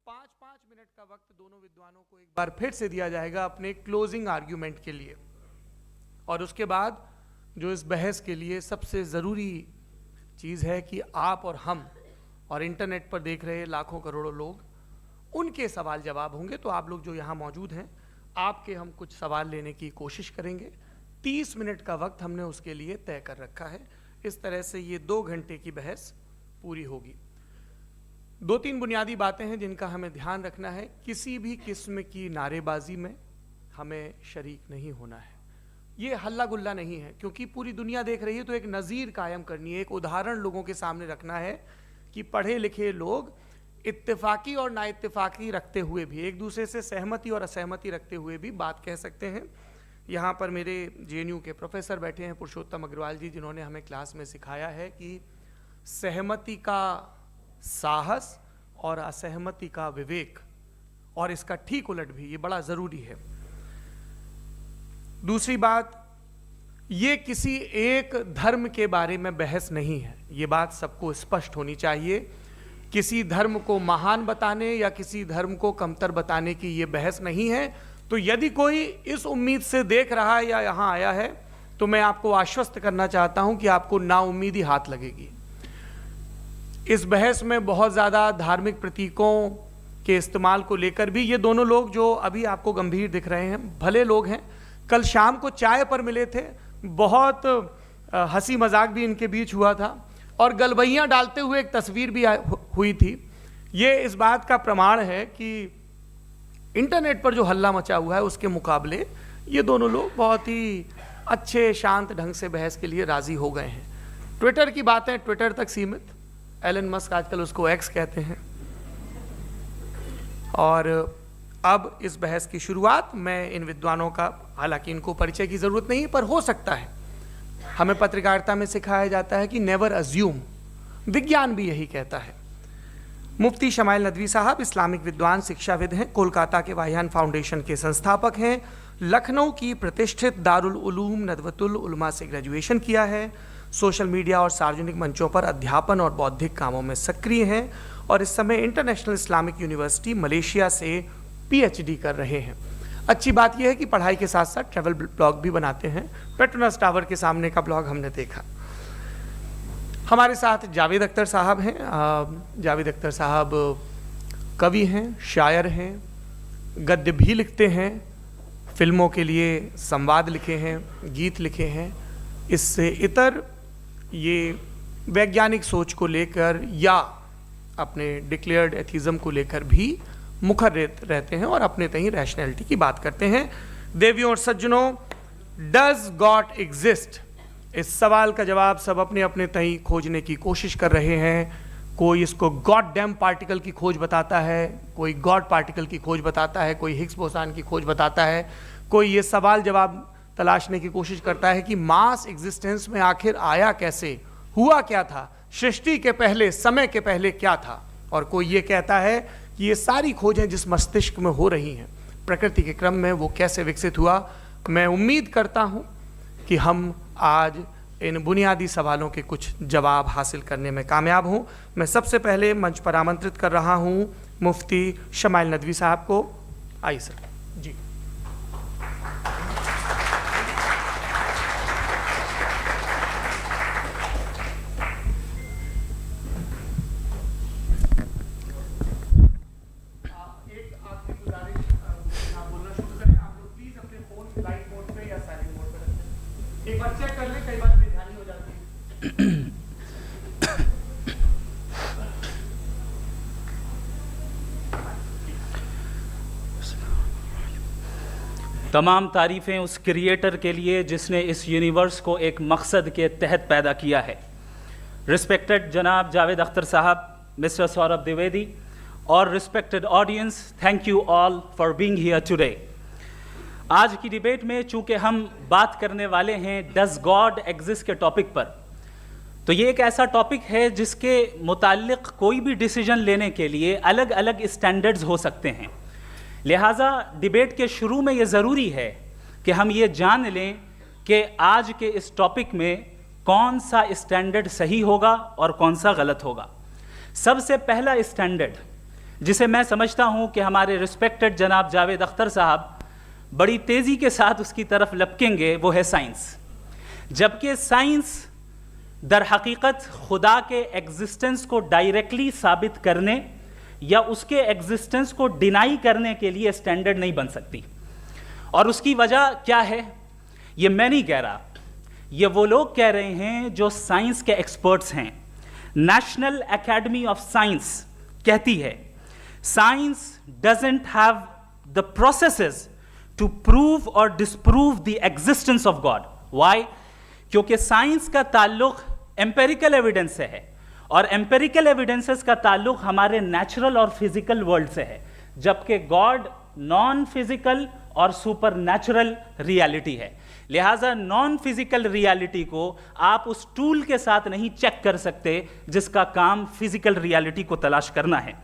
5-5 minute का वक्त दोनों विद्वानों को एक बार फिर से दिया जाएगा अपने क्लोजिंग आर्ग्यूमेंट के लिए। और उसके बाद जो इस बहस के लिए सबसे ज़रूरी चीज़ है कि आप और हम और इंटरनेट पर देख रहे लाखों करोड़ों लोग, उनके सवाल जवाब होंगे। तो आप लोग जो यहाँ मौजूद हैं, आपके हम कुछ सवाल लेने की कोशिश करेंगे। 30 मिनट का वक्त हमने उसके लिए तय कर रखा है। इस तरह से ये 2 घंटे की बहस पूरी होगी। 2-3 बुनियादी बातें हैं जिनका हमें ध्यान रखना है। किसी भी किस्म की नारेबाजी में हमें शरीक नहीं होना है। ये हल्ला गुल्ला नहीं है, क्योंकि पूरी दुनिया देख रही है, तो एक नज़ीर कायम करनी है, एक उदाहरण लोगों के सामने रखना है कि पढ़े लिखे लोग इत्तेफाकी और नाइत्तेफाकी रखते हुए भी, एक दूसरे से सहमति और असहमति रखते हुए भी बात कह सकते हैं। यहाँ पर मेरे JNU के प्रोफेसर बैठे हैं, पुरुषोत्तम अग्रवाल जी, जिन्होंने हमें क्लास में सिखाया है कि सहमति का साहस और असहमति का विवेक, और इसका ठीक उलट भी, ये बड़ा ज़रूरी है। दूसरी बात, ये किसी एक धर्म के बारे में बहस नहीं है, ये बात सबको स्पष्ट होनी चाहिए। किसी धर्म को महान बताने या किसी धर्म को कमतर बताने की ये बहस नहीं है। तो यदि कोई इस उम्मीद से देख रहा है या यहाँ आया है, तो मैं आपको आश्वस्त करना चाहता हूँ कि आपको नाउम्मीदी हाथ लगेगी। इस बहस में बहुत ज़्यादा धार्मिक प्रतीकों के इस्तेमाल को लेकर भी ये दोनों लोग जो अभी आपको गंभीर दिख रहे हैं, भले लोग हैं, कल शाम को चाय पर मिले थे, बहुत हंसी मजाक भी इनके बीच हुआ था, और गलबैयाँ डालते हुए एक तस्वीर भी हुई थी। ये इस बात का प्रमाण है कि इंटरनेट पर जो हल्ला मचा हुआ है उसके मुकाबले ये दोनों लोग बहुत ही अच्छे शांत ढंग से बहस के लिए राज़ी हो गए हैं। ट्विटर की बातें ट्विटर तक सीमित, एलन मस्क आजकल उसको एक्स कहते हैं। और अब इस बहस की शुरुआत मैं इन विद्वानों का, हालांकि इनको परिचय की ज़रूरत नहीं, पर हो सकता है, हमें पत्रकारिता में सिखाया जाता है कि नेवर अज्यूम, विज्ञान भी यही कहता है। मुफ्ती शमाइल नदवी साहब इस्लामिक विद्वान, शिक्षाविद हैं, कोलकाता के वाहियान फाउंडेशन के संस्थापक हैं, लखनऊ की प्रतिष्ठित दारुल उलूम नदवतुल उलमा से ग्रेजुएशन किया है, सोशल मीडिया और सार्वजनिक मंचों पर अध्यापन और बौद्धिक कामों में सक्रिय हैं, और इस समय इंटरनेशनल इस्लामिक यूनिवर्सिटी मलेशिया से PhD कर रहे हैं। अच्छी बात यह है कि पढ़ाई के साथ साथ ट्रैवल ब्लॉग भी बनाते हैं। पेट्रोनास टावर के सामने का ब्लॉग हमने देखा। हमारे साथ जावेद अख्तर साहब हैं। जावेद अख्तर साहब कवि हैं, शायर हैं, गद्य भी लिखते हैं, फिल्मों के लिए संवाद लिखे हैं, गीत लिखे हैं। इससे इतर ये वैज्ञानिक सोच को लेकर या अपने डिक्लेयर्ड एथिज्म को लेकर भी मुखर रहते हैं और अपने तहीं रैशनैलिटी की बात करते हैं। देवियों और सज्जनों, डज गॉड एग्जिस्ट? इस सवाल का जवाब सब अपने अपने तहीं खोजने की कोशिश कर रहे हैं। कोई इसको गॉड डैम पार्टिकल की खोज बताता है, कोई गॉड पार्टिकल की खोज बताता है, कोई हिग्स बोसान की खोज बताता है, कोई ये सवाल जवाब तलाशने की कोशिश करता है कि मास एग्जिस्टेंस में आखिर आया कैसे, हुआ क्या था, सृष्टि के पहले, समय के पहले क्या था। और कोई ये कहता है कि ये सारी खोजें जिस मस्तिष्क में हो रही हैं प्रकृति के क्रम में, वो कैसे विकसित हुआ। मैं उम्मीद करता हूँ कि हम आज इन बुनियादी सवालों के कुछ जवाब हासिल करने में कामयाब हूँ। मैं सबसे पहले मंच पर आमंत्रित कर रहा हूँ मुफ्ती शमाइल नदवी साहब को। आइए सर जी। एक बार चेक कर ले, कई बार बेध्यानी हो जाती है। तमाम तारीफ़ें उस क्रिएटर के लिए जिसने इस यूनिवर्स को एक मकसद के तहत पैदा किया है। रिस्पेक्टेड जनाब जावेद अख्तर साहब, मिस्टर सौरभ द्विवेदी और respected audience, thank you all for being here today. आज की डिबेट में चूंकि हम बात करने वाले हैं डज गॉड एग्जिस्ट के टॉपिक पर, तो ये एक ऐसा टॉपिक है जिसके मुताल्लिक कोई भी डिसीजन लेने के लिए अलग अलग स्टैंडर्ड्स हो सकते हैं। लिहाजा डिबेट के शुरू में ये ज़रूरी है कि हम ये जान लें कि आज के इस टॉपिक में कौन सा स्टैंडर्ड सही होगा और कौन सा गलत होगा। सबसे पहला स्टैंडर्ड जिसे मैं समझता हूँ कि हमारे रिस्पेक्टेड जनाब जावेद अख्तर साहब बड़ी तेज़ी के साथ उसकी तरफ लपकेंगे, वो है साइंस। जबकि साइंस दर हकीकत खुदा के एग्जिस्टेंस को डायरेक्टली साबित करने या उसके एग्जिस्टेंस को डिनाई करने के लिए स्टैंडर्ड नहीं बन सकती। और उसकी वजह क्या है, ये मैं नहीं कह रहा, ये वो लोग कह रहे हैं जो साइंस के एक्सपर्ट्स हैं। नेशनल एकेडमी ऑफ साइंस कहती है science doesn't have the processes to prove और disprove the existence of God. Why? क्योंकि साइंस का ताल्लुक एम्पेरिकल एविडेंस से है और एम्पेरिकल एविडेंसेस का ताल्लुक हमारे नेचुरल और फिजिकल वर्ल्ड से है, जबकि गॉड नॉन फिजिकल और सुपर नेचुरल रियलिटी है। लिहाजा नॉन फिजिकल रियलिटी को आप उस टूल के साथ नहीं चेक कर सकते जिसका काम फिजिकल रियलिटी को तलाश करना है।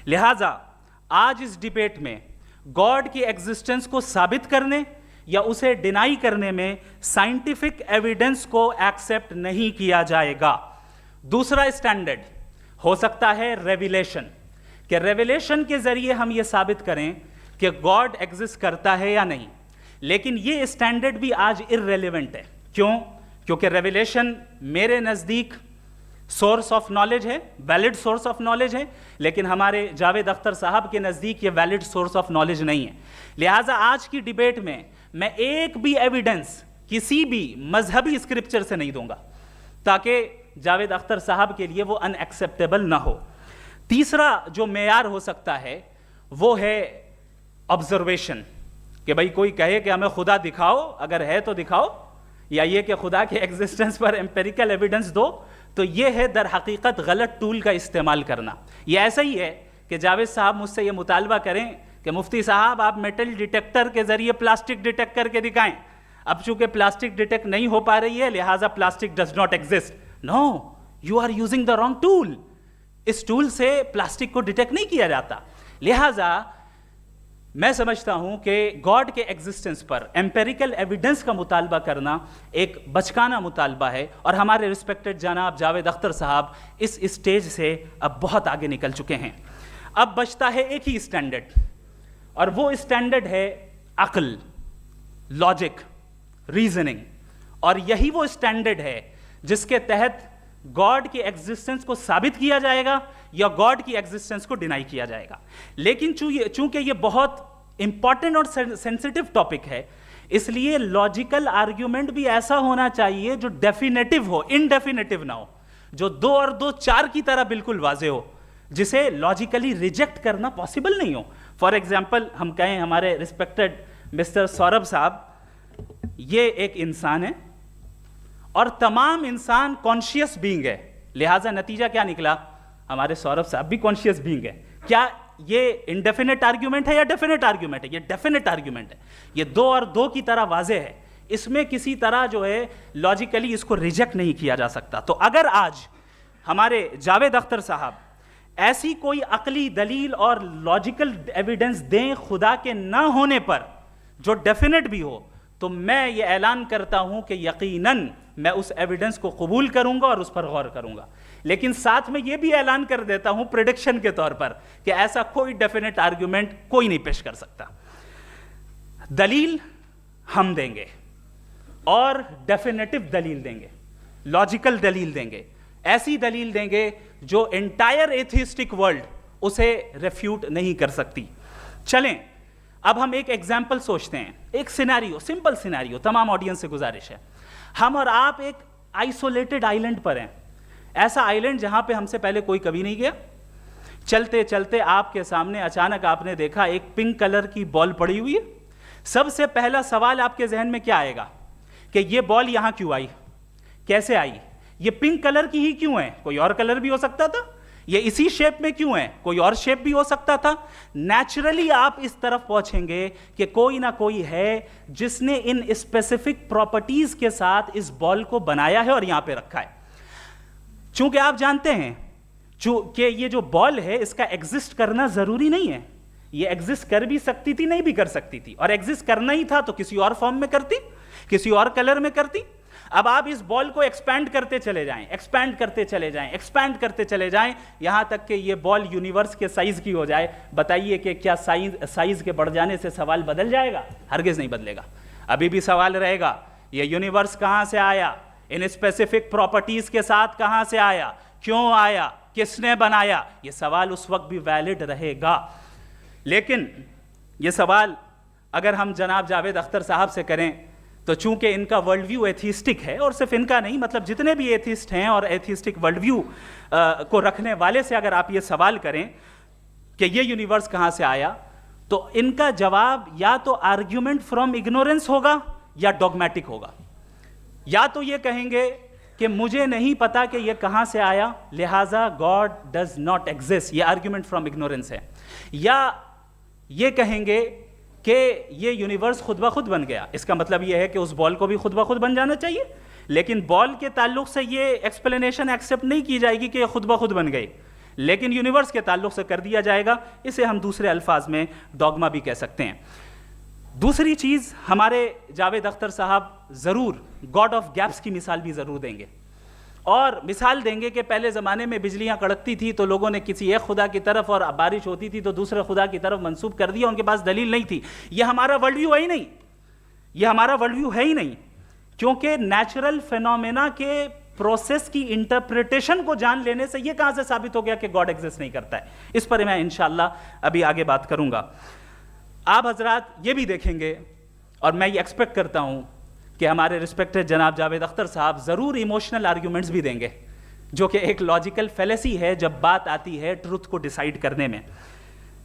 लिहाजा आज इस डिबेट में गॉड की एग्जिस्टेंस को साबित करने या उसे डिनाई करने में साइंटिफिक एविडेंस को एक्सेप्ट नहीं किया जाएगा। दूसरा स्टैंडर्ड हो सकता है रेविलेशन, कि रेविलेशन के जरिए हम ये साबित करें कि गॉड एग्जिस्ट करता है या नहीं। लेकिन ये स्टैंडर्ड भी आज इररेलेवेंट है। क्यों? क्योंकि रेविलेशन मेरे नज़दीक सोर्स ऑफ नॉलेज है, वैलिड सोर्स ऑफ नॉलेज है, लेकिन हमारे जावेद अख्तर साहब के नज़दीक ये वैलिड सोर्स ऑफ नॉलेज नहीं है। लिहाजा आज की डिबेट में मैं एक भी एविडेंस किसी भी मजहबी स्क्रिप्चर से नहीं दूंगा ताकि जावेद अख्तर साहब के लिए वो अनएक्सेप्टेबल ना हो। तीसरा जो मेयार हो सकता है वो है ऑब्जर्वेशन, कि भाई कोई कहे कि हमें खुदा दिखाओ, अगर है तो दिखाओ, या ये कि खुदा के एग्जिस्टेंस पर एम्पेरिकल एविडेंस दो, तो ये है दर हकीकत गलत टूल का इस्तेमाल करना। ये ऐसा ही है कि जावेद साहब मुझसे ये मुतालबा करें कि मुफ्ती साहब आप मेटल डिटेक्टर के जरिए प्लास्टिक डिटेक्ट करके दिखाएं। अब चूंकि प्लास्टिक डिटेक्ट नहीं हो पा रही है लिहाजा plastic does not exist. No, you are using the wrong tool. इस टूल से प्लास्टिक को डिटेक्ट नहीं किया जाता। लिहाजा मैं समझता हूं कि गॉड के एग्जिस्टेंस पर एम्पेरिकल एविडेंस का मुतालबा करना एक बचकाना मुतालबा है और हमारे रिस्पेक्टेड जनाब जावेद अख्तर साहब इस स्टेज से अब बहुत आगे निकल चुके हैं। अब बचता है एक ही स्टैंडर्ड और वो स्टैंडर्ड है अक्ल, लॉजिक, रीजनिंग। और यही वो स्टैंडर्ड है जिसके तहत गॉड की एग्जिस्टेंस को साबित किया जाएगा या गॉड की एग्जिस्टेंस को डिनाई किया जाएगा। लेकिन चूंकि ये बहुत इंपॉर्टेंट और सेंसिटिव टॉपिक है, इसलिए लॉजिकल आर्ग्यूमेंट भी ऐसा होना चाहिए जो डेफिनेटिव हो, इनडेफिनेटिव ना हो, जो 2 और 2 4 की तरह बिल्कुल वाजे हो, जिसे लॉजिकली रिजेक्ट करना पॉसिबल नहीं हो। फॉर एग्जाम्पल हम कहें हमारे रिस्पेक्टेड मिस्टर सौरभ साहब, ये एक इंसान है और तमाम इंसान कॉन्शियस बीइंग है। लिहाजा नतीजा क्या निकला, हमारे सौरभ साहब भी कॉन्शियस बीइंग है। क्या ये इनडेफिनेट आर्ग्यूमेंट है या डेफिनेट आर्ग्यूमेंट है? ये डेफिनेट आर्ग्यूमेंट है। ये 2 और 2 की तरह वाजे है, इसमें किसी तरह जो है लॉजिकली इसको रिजेक्ट नहीं किया जा सकता। तो अगर आज हमारे जावेद अख्तर साहब ऐसी कोई अकली दलील और लॉजिकल एविडेंस दें खुदा के ना होने पर जो डेफिनेट भी हो, तो मैं ये ऐलान करता हूं कि यकीनन मैं उस एविडेंस को कबूल करूंगा और उस पर गौर करूंगा। लेकिन साथ में ये भी ऐलान कर देता हूं प्रेडिक्शन के तौर पर कि ऐसा कोई डेफिनेट आर्ग्यूमेंट कोई नहीं पेश कर सकता। दलील हम देंगे और डेफिनेटिव दलील देंगे, लॉजिकल दलील देंगे, ऐसी दलील देंगे जो एंटायर एथिस्टिक वर्ल्ड उसे रेफ्यूट नहीं कर सकती। चलें अब हम एक एग्जाम्पल सोचते हैं, एक सिनेरियो, सिंपल सिनेरियो, तमाम ऑडियंस से गुजारिश है, हम और आप एक आइसोलेटेड आइलैंड पर हैं, ऐसा आइलैंड जहां पे हमसे पहले कोई कभी नहीं गया। चलते चलते आपके सामने अचानक आपने देखा एक पिंक कलर की बॉल पड़ी हुई है। सबसे पहला सवाल आपके जहन में क्या आएगा कि ये बॉल यहां क्यों आई, कैसे आई, ये पिंक कलर की ही क्यों है, कोई और कलर भी हो सकता था, ये इसी शेप में क्यों है, कोई और शेप भी हो सकता था। नेचुरली आप इस तरफ पहुंचेंगे कि कोई ना कोई है जिसने इन स्पेसिफिक प्रॉपर्टीज के साथ इस बॉल को बनाया है और यहां पे रखा है। चूंकि आप जानते हैं कि ये जो बॉल है इसका एग्जिस्ट करना जरूरी नहीं है, ये एग्जिस्ट कर भी सकती थी, नहीं भी कर सकती थी, और एग्जिस्ट करना ही था तो किसी और फॉर्म में करती, किसी और कलर में करती। अब आप इस बॉल को एक्सपैंड करते चले जाएं, एक्सपैंड करते चले जाएं, एक्सपैंड करते चले जाएं, यहां तक कि ये बॉल यूनिवर्स के साइज की हो जाए। बताइए कि क्या साइज के बढ़ जाने से सवाल बदल जाएगा? हरगिज नहीं बदलेगा। अभी भी सवाल रहेगा, ये यूनिवर्स कहां से आया, इन स्पेसिफिक प्रॉपर्टीज के साथ कहां से आया, क्यों आया, किसने बनाया, ये सवाल उस वक्त भी वैलिड रहेगा। लेकिन ये सवाल अगर हम जनाब जावेद अख्तर साहब से करें तो चूंकि इनका वर्ल्ड व्यू एथिस्टिक है, और सिर्फ इनका नहीं, मतलब जितने भी एथिस्ट हैं और एथिस्टिक वर्ल्ड व्यू को रखने वाले से अगर आप ये सवाल करें कि ये यूनिवर्स कहां से आया, तो इनका जवाब या तो आर्ग्यूमेंट फ्रॉम इग्नोरेंस होगा या डॉगमेटिक होगा। या तो ये कहेंगे कि मुझे नहीं पता कि ये कहां से आया, लिहाजा गॉड डज नॉट एग्जिस्ट, ये आर्ग्यूमेंट फ्रॉम इग्नोरेंस है। या ये कहेंगे कि ये यूनिवर्स खुद ब खुद बन गया, इसका मतलब ये है कि उस बॉल को भी खुद ब खुद बन जाना चाहिए, लेकिन बॉल के ताल्लुक से ये एक्सप्लेनेशन एक्सेप्ट नहीं की जाएगी कि ये खुद ब खुद बन गई, लेकिन यूनिवर्स के ताल्लुक से कर दिया जाएगा। इसे हम दूसरे अल्फाज में डॉगमा भी कह सकते हैं। दूसरी चीज, हमारे जावेद अख्तर साहब जरूर गॉड ऑफ गैप्स की मिसाल भी जरूर देंगे, और मिसाल देंगे कि पहले ज़माने में बिजलियां कड़कती थी तो लोगों ने किसी एक खुदा की तरफ, और बारिश होती थी तो दूसरे खुदा की तरफ मंसूब कर दिया, उनके पास दलील नहीं थी। यह हमारा वर्ल्ड व्यू है ही नहीं, यह हमारा वर्ल्ड व्यू है ही नहीं, क्योंकि नेचुरल फिनोमेना के प्रोसेस की इंटरप्रिटेशन को जान लेने से यह कहां से साबित हो गया कि गॉड एग्जिस्ट नहीं करता है। इस पर मैं इंशाअल्लाह अभी आगे बात करूंगा। आप हजरात ये भी देखेंगे, और मैं ये एक्सपेक्ट करता हूं कि हमारे रिस्पेक्टेड जनाब जावेद अख्तर साहब ज़रूर इमोशनल आर्ग्यूमेंट्स भी देंगे, जो कि एक लॉजिकल फेलेसी है जब बात आती है ट्रुथ को डिसाइड करने में।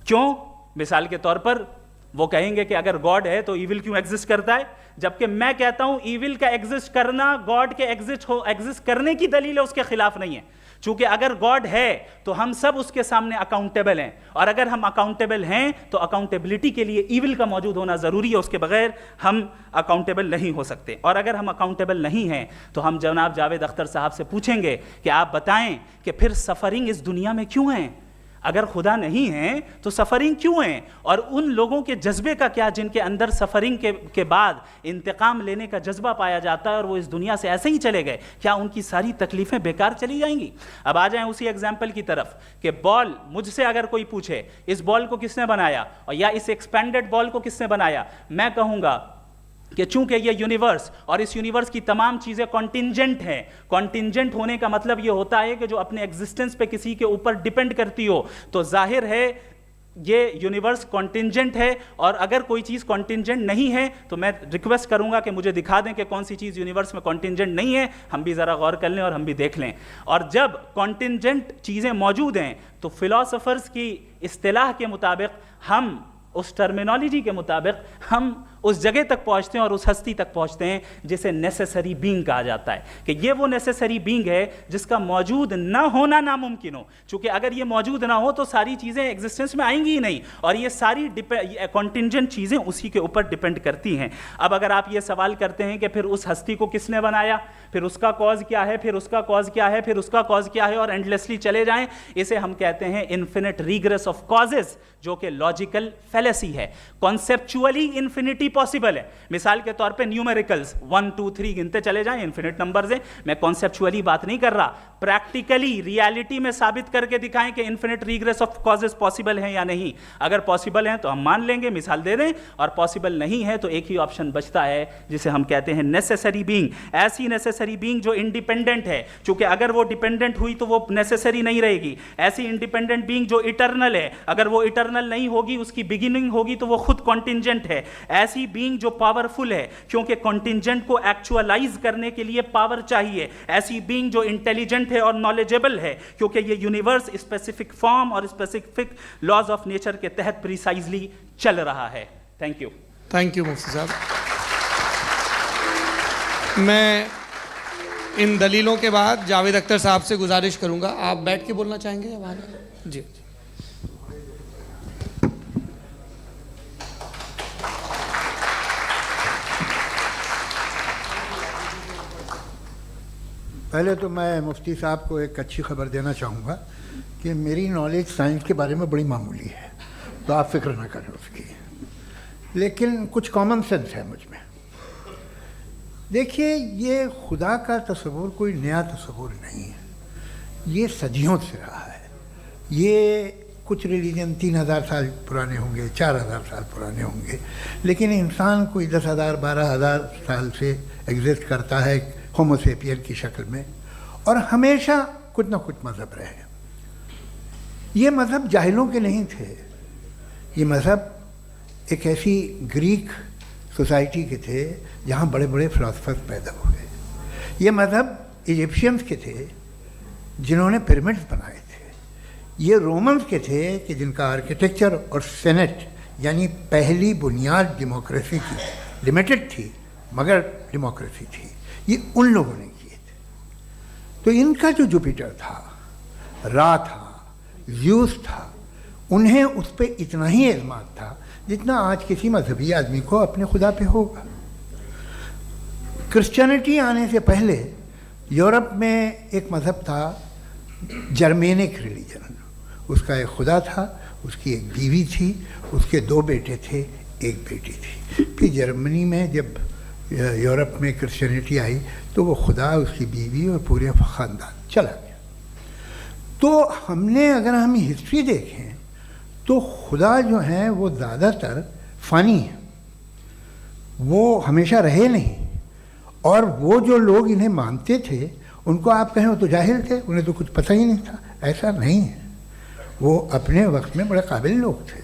क्यों? मिसाल के तौर पर वो कहेंगे कि अगर गॉड है तो ईविल क्यों एग्जिस्ट करता है, जबकि मैं कहता हूं ईविल का एग्जिस्ट करना गॉड के एग्जिस्ट करने की दलील है, उसके खिलाफ नहीं है। चूंकि अगर गॉड है तो हम सब उसके सामने अकाउंटेबल हैं, और अगर हम अकाउंटेबल हैं तो अकाउंटेबिलिटी के लिए ईविल का मौजूद होना जरूरी है, उसके बगैर हम अकाउंटेबल नहीं हो सकते। और अगर हम अकाउंटेबल नहीं हैं तो हम जनाब जावेद अख्तर साहब से पूछेंगे कि आप बताएं कि फिर सफरिंग इस दुनिया में क्यों है? अगर खुदा नहीं है तो सफरिंग क्यों है? और उन लोगों के जज्बे का क्या जिनके अंदर सफरिंग के बाद इंतकाम लेने का जज्बा पाया जाता है और वो इस दुनिया से ऐसे ही चले गए, क्या उनकी सारी तकलीफें बेकार चली जाएंगी? अब आ जाएं उसी एग्जाम्पल की तरफ कि बॉल, मुझसे अगर कोई पूछे इस बॉल को किसने बनाया और या इस एक्सपेंडेड बॉल को किसने बनाया, मैं कहूंगा कि चूंकि ये यूनिवर्स और इस यूनिवर्स की तमाम चीज़ें कॉन्टिंजेंट हैं। कॉन्टिंजेंट होने का मतलब ये होता है कि जो अपने एग्जिस्टेंस पे किसी के ऊपर डिपेंड करती हो, तो जाहिर है ये यूनिवर्स कॉन्टिंजेंट है। और अगर कोई चीज़ कॉन्टिंजेंट नहीं है तो मैं रिक्वेस्ट करूंगा कि मुझे दिखा दें कि कौन सी चीज़ यूनिवर्स में कॉन्टिंजेंट नहीं है, हम भी ज़रा गौर कर लें और हम भी देख लें। और जब कॉन्टिंजेंट चीज़ें मौजूद हैं तो फिलोसोफर्स की इस्तिलाह के मुताबिक, हम उस टर्मिनोलॉजी के मुताबिक हम उस जगह तक पहुंचते हैं और उस हस्ती तक पहुंचते हैं जिसे नेसेसरी बीइंग कहा जाता है, कि ये वो नेसेसरी बीइंग है जिसका मौजूद ना होना नामुमकिन हो। चूंकि अगर ये मौजूद ना हो तो सारी चीज़ें एग्जिस्टेंस में आएंगी ही नहीं, और ये सारी कॉन्टिंजेंट चीज़ें उसी के ऊपर डिपेंड करती हैं। अब अगर आप ये सवाल करते हैं कि फिर उस हस्ती को किसने बनाया, फिर उसका कॉज क्या है, फिर उसका कॉज क्या है, फिर उसका कॉज क्या है, और एंडलेसली चले जाएं, इसे हम कहते हैं इन्फिनिट रिग्रेस ऑफ कॉजेज, जो कि लॉजिकल फेलेसी है। कॉन्सेप्चुअली इन्फिनिटी पॉसिबल है। मिसाल के तौर पे न्यूमेरिकल्स 1 2 3 गिनते चले जाएं, इन्फिनिट नंबर्स हैं। मैं कॉन्सेप्चुअली बात नहीं कर रहा, प्रैक्टिकली रियलिटी में साबित करके दिखाएं कि infinite regress of causes possible हैं या नहीं। अगर पॉसिबल हैं तो हम मान लेंगे, मिसाल दे दें, और पॉसिबल नहीं है तो एक ही ऑप्शन बचता है जिसे हम कहते हैं नेसेसरी बीइंग। ऐसी नेसेसरी बीइंग जो इंडिपेंडेंट है, क्योंकि अगर वो डिपेंडेंट हुई तो वो नेसेसरी नहीं रहेगी। ऐसी इंडिपेंडेंट बीइंग जो इटर्नल है, अगर वो इटर्नल नहीं होगी, उसकी बिगिनिंग होगी तो वो खुद कॉन्टिंजेंट है। ऐसी बीइंग जो पावरफुल है, क्योंकि कॉन्टिंजेंट को एक्चुअलाइज करने के लिए पावर चाहिए। ऐसी बीइंग जो इंटेलिजेंट है और नॉलेजेबल है, क्योंकि ये यूनिवर्स स्पेसिफिक फॉर्म और स्पेसिफिक लॉज ऑफ नेचर के तहत प्रिसाइजली चल रहा है। Thank you. थैंक यू मुफ्ती साहब। मैं इन दलीलों के बाद जावेद अख्तर साहब से गुजारिश करूंगा, आप बैठ के बोलना चाहेंगे या बाहर? जी। पहले तो मैं मुफ्ती साहब को एक अच्छी खबर देना चाहूँगा कि मेरी नॉलेज साइंस के बारे में बड़ी मामूली है, तो आप फिक्र ना करें उसकी, लेकिन कुछ कॉमन सेंस है मुझ में। देखिए, ये खुदा का तस्वुर कोई नया तस्वुर नहीं है, ये सदियों से रहा है। ये कुछ रिलीजन 3000 साल पुराने होंगे, 4000 साल पुराने होंगे, लेकिन इंसान कोई 10,000 12,000 साल से एग्जिस्ट करता है होमोसेपियन की शक्ल में, और हमेशा कुछ ना कुछ मज़हब रहे। ये मज़हब जाहिलों के नहीं थे, ये मज़हब एक ऐसी ग्रीक सोसाइटी के थे जहाँ बड़े बड़े फिलोसफर्स पैदा हुए। ये मज़हब इजिप्शियंस के थे जिन्होंने पिरामिड्स बनाए थे। ये रोमन्स के थे कि जिनका आर्किटेक्चर और सेनेट यानी पहली बुनियाद डेमोक्रेसी की, लिमिटेड थी मगर डेमोक्रेसी थी, ये उन लोगों ने किए थे। तो इनका जो जुपिटर था, रा था, ज़्यूस था, उन्हें उस पर इतना ही एतमाद था जितना आज किसी मजहबी आदमी को अपने खुदा पे होगा। क्रिश्चियनिटी आने से पहले यूरोप में एक मज़हब था जर्मेनिक रिलीजन। उसका एक खुदा था, उसकी एक बीवी थी, उसके 2 बेटे थे, एक बेटी थी। फिर जर्मनी में जब यूरोप में क्रिश्चियनिटी आई तो वो खुदा, उसकी बीवी और पूरे ख़ानदान चला गया। तो हमने, अगर हम हिस्ट्री देखें तो खुदा जो हैं वो ज़्यादातर फ़ानी हैं, वो हमेशा रहे नहीं। और वो जो लोग इन्हें मानते थे उनको आप कहें वो तो जाहिल थे, उन्हें तो कुछ पता ही नहीं था, ऐसा नहीं है। वो अपने वक्त में बड़े काबिल लोग थे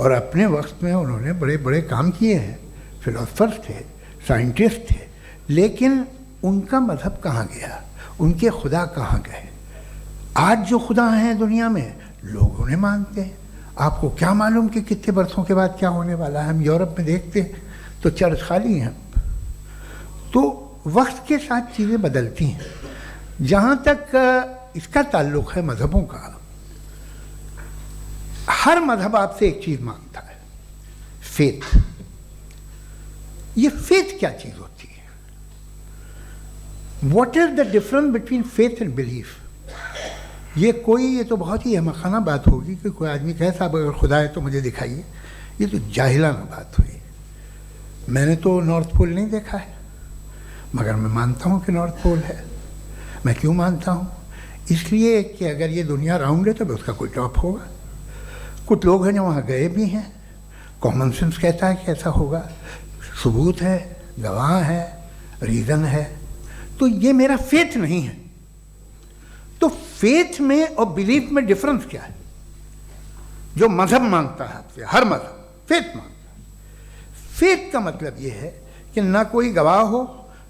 और अपने वक्त में उन्होंने बड़े बड़े काम किए हैं, फिलोसफर्स थे, साइंटिस्ट थे, लेकिन उनका मज़हब कहाँ गया, उनके खुदा कहाँ गए? आज जो खुदा हैं दुनिया में लोग उन्हें मानते हैं। आपको क्या मालूम कि कितने बरसों के बाद क्या होने वाला है? हम यूरोप में देखते हैं तो चर्च खाली हैं। तो वक्त के साथ चीज़ें बदलती हैं। जहाँ तक इसका ताल्लुक़ है मज़हबों का, हर मज़हब आपसे एक चीज़ मांगता है, फेथ। ये फेथ क्या चीज़ होती है? What is the difference between faith and belief? ये तो बहुत ही अहमकाना बात होगी कि कोई आदमी कहे साहब अगर खुदा है तो मुझे दिखाइए। ये तो जाहिलाना बात हुई। मैंने तो नॉर्थ पोल नहीं देखा है, मगर मैं मानता हूँ कि नॉर्थ पोल है। मैं क्यों मानता हूँ? इसलिए कि अगर ये दुनिया राउंड है तो उसका कोई टॉप होगा। कुछ लोग हैं जो वहाँ गए भी हैं, कॉमन सेंस कहता है कि ऐसा होगा, सबूत है, गवाह है, रीज़न है। तो ये मेरा फेथ नहीं है। तो फेथ में और बिलीफ में डिफरेंस क्या है? जो मज़हब मांगता है आपसे, हर मज़हब फेथ मांगता है। फेथ का मतलब ये है कि ना कोई गवाह हो,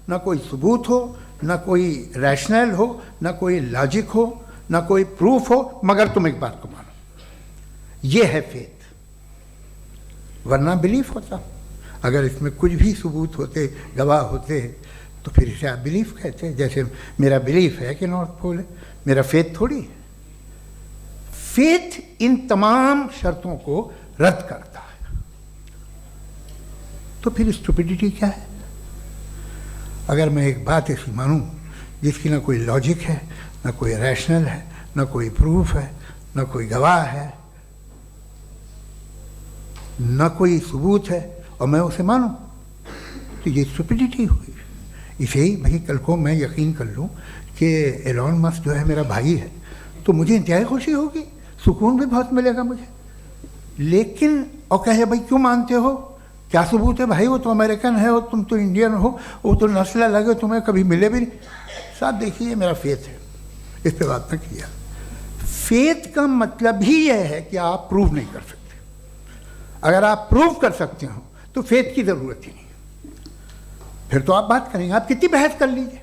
ना कोई सबूत हो, ना कोई रैशनल हो, ना कोई लॉजिक हो, ना कोई प्रूफ हो, मगर तुम एक बात को मानो। ये है फेथ। वरना बिलीफ होता। अगर इसमें कुछ भी सबूत होते, गवाह होते, तो फिर इसे आप बिलीफ कहते। जैसे मेरा बिलीफ है कि नॉर्थ पोल है, मेरा फेथ थोड़ी है। फेथ इन तमाम शर्तों को रद्द करता है। तो फिर स्टुपिडिटी क्या है? अगर मैं एक बात ऐसी मानूं जिसकी ना कोई लॉजिक है, ना कोई रैशनल है, ना कोई प्रूफ है, ना कोई गवाह है, ना कोई सबूत है, और मैं उसे मानूं, तो ये स्टुपिडिटी हुई। इसे ही भाई कल को मैं यकीन कर लूँ कि एलॉन मस्क जो है मेरा भाई है, तो मुझे इंतहाई खुशी होगी, सुकून भी बहुत मिलेगा मुझे। लेकिन और कहे भाई क्यों मानते हो, क्या सबूत है भाई, वो तो अमेरिकन है और तुम तो इंडियन हो, वो तो नस्ल अलग है, तुम्हें कभी मिले भी नहीं। साहब देखिए मेरा फेथ है, इस पर बात न किया। फेथ का मतलब ही यह है कि आप प्रूव नहीं कर सकते। अगर आप प्रूव कर सकते हो तो फेथ की ज़रूरत ही नहीं, फिर तो आप बात करेंगे, आप कितनी बहस कर लीजिए।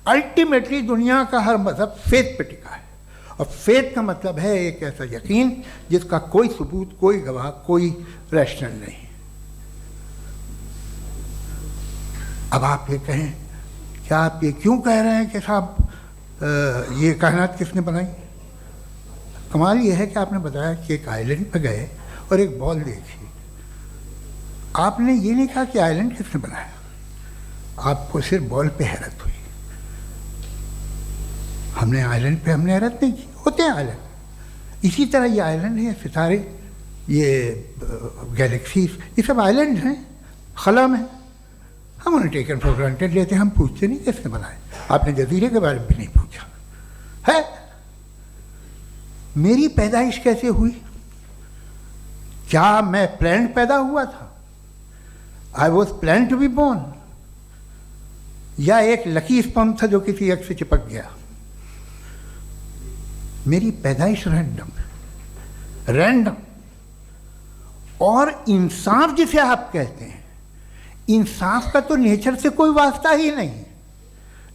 अल्टीमेटली दुनिया का हर मजहब फेथ पे टिका है, और फेथ का मतलब है एक ऐसा यकीन जिसका कोई सबूत, कोई गवाह, कोई रैशनल नहीं। अब आप ये कहें, क्या आप ये क्यों कह रहे हैं कि साहब ये कायनात किसने बनाई? कमाल ये है कि आपने बताया कि एक आइलैंड पे गए और एक बॉल देखी। आपने ये नहीं कहा कि आइलैंड किसने बनाया, आपको सिर्फ बॉल पे हैरत हुई। हमने आइलैंड पे हमने हैरत नहीं की, होते हैं आइलैंड। इसी तरह ये आइलैंड है, सितारे, ये गैलेक्सीज, ये सब आइलैंड हैं खला में। हम उन्हें टेकन फॉर ग्रांटेड लेते हैं, हम पूछते नहीं किसने बनाए। आपने जजीरे के बारे में भी नहीं पूछा है। मेरी पैदाइश कैसे हुई? क्या मैं प्लान्ड पैदा हुआ था? I was plan to be born, या एक लकी स्पर्म था जो किसी एक से चिपक गया? मेरी पैदाइश रैंडम। और इंसाफ जिसे आप कहते हैं, इंसाफ का तो नेचर से कोई वास्ता ही नहीं है।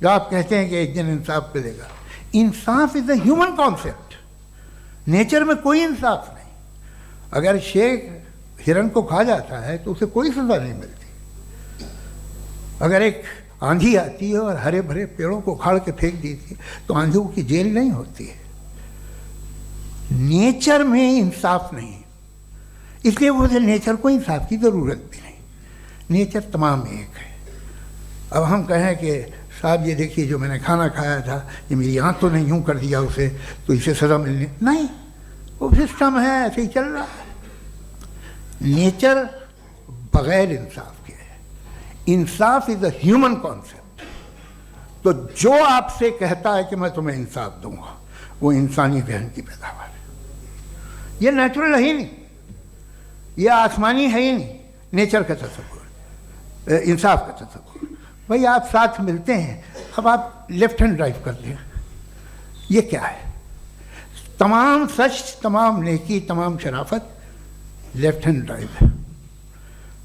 जो आप कहते हैं कि एक दिन इंसाफ मिलेगा, insaaf is a human concept, nature में कोई इंसाफ नहीं। अगर शेर हिरन को खा जाता है तो उसे कोई सजा नहीं मिलती। अगर एक आंधी आती है और हरे भरे पेड़ों को उखाड़ के फेंक देती है तो आंधियों की जेल नहीं होती है। नेचर में इंसाफ नहीं, इसलिए मुझे नेचर को इंसाफ की ज़रूरत भी नहीं। नेचर तमाम एक है। अब हम कहें कि साहब ये देखिए जो मैंने खाना खाया था, ये मेरी आँख तो नहीं यूँ कर दिया उसे, तो इसे सज़ा मिलनी नहीं, वो सिस्टम है, ऐसे ही चल रहा है। नेचर बग़ैर इंसाफ के है। इंसाफ इज़ अ ह्यूमन कॉन्सेप्ट। तो जो आपसे कहता है कि मैं तुम्हें इंसाफ दूंगा, वो इंसानी जहन की पैदावार है। ये नेचुरल है ही नहीं, ये आसमानी है ही नहीं। नेचर का तस्वुर, इंसाफ का तस्वुर। भाई आप साथ मिलते हैं, अब आप लेफ्ट हैंड ड्राइव कर लें, ये क्या है? तमाम सच, तमाम नेकी, तमाम शराफत लेफ्ट हैंड ड्राइव है।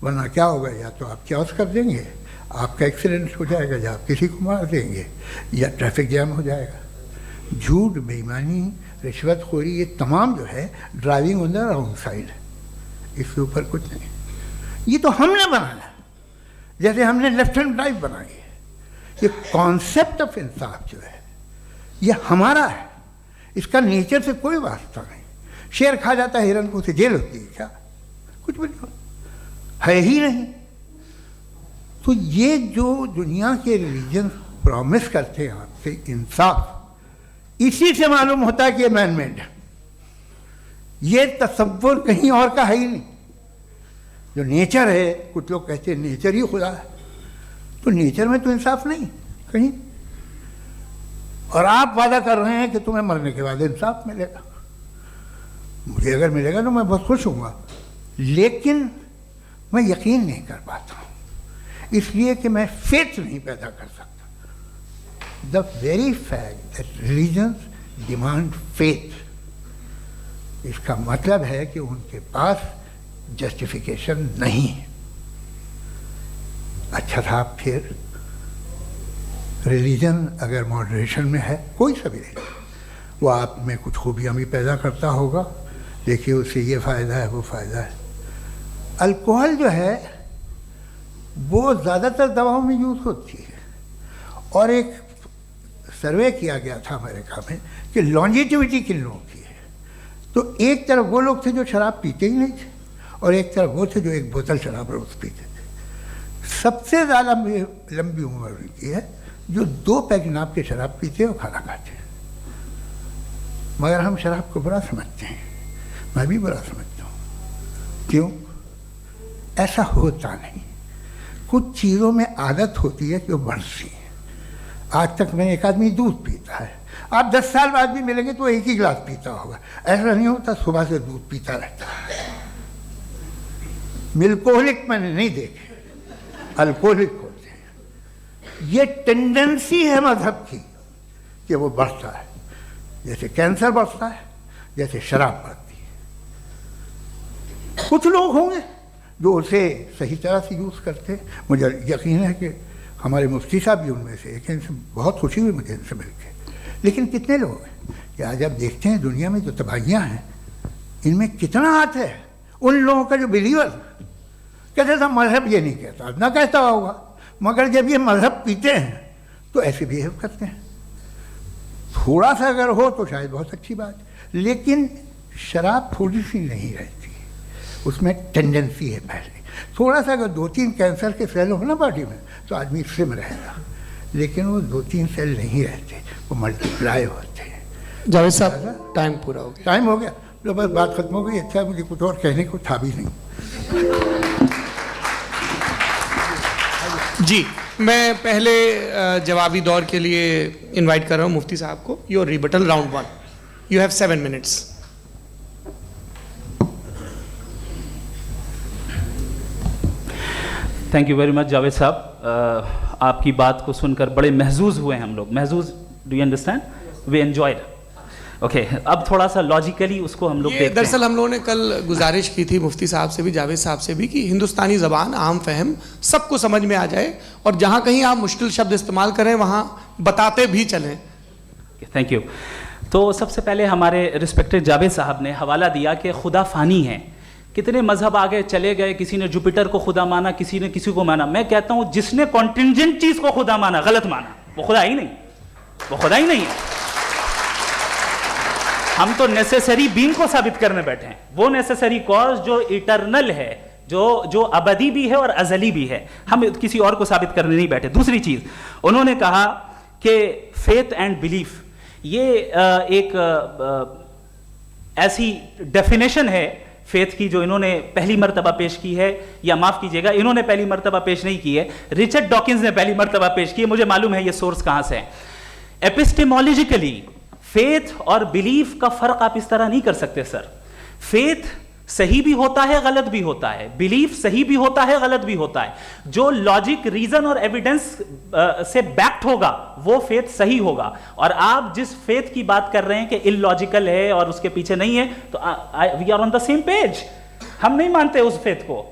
वरना क्या होगा, या तो आप क्रॉस कर देंगे, आपका एक्सीडेंट हो जाएगा, या आप किसी को मार देंगे, या ट्रैफिक जैम हो जाएगा। झूठ, बेईमानी, रिश्वतखोरी, ये तमाम जो है driving on the wrong side है। इसके ऊपर कुछ नहीं। ये तो हमने बनाया, जैसे हमने लेफ्ट हैंड ड्राइव बनाई है। ये कॉन्सेप्ट ऑफ इंसाफ जो है ये हमारा है, इसका नेचर से कोई वास्ता नहीं। शेर खा जाता है हिरन को, उसे जेल होती है क्या? कुछ भी नहीं, है ही नहीं। तो ये जो दुनिया के रिलीजन प्रॉमिस करते हैं आपसे इंसाफ, इसी से मालूम होता है कि ये मैन मेड है। ये तसव्वुर कहीं और का है ही नहीं। जो नेचर है, कुछ लोग कहते हैं नेचर ही खुदा है, तो नेचर में तो इंसाफ नहीं कहीं। और आप वादा कर रहे हैं कि तुम्हें मरने के बाद इंसाफ मिलेगा। मुझे अगर मिलेगा तो मैं बहुत खुश हूँगा, लेकिन मैं यकीन नहीं कर पाता हूँ, इसलिए कि मैं फेथ नहीं पैदा कर सकता। The very fact that religions demand faith, इसका मतलब है कि उनके पास जस्टिफिकेशन नहीं है। अच्छा था, फिर रिलीजन अगर मॉडरेशन में है, कोई सा भी नहीं, वो आप में कुछ खूबियाँ भी पैदा करता होगा। देखिए उससे ये फ़ायदा है, वो फ़ायदा है। अल्कोहल जो है वो ज़्यादातर दवाओं में यूज़ होती है, और एक सर्वे किया गया था अमेरिका में कि लॉन्जेटिविटी किन लोगों की है। तो एक तरफ वो लोग थे जो शराब पीते ही नहीं थे, और एक तरफ वो थे जो एक बोतल शराब रोज़ पीते थे। सबसे ज़्यादा लंबी उम्र उनकी है जो 2 पैक नाप के शराब पीते हैं और खाना खाते हैं। मगर हम शराब को बुरा समझते हैं, मैं भी बुरा समझता हूँ। क्यों? ऐसा होता नहीं। कुछ चीज़ों में आदत होती है कि वो बढ़ती है। आज तक में एक आदमी दूध पीता है, आप 10 साल बाद भी मिलेंगे तो एक ही गिलास पीता होगा। ऐसा नहीं होता, सुबह से दूध पीता रहता है। मिल्कोहलिक मैंने नहीं देखे, अल्कोहलिक होते हैं। ये टेंडेंसी है मजहब की कि वो बढ़ता है, जैसे कैंसर बढ़ता है, जैसे शराब बढ़ती है। कुछ लोग होंगे जो उसे सही तरह से यूज़ करते हैं। मुझे यकीन है कि हमारे मुफ्ती साहब भी उनमें से एक हैं। इनसे बहुत खुशी हुई मुझे इनसे मिलकर। लेकिन कितने लोग हैं कि आज आप देखते हैं दुनिया में जो तबाहियाँ हैं, इनमें कितना हाथ है उन लोगों का जो बिलीवर कहते था मजहब ये नहीं कहता, ना कहता होगा, मगर जब ये मजहब पीते हैं तो ऐसे बिहेव करते हैं। थोड़ा सा अगर हो तो शायद बहुत अच्छी बात, लेकिन शराब थोड़ी सी नहीं रहती, उसमें टेंडेंसी है। पहले थोड़ा सा अगर 2-3 कैंसर के सेल हो ना बॉडी में तो आदमी स्लिम रहेगा, लेकिन वो 2-3 सेल नहीं रहते, वो मल्टीप्लाई होते हैं। जावेद साहब टाइम पूरा हो गया। टाइम हो गया तो बस बात खत्म हो गई। अच्छा, मुझे कुछ और कहने को था भी नहीं। जी, मैं पहले जवाबी दौर के लिए इनवाइट कर रहा हूँ मुफ्ती साहब को। Your rebuttal round 1, you have 7 minutes. Thank you very much Javed साहब। आपकी बात को सुनकर बड़े महजूज हुए हम लोग। महजूज, do you understand? We enjoyed. Okay, अब थोड़ा सा लॉजिकली उसको हम लोग देखते हैं। दरअसल हम लोगों ने कल गुजारिश की थी मुफ्ती साहब से भी, जावेद साहब से भी, कि हिंदुस्तानी ज़बान आम फहम सबको समझ में आ जाए और जहाँ कहीं आप मुश्किल शब्द इस्तेमाल करें वहाँ बताते भी चलें। Thank you. तो सबसे पहले हमारे रिस्पेक्टेड जावेद साहब ने हवाला दिया कि खुदा फ़ानी है। कितने मजहब आगे चले गए, किसी ने जुपिटर को खुदा माना, किसी ने किसी को माना। मैं कहता हूँ जिसने कॉन्टिंजेंट चीज़ को खुदा माना, गलत माना, वो खुदा ही नहीं, वो खुदा ही नहीं है। हम तो नेसेसरी बीइंग को साबित करने बैठे हैं, वो नेसेसरी कॉज जो इटरनल है, जो अबदी भी है और अजली भी है। हम किसी और को साबित करने नहीं बैठे। दूसरी चीज उन्होंने कहा कि फेथ एंड बिलीफ, ये एक ऐसी डेफिनेशन है फेथ की जो इन्होंने पहली मर्तबा पेश की है, या माफ कीजिएगा इन्होंने पहली मर्तबा पेश नहीं की है, रिचर्ड डॉकिंस ने पहली मर्तबा पेश की है। मुझे मालूम है ये सोर्स कहां से है। एपिस्टेमोलॉजिकली फेथ और बिलीफ का फर्क आप इस तरह नहीं कर सकते सर। फेथ सही भी होता है, गलत भी होता है। बिलीफ सही भी होता है, गलत भी होता है। जो लॉजिक, रीजन और एविडेंस से बैक्ड होगा वो फेथ सही होगा। और आप जिस फेथ की बात कर रहे हैं कि इलॉजिकल है और उसके पीछे नहीं है, तो we are on the same page. हम नहीं मानते उस फेथ को।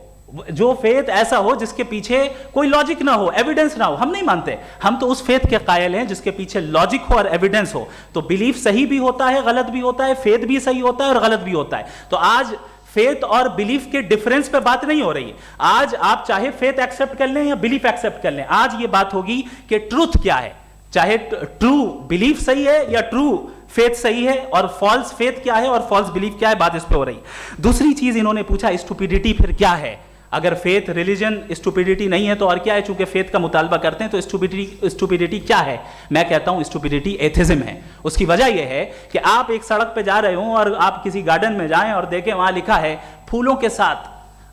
जो फेथ ऐसा हो जिसके पीछे कोई लॉजिक ना हो, एविडेंस ना हो, हम नहीं मानते। हम तो उस फेथ के कायल हैं जिसके पीछे लॉजिक हो और एविडेंस हो। तो बिलीफ सही भी होता है, गलत भी होता है, फेथ भी सही होता है और गलत भी होता है। तो आज फेथ और बिलीफ के डिफरेंस पे बात नहीं हो रही है। आज आप चाहे फेथ एक्सेप्ट कर लें या बिलीफ एक्सेप्ट कर लें, आज ये बात होगी कि ट्रूथ क्या है। चाहे ट्रू बिलीफ सही है या ट्रू फेथ सही है, और फॉल्स फेथ क्या है और फॉल्स बिलीफ क्या है, बात इस पे हो रही। दूसरी चीज इन्होंने पूछा, स्टुपिडिटी फिर क्या है? अगर फेथ रिलीजन स्टुपिडिटी नहीं है तो और क्या है? चूंकि फेथ का मुतालबा करते हैं तो स्टुपिडिटी क्या है? मैं कहता हूं स्टुपिडिटी एथिज्म है। उसकी वजह यह है कि आप एक सड़क पे जा रहे हो और आप किसी गार्डन में जाएं और देखें वहां लिखा है फूलों के साथ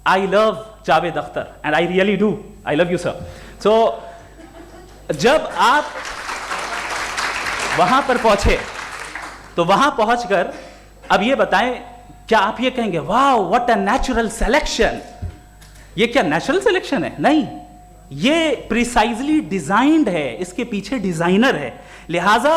I love Javed Akhtar, and I really do, I love you sir. So जब आप वहां पर पहुंचे तो वहां पहुंचकर अब ये बताएं, क्या आप ये कहेंगे वाह व्हाट अ नेचुरल सिलेक्शन? ये क्या नेचुरल सिलेक्शन है? नहीं, ये प्रिसाइजली डिजाइंड है, इसके पीछे डिजाइनर है। लिहाजा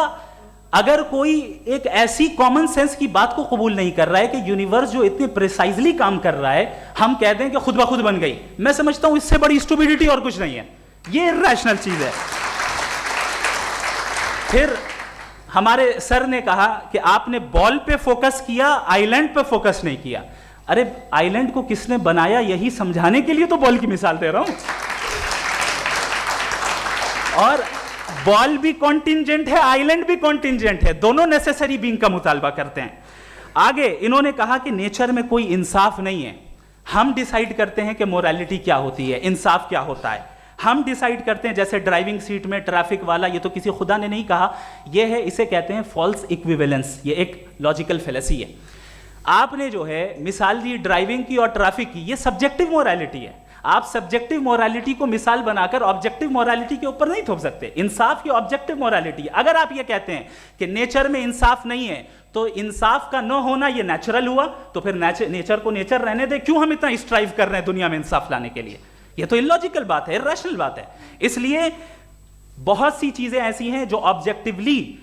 अगर कोई एक ऐसी कॉमन सेंस की बात को कबूल नहीं कर रहा है कि यूनिवर्स जो इतने प्रिसाइजली काम कर रहा है, हम कह दें कि खुद ब खुद बन गई, मैं समझता हूं इससे बड़ी स्टुपिडिटी और कुछ नहीं है। ये इरैशनल चीज है। फिर हमारे सर ने कहा कि आपने बॉल पे फोकस किया, आइलैंड पे फोकस नहीं किया। अरे आइलैंड को किसने बनाया यही समझाने के लिए तो बॉल की मिसाल दे रहा हूं। और बॉल भी कॉन्टिंजेंट है, आइलैंड भी कॉन्टिंजेंट है, दोनों नेसेसरी बीइंग का मुतालबा करते हैं। आगे इन्होंने कहा कि नेचर में कोई इंसाफ नहीं है। हम डिसाइड करते हैं कि मोरालिटी क्या होती है, इंसाफ क्या होता है। हम डिसाइड करते हैं, जैसे ड्राइविंग सीट में ट्रैफिक वाला, ये तो किसी खुदा ने नहीं कहा, ये है, इसे कहते हैं फॉल्स इक्विवेलेंस। ये एक लॉजिकल फेलेसी है। आपने जो है मिसाल दी ड्राइविंग की और ट्रैफिक की, ये सब्जेक्टिव मोरालिटी है। आप सब्जेक्टिव मोरालिटी को मिसाल बनाकर ऑब्जेक्टिव मोरालिटी के ऊपर नहीं थोप सकते। इंसाफ की ऑब्जेक्टिव मोरालिटी, अगर आप ये कहते हैं कि नेचर में इंसाफ नहीं है तो इंसाफ का न होना ये नेचुरल हुआ, तो फिर नेचर को नेचर रहने दे, क्यों हम इतना स्ट्राइव कर रहे हैं दुनिया में इंसाफ लाने के लिए? ये तो इलॉजिकल बात है, इरैशनल बात है। इसलिए बहुत सी चीजें ऐसी हैं जो ऑब्जेक्टिवली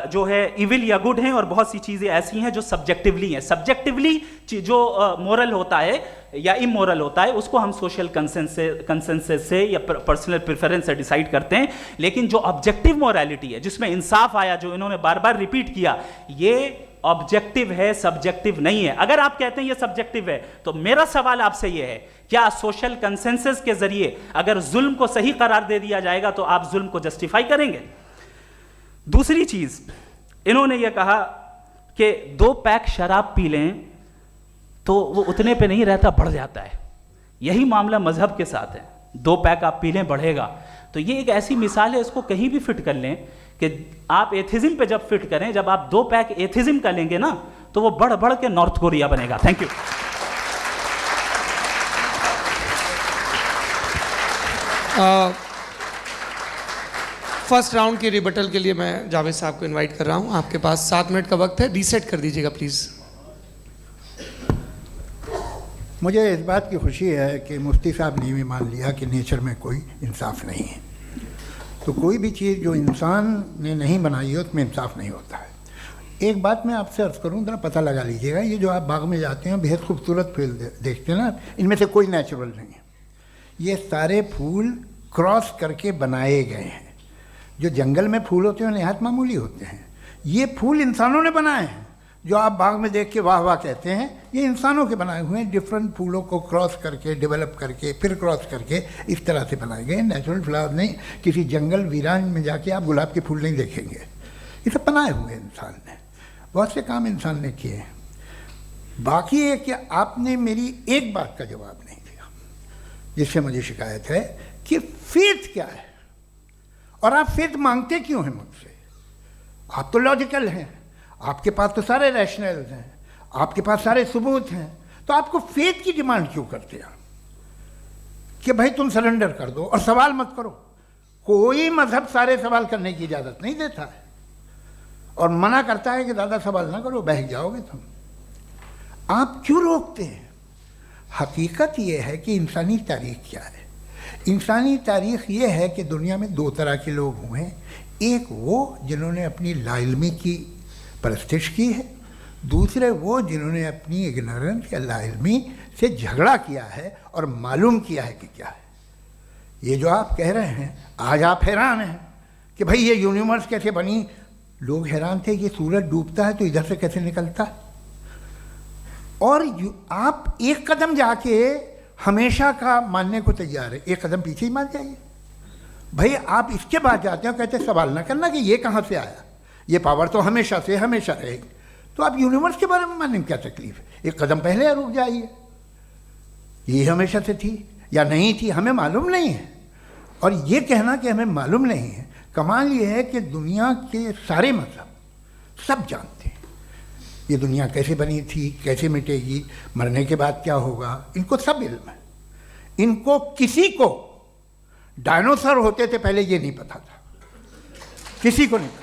जो है इविल या गुड हैं, और बहुत सी चीजें ऐसी हैं जो सब्जेक्टिवली हैं। सब्जेक्टिवली जो मोरल होता है या इमोरल होता है उसको हम सोशल कंसेंसस से या पर्सनल प्रेफरेंस से डिसाइड करते हैं, लेकिन जो ऑब्जेक्टिव मोरालिटी है जिसमें इंसाफ आया, जो इन्होंने बार बार रिपीट किया, ये ऑब्जेक्टिव है, सब्जेक्टिव नहीं है। अगर आप कहते हैं ये सब्जेक्टिव है तो मेरा सवाल आपसे ये है, क्या सोशल कंसेंसस के जरिए अगर जुल्म को सही करार दे दिया जाएगा तो आप जुल्म को जस्टिफाई करेंगे? दूसरी चीज, इन्होंने ये कहा कि 2 पैक शराब पी लें तो वो उतने पे नहीं रहता, बढ़ जाता है। यही मामला मजहब के साथ है, 2 पैक आप पी लें बढ़ेगा। तो ये एक ऐसी मिसाल है, इसको कहीं भी फिट कर लें कि आप एथिज्म पे जब फिट करें, जब आप 2 पैक एथिज्म का लेंगे ना तो वो बढ़ बढ़ के नॉर्थ कोरिया बनेगा। Thank you. फर्स्ट राउंड के रिबटल के लिए मैं जावेद साहब को इनवाइट कर रहा हूं। आपके पास 7 मिनट का वक्त है, रीसेट कर दीजिएगा प्लीज। मुझे इस बात की खुशी है कि मुफ्ती साहब ने भी मान लिया कि नेचर में कोई इंसाफ नहीं है। तो कोई भी चीज़ जो इंसान ने नहीं बनाई है उसमें इंसाफ नहीं होता है। एक बात मैं आपसे अर्ज़ करूँ, ज़रा पता लगा लीजिएगा, ये जो आप बाग में जाते हैं बेहद खूबसूरत फूल देखते हैं ना, इनमें से कोई नेचुरल नहीं है। ये सारे फूल क्रॉस करके बनाए गए हैं। जो जंगल में फूल होते हैं नहायत मामूली होते हैं, ये फूल इंसानों ने बनाए हैं। जो आप बाग में देख के वाह वाह कहते हैं, ये इंसानों के बनाए हुए हैं। डिफरेंट फूलों को क्रॉस करके, डेवलप करके, फिर क्रॉस करके इस तरह से बनाए गए। नेचुरल फ्लावर नहीं। किसी जंगल वीरान में जाके आप गुलाब के फूल नहीं देखेंगे। ये सब बनाए हुए इंसान ने, बहुत से काम इंसान ने किए हैं। बाकी है कि आपने मेरी एक बात का जवाब नहीं दिया, जिससे मुझे शिकायत है कि फेथ क्या है और आप फेथ मांगते क्यों हैं मुझसे? आप तो लॉजिकल हैं, आपके पास तो सारे रैशनल्स हैं, आपके पास सारे सबूत हैं, तो आपको फेथ की डिमांड क्यों करते हैं कि भाई तुम सरेंडर कर दो और सवाल मत करो? कोई मजहब सारे सवाल करने की इजाज़त नहीं देता है और मना करता है कि ज़्यादा सवाल ना करो, बहक जाओगे तुम। आप क्यों रोकते हैं? हकीकत यह है कि इंसानी तारीख क्या है। इंसानी तारीख ये है कि दुनिया में 2 तरह के लोग हुए हैं। एक वो जिन्होंने अपनी लाइल्मी की परस्तिश की है, दूसरे वो जिन्होंने अपनी इग्नोरेंस या लाइल्मी से झगड़ा किया है और मालूम किया है कि क्या है। ये जो आप कह रहे हैं, आज आप हैरान हैं कि भाई ये यूनिवर्स कैसे बनी। लोग हैरान थे कि सूरज डूबता है तो इधर से कैसे निकलता है। और आप एक कदम जाके हमेशा का मानने को तैयार है, एक कदम पीछे ही मान जाइए। भाई आप इसके बाद जाते हो, कहते सवाल ना करना कि ये कहाँ से आया, ये पावर तो हमेशा से हमेशा रहेगी। तो आप यूनिवर्स के बारे में मानने में क्या तकलीफ है? एक कदम पहले रुक जाइए, ये हमेशा से थी या नहीं थी हमें मालूम नहीं है। और ये कहना कि हमें मालूम नहीं है, कमाल ये है कि दुनिया के सारे मजहब सब जानते हैं ये दुनिया कैसे बनी थी, कैसे मिटेगी, मरने के बाद क्या होगा, इनको सब इल्म है। इनको किसी को डायनासोर होते थे पहले ये नहीं पता था, किसी को नहीं पता।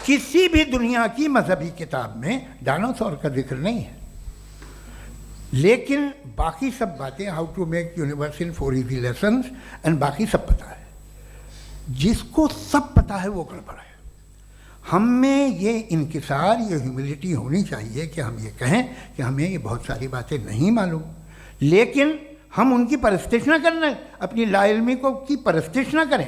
किसी भी दुनिया की मजहबी किताब में डायनासोर का जिक्र नहीं है। लेकिन बाकी सब बातें, how to make universe in 4 easy lessons and बाकी सब पता है। जिसको सब पता है वो गड़बड़ है। हम में ये इंकिसार, ये ह्यूमिलिटी होनी चाहिए कि हम ये कहें कि हमें ये बहुत सारी बातें नहीं मालूम, लेकिन हम उनकी परस्तिश न करें, अपनी लाइल्मी को की परस्तिश न करें,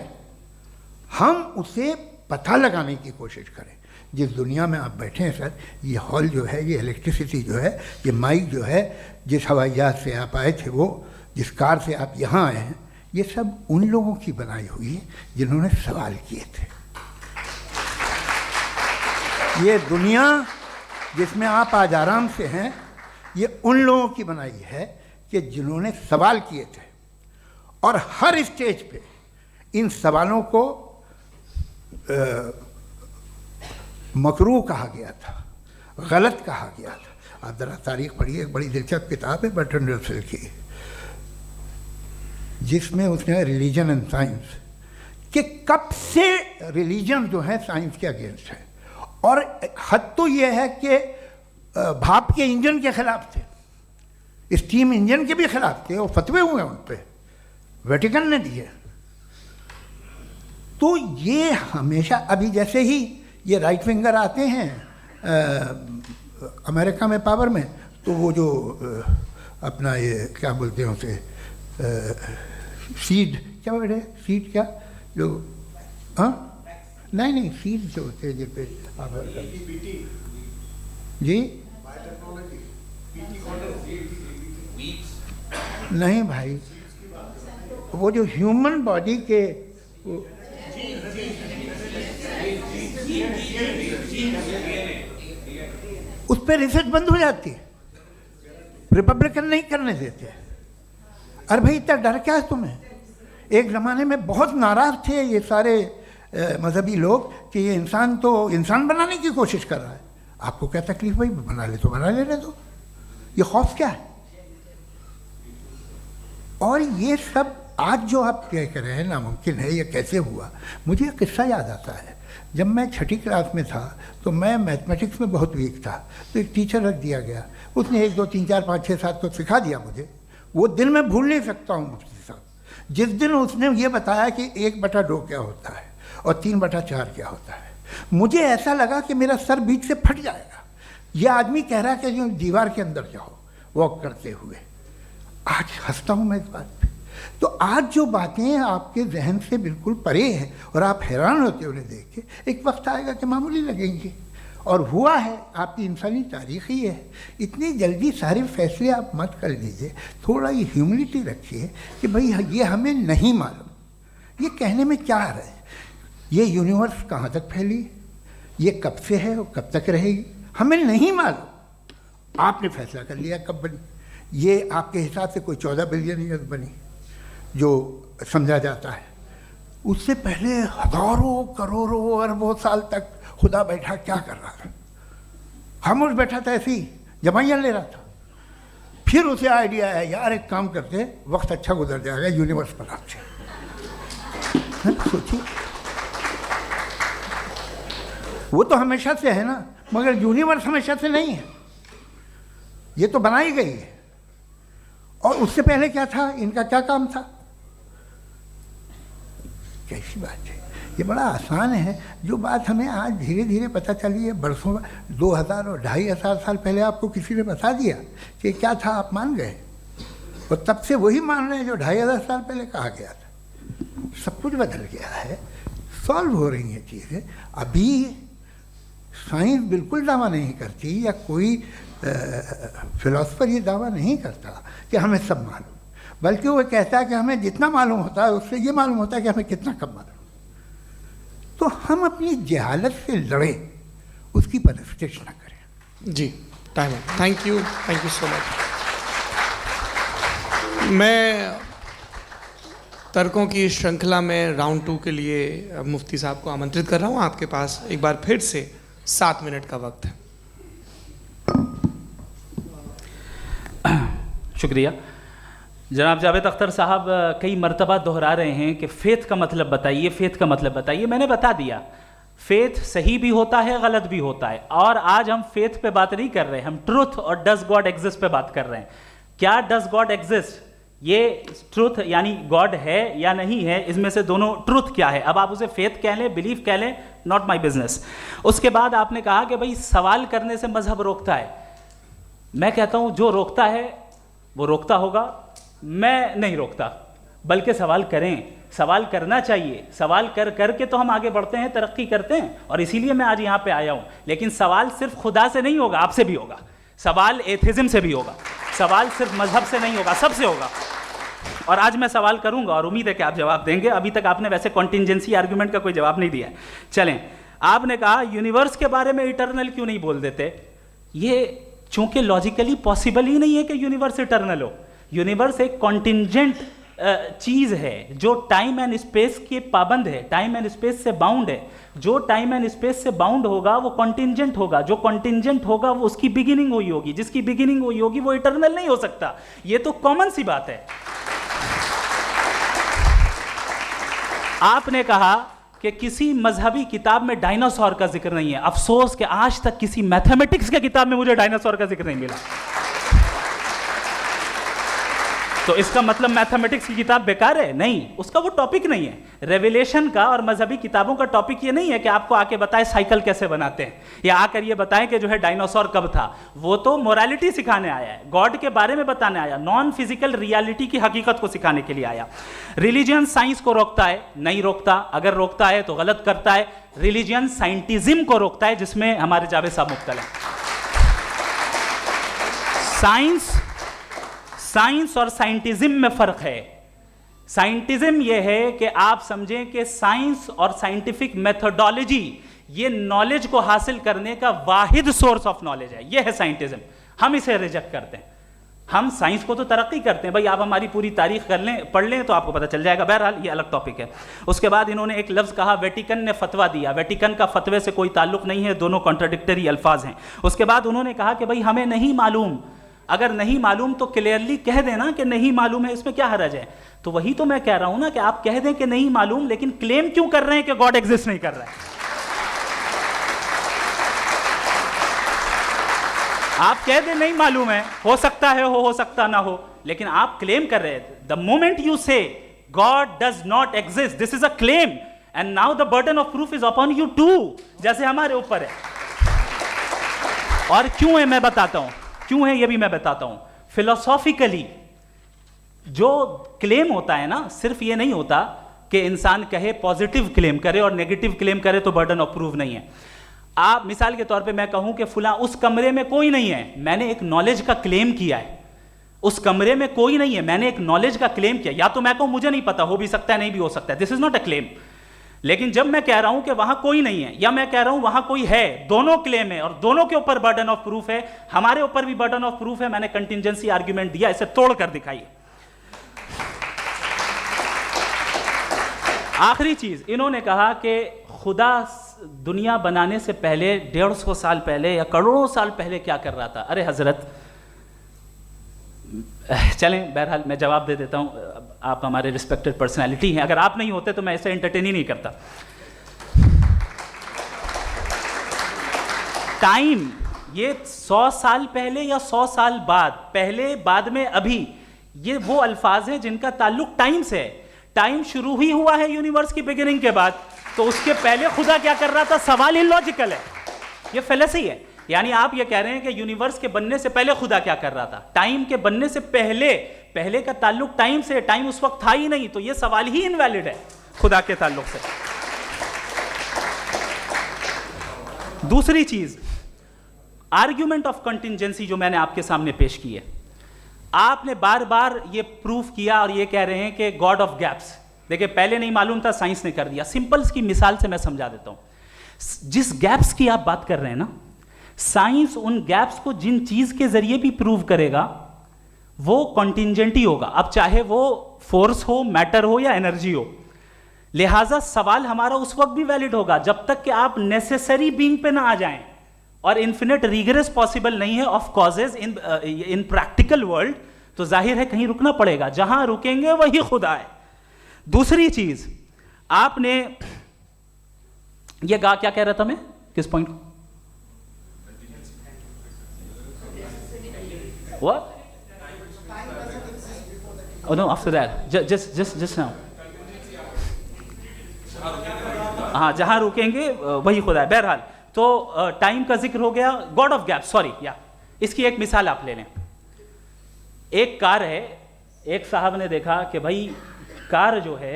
हम उसे पता लगाने की कोशिश करें। जिस दुनिया में आप बैठे हैं सर, ये हॉल जो है, ये इलेक्ट्रिसिटी जो है, ये माइक जो है, जिस हवाई जहाज से आप आए थे, वो जिस कार से आप यहाँ आए हैं, ये सब उन लोगों की बनाई हुई है जिन्होंने सवाल किए थे। ये दुनिया जिसमें आप आज आराम से हैं, ये उन लोगों की बनाई है कि जिन्होंने सवाल किए थे। और हर स्टेज पे इन सवालों को मकरूह कहा गया था, गलत कहा गया था। आप ज़रा तारीख पढ़िए, एक बड़ी दिलचस्प किताब है बर्ट्रैंड रसेल की, जिसमें उसने रिलीजन एंड साइंस कि कब से रिलीजन जो है साइंस के अगेंस्ट है, और हद तो ये है कि भाप के इंजन के खिलाफ थे, स्टीम इंजन के भी खिलाफ थे, और फतवे हुए उन पर, वेटिकन ने दिए। तो ये हमेशा, अभी जैसे ही ये राइट विंगर आते हैं अमेरिका में पावर में, तो वो जो अपना ये क्या बोलते हैं उसे, सीड क्या बोलते हैं, सीड क्या जो, हाँ नहीं सीड जो होते हैं जिन पे जी नहीं भाई, वो जो ह्यूमन बॉडी के उस पर रिसर्च बंद हो जाती है, रिपब्लिकन नहीं करने देते। अरे भाई इतना डर क्या है तुम्हें? एक ज़माने में बहुत नाराज़ थे ये सारे मजहबी लोग कि ये इंसान तो इंसान बनाने की कोशिश कर रहा है, आपको क्या तकलीफ भाई, बना ले तो बना लेने दो, ये खौफ क्या है? और ये सब आज जो आप कह रहे हैं नामुमकिन है, ये कैसे हुआ? मुझे एक किस्सा याद आता है। जब मैं छठी क्लास में था तो मैं मैथमेटिक्स में बहुत वीक था, तो एक टीचर रख दिया गया, उसने 1 2 3 4 5 6 7 को सिखा दिया मुझे। वो दिन मैं भूल नहीं सकता हूँ मुफ्ती साहब, जिस दिन उसने ये बताया कि 1/2 क्या होता है और 3/4 क्या होता है, मुझे ऐसा लगा कि मेरा सर बीच से फट जाएगा। ये आदमी कह रहा है कि जो दीवार के अंदर जाओ वॉक करते हुए। आज हंसता हूँ मैं इस बात पे। तो आज जो बातें आपके जहन से बिल्कुल परे हैं और आप हैरान होते उन्हें देख के, एक वक्त आएगा कि मामूली लगेंगे, और हुआ है। आपकी इंसानी तारीख ही है। इतनी जल्दी सारे फैसले आप मत कर लीजिए, थोड़ा ये ह्यूमिलिटी रखिए कि भाई ये हमें नहीं मालूम। ये कहने में क्या आ रहा है? ये यूनिवर्स कहाँ तक फैली, ये कब से है और कब तक रहेगी, हमें नहीं मालूम। आपने फैसला कर लिया कब बनी। ये आपके हिसाब से कोई 14 बिलियन ईयर्स बनी जो समझा जाता है। उससे पहले हजारों करोड़ों अरबों साल तक खुदा बैठा क्या कर रहा था? खामोश बैठा था, ऐसी जमाइयाँ ले रहा था। फिर उसे आइडिया आया, यार एक काम करते, वक्त अच्छा गुजर जाएगा, यूनिवर्स पर आपसे सोचिए। वो तो हमेशा से है ना, मगर यूनिवर्स हमेशा से नहीं है, ये तो बनाई गई है। और उससे पहले क्या था, इनका क्या काम था? कैसी बात है, ये बड़ा आसान है। जो बात हमें आज धीरे धीरे पता चली है, बरसों 2000 और 2500 साल पहले आपको किसी ने बता दिया कि क्या था, आप मान गए, और तब से वही मान रहे हैं जो 2500 साल पहले कहा गया था। सब कुछ बदल गया है, सॉल्व हो रही हैं चीज़ें। अभी साइंस बिल्कुल दावा नहीं करती, या कोई फिलोसफर ये दावा नहीं करता कि हमें सब मालूम, बल्कि वो कहता है कि हमें जितना मालूम होता है उससे ये मालूम होता है कि हमें कितना कम मालूम। तो हम अपनी जहालत से लड़ें, उसकी परस्तिश न करें। जी, टाइम है। Thank you so much. मैं तर्कों की श्रृंखला में राउंड 2 के लिए मुफ्ती साहब को आमंत्रित कर रहा हूँ। आपके पास एक बार फिर से 7 मिनट का वक्त है। शुक्रिया। जनाब जावेद अख्तर साहब कई मरतबा दोहरा रहे हैं कि फ़ेथ का मतलब बताइए, फ़ेथ का मतलब बताइए। मैंने बता दिया, फ़ेथ सही भी होता है, गलत भी होता है। और आज हम फ़ेथ पे बात नहीं कर रहे, हम ट्रुथ और डज गॉड एग्जिस्ट पे बात कर रहे हैं। क्या डज गॉड एग्जिस्ट, ये ट्रुथ यानी गॉड है या नहीं है, इसमें से दोनों ट्रुथ क्या है। अब आप उसे फेथ कह लें, बिलीफ कह लें, नॉट माई बिजनेस। उसके बाद आपने कहा कि भाई सवाल करने से मजहब रोकता है। मैं कहता हूं जो रोकता है वो रोकता होगा, मैं नहीं रोकता, बल्कि सवाल करें, सवाल करना चाहिए। सवाल कर करके तो हम आगे बढ़ते हैं, तरक्की करते हैं, और इसीलिए मैं आज यहाँ पे आया हूँ। लेकिन सवाल सिर्फ खुदा से नहीं होगा, आपसे भी होगा। सवाल एथिज्म से भी होगा, सवाल सिर्फ मजहब से नहीं होगा, सबसे होगा। और आज मैं सवाल करूंगा और उम्मीद है कि आप जवाब देंगे। अभी तक आपने वैसे कॉन्टिंजेंसी आर्गुमेंट का कोई जवाब नहीं दिया है। चलें, आपने कहा यूनिवर्स के बारे में इटर्नल क्यों नहीं बोल देते। ये चूंकि लॉजिकली पॉसिबल ही नहीं है कि यूनिवर्स इटर्नल हो। यूनिवर्स एक कॉन्टिंजेंट चीज है जो टाइम एंड स्पेस के पाबंद है, टाइम एंड स्पेस से बाउंड है। जो टाइम एंड स्पेस से बाउंड होगा वो कॉन्टिंजेंट होगा, जो कॉन्टिंजेंट होगा वो उसकी बिगिनिंग हुई होगी, जिसकी बिगिनिंग हुई होगी वो इटर्नल नहीं हो सकता। ये तो कॉमन सी बात है। आपने कहा कि किसी मजहबी किताब में डायनासोर का जिक्र नहीं है। अफसोस कि आज तक किसी मैथमेटिक्स के किताब में मुझे डायनासोर का जिक्र नहीं मिला। तो इसका मतलब मैथमेटिक्स की किताब बेकार है? नहीं, उसका वो टॉपिक नहीं है। रेवलेशन का और मजहबी किताबों का टॉपिक ये नहीं है कि आपको आके बताए साइकिल कैसे बनाते हैं, या आकर ये बताएं कि जो है डायनासोर कब था। वो तो मोरालिटी सिखाने आया है, गॉड के बारे में बताने आया, नॉन फिजिकल रियलिटी की हकीकत को सिखाने के लिए आया। रिलीजियन साइंस को रोकता है? नहीं रोकता। अगर रोकता है तो गलत करता है। रिलीजियन साइंटिज्म को रोकता है, जिसमें हमारे जावेद साहब मुब्तला हैं। साइंस और साइंटिज्म में फर्क है। साइंटिज्म यह है कि आप समझें कि साइंस और साइंटिफिक मेथोडोलॉजी ये नॉलेज को हासिल करने का वाहिद सोर्स ऑफ नॉलेज है। यह है साइंटिज्म। हम इसे रिजेक्ट करते हैं। हम साइंस को तो तरक्की करते हैं, भाई आप हमारी पूरी तारीख कर लें, पढ़ लें तो आपको पता चल जाएगा। बहरहाल ये अलग टॉपिक है। उसके बाद इन्होंने एक लफ्ज़ कहा, वेटिकन ने फतवा दिया। वेटिकन का फतवे से कोई ताल्लुक नहीं है, दोनों कॉन्ट्राडिक्टरी अल्फाज हैं। उसके बाद उन्होंने कहा कि भाई हमें नहीं मालूम। अगर नहीं मालूम तो क्लियरली कह देना कि नहीं मालूम है, इसमें क्या हर्ज है? तो वही तो मैं कह रहा हूं ना कि आप कह दें कि नहीं मालूम, लेकिन क्लेम क्यों कर रहे हैं कि गॉड एग्जिस्ट नहीं कर रहा है? आप कह दें नहीं मालूम है, हो सकता है हो सकता ना हो, लेकिन आप क्लेम कर रहे हैं। The moment you say God does not exist, this is a claim, and now the burden of proof is upon you too, जैसे हमारे ऊपर है। और क्यों है मैं बताता हूं, क्यों है ये भी मैं बताता हूं। फिलोसॉफिकली जो क्लेम होता है ना, सिर्फ ये नहीं होता कि इंसान कहे पॉजिटिव क्लेम करे और नेगेटिव क्लेम करे तो बर्डन ऑफ प्रूफ नहीं है। आप मिसाल के तौर पे मैं कहूं कि फुला उस कमरे में कोई नहीं है, मैंने एक नॉलेज का क्लेम किया है। उस कमरे में कोई नहीं है, मैंने एक नॉलेज का क्लेम किया। या तो मैं कहूं मुझे नहीं पता, हो भी सकता है नहीं भी हो सकता है, this is not a claim. लेकिन जब मैं कह रहा हूं कि वहां कोई नहीं है, या मैं कह रहा हूं वहां कोई है, दोनों क्लेम है और दोनों के ऊपर बर्डन ऑफ प्रूफ है। हमारे ऊपर भी बर्डन ऑफ प्रूफ है। मैंने कंटिजेंसी आर्ग्यूमेंट दिया, इसे तोड़कर दिखाइए। आखिरी चीज, इन्होंने कहा कि खुदा दुनिया बनाने से पहले 150 साल पहले या करोड़ों साल पहले क्या कर रहा था। अरे हजरत, चलें बहरहाल मैं जवाब दे देता हूं। आप हमारे रिस्पेक्टेड पर्सनैलिटी हैं, अगर आप नहीं होते तो मैं ऐसे एंटरटेन ही नहीं करता। टाइम ये 100 साल पहले या 100 साल बाद, पहले बाद में अभी, ये वो अल्फाज हैं जिनका ताल्लुक टाइम से है। टाइम शुरू ही हुआ है यूनिवर्स की बिगिनिंग के बाद, तो उसके पहले खुदा क्या कर रहा था? सवाल इलॉजिकल है, ये फेलेसी है। यानी आप ये कह रहे हैं कि यूनिवर्स के बनने से पहले खुदा क्या कर रहा था? टाइम के बनने से पहले, पहले का ताल्लुक टाइम से, टाइम उस वक्त था ही नहीं, तो ये सवाल ही इनवैलिड है खुदा के ताल्लुक से। दूसरी चीज, आर्ग्यूमेंट ऑफ कंटिजेंसी जो मैंने आपके सामने पेश की है, आपने बार बार ये प्रूफ किया और ये कह रहे हैं कि गॉड ऑफ गैप्स। देखिए पहले नहीं मालूम था, साइंस ने कर दिया। सिंपल्स की मिसाल से मैं समझा देता हूं। जिस गैप्स की आप बात कर रहे हैं ना, साइंस उन गैप्स को जिन चीज के जरिए भी प्रूव करेगा वो कॉन्टिंजेंट ही होगा, अब चाहे वो फोर्स हो, मैटर हो या एनर्जी हो। लिहाजा सवाल हमारा उस वक्त भी वैलिड होगा जब तक कि आप नेसेसरी बीइंग पे ना आ जाएं, और इन्फिनिट रिगरेस पॉसिबल नहीं है of causes in practical world, तो जाहिर है कहीं रुकना पड़ेगा, जहां रुकेंगे वही खुदा है। दूसरी चीज, आपने ये कहा, क्या कह रहा था मैं, किस पॉइंट को? What? Oh no, after that, just now. हाँ, जहां रुकेंगे वही खुदा है। बहरहाल तो टाइम का जिक्र हो गया, गॉड ऑफ गैप, सॉरी, या इसकी एक मिसाल आप ले लें। एक कार है, एक साहब ने देखा कि भाई कार जो है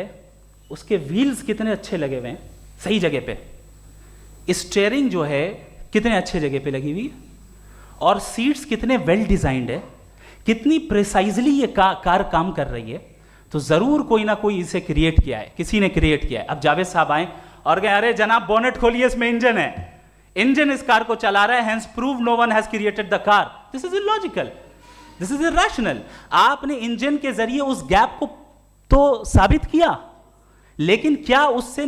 उसके व्हील्स कितने अच्छे लगे हुए हैं, सही जगह पे, स्टीयरिंग जो है कितने अच्छे जगह पे लगी हुई है, और सीट्स कितने वेल डिजाइंड है, कितनी प्रिसाइजली ये कार काम कर रही है। तो जरूर कोई ना कोई इसे क्रिएट किया है, किसी ने क्रिएट किया है। अब जावेद साहब आए और कहे अरे जनाब बोनेट खोलिए, इसमें इंजन है, इंजन इस कार को चला रहा है, hence prove no one has created the car. This is illogical, this is irrational. आपने इंजन के जरिए उस गैप को तो साबित किया, लेकिन क्या उससे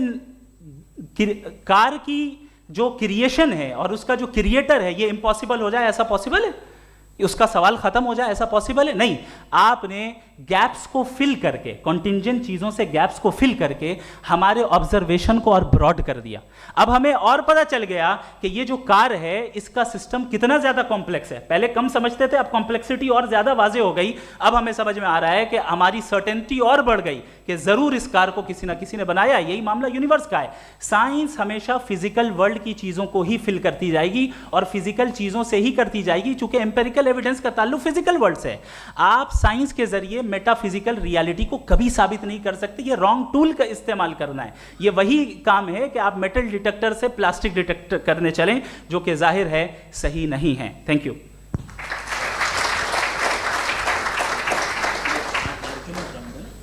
कार की जो क्रिएशन है और उसका जो क्रिएटर है ये इम्पॉसिबल हो जाए? ऐसा पॉसिबल है? उसका सवाल खत्म हो जाए, ऐसा पॉसिबल है? नहीं। आपने गैप्स को फिल करके, कॉन्टिंजेंट चीजों से गैप्स को फिल करके हमारे ऑब्जर्वेशन को और ब्रॉड कर दिया। अब हमें और पता चल गया कि ये जो कार है इसका सिस्टम कितना ज्यादा कॉम्प्लेक्स है। पहले कम समझते थे, अब कॉम्प्लेक्सिटी और ज्यादा वाजे हो गई। अब हमें समझ में आ रहा है कि हमारी सर्टेनिटी और बढ़ गई कि जरूर इस कार को किसी ना किसी ने बनाया। यही मामला यूनिवर्स का है। साइंस हमेशा फिजिकल वर्ल्ड की चीजों को ही फिल करती जाएगी और फिजिकल चीजों से ही करती जाएगी, चूंकि एम्पेरिकल एविडेंस का ताल्लुक फिजिकल वर्ल्ड से है। आप साइंस के जरिए मेटाफिजिकल रियलिटी को कभी साबित नहीं कर सकते। ये रॉन्ग टूल का इस्तेमाल करना है। ये वही काम है कि आप मेटल डिटेक्टर से प्लास्टिक डिटेक्टर करने चलें, जो कि जाहिर है सही नहीं है। Thank you.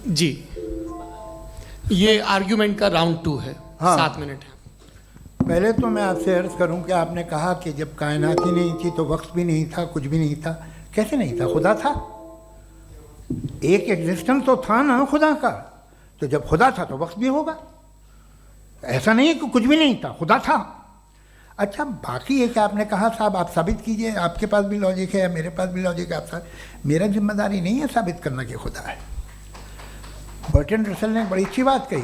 जी, ये आर्ग्यूमेंट का राउंड 2 है। हाँ। 7 मिनट है। पहले तो मैं आपसे अर्ज करूं कि आपने कहा कि जब कायनात ही नहीं थी तो वक्त भी नहीं था, कुछ भी नहीं था। कैसे नहीं था? खुदा था। एक एग्जिस्टेंस तो था ना खुदा का। तो जब खुदा था तो वक्त भी होगा। ऐसा नहीं है कि कुछ भी नहीं था, खुदा था। अच्छा, बाकी है कि आपने कहा साहब आप साबित कीजिए, आपके पास भी लॉजिक है या मेरे पास भी लॉजिक है। आप मेरा जिम्मेदारी नहीं है साबित करना कि खुदा है। बर्टन रसल ने बड़ी अच्छी बात कही।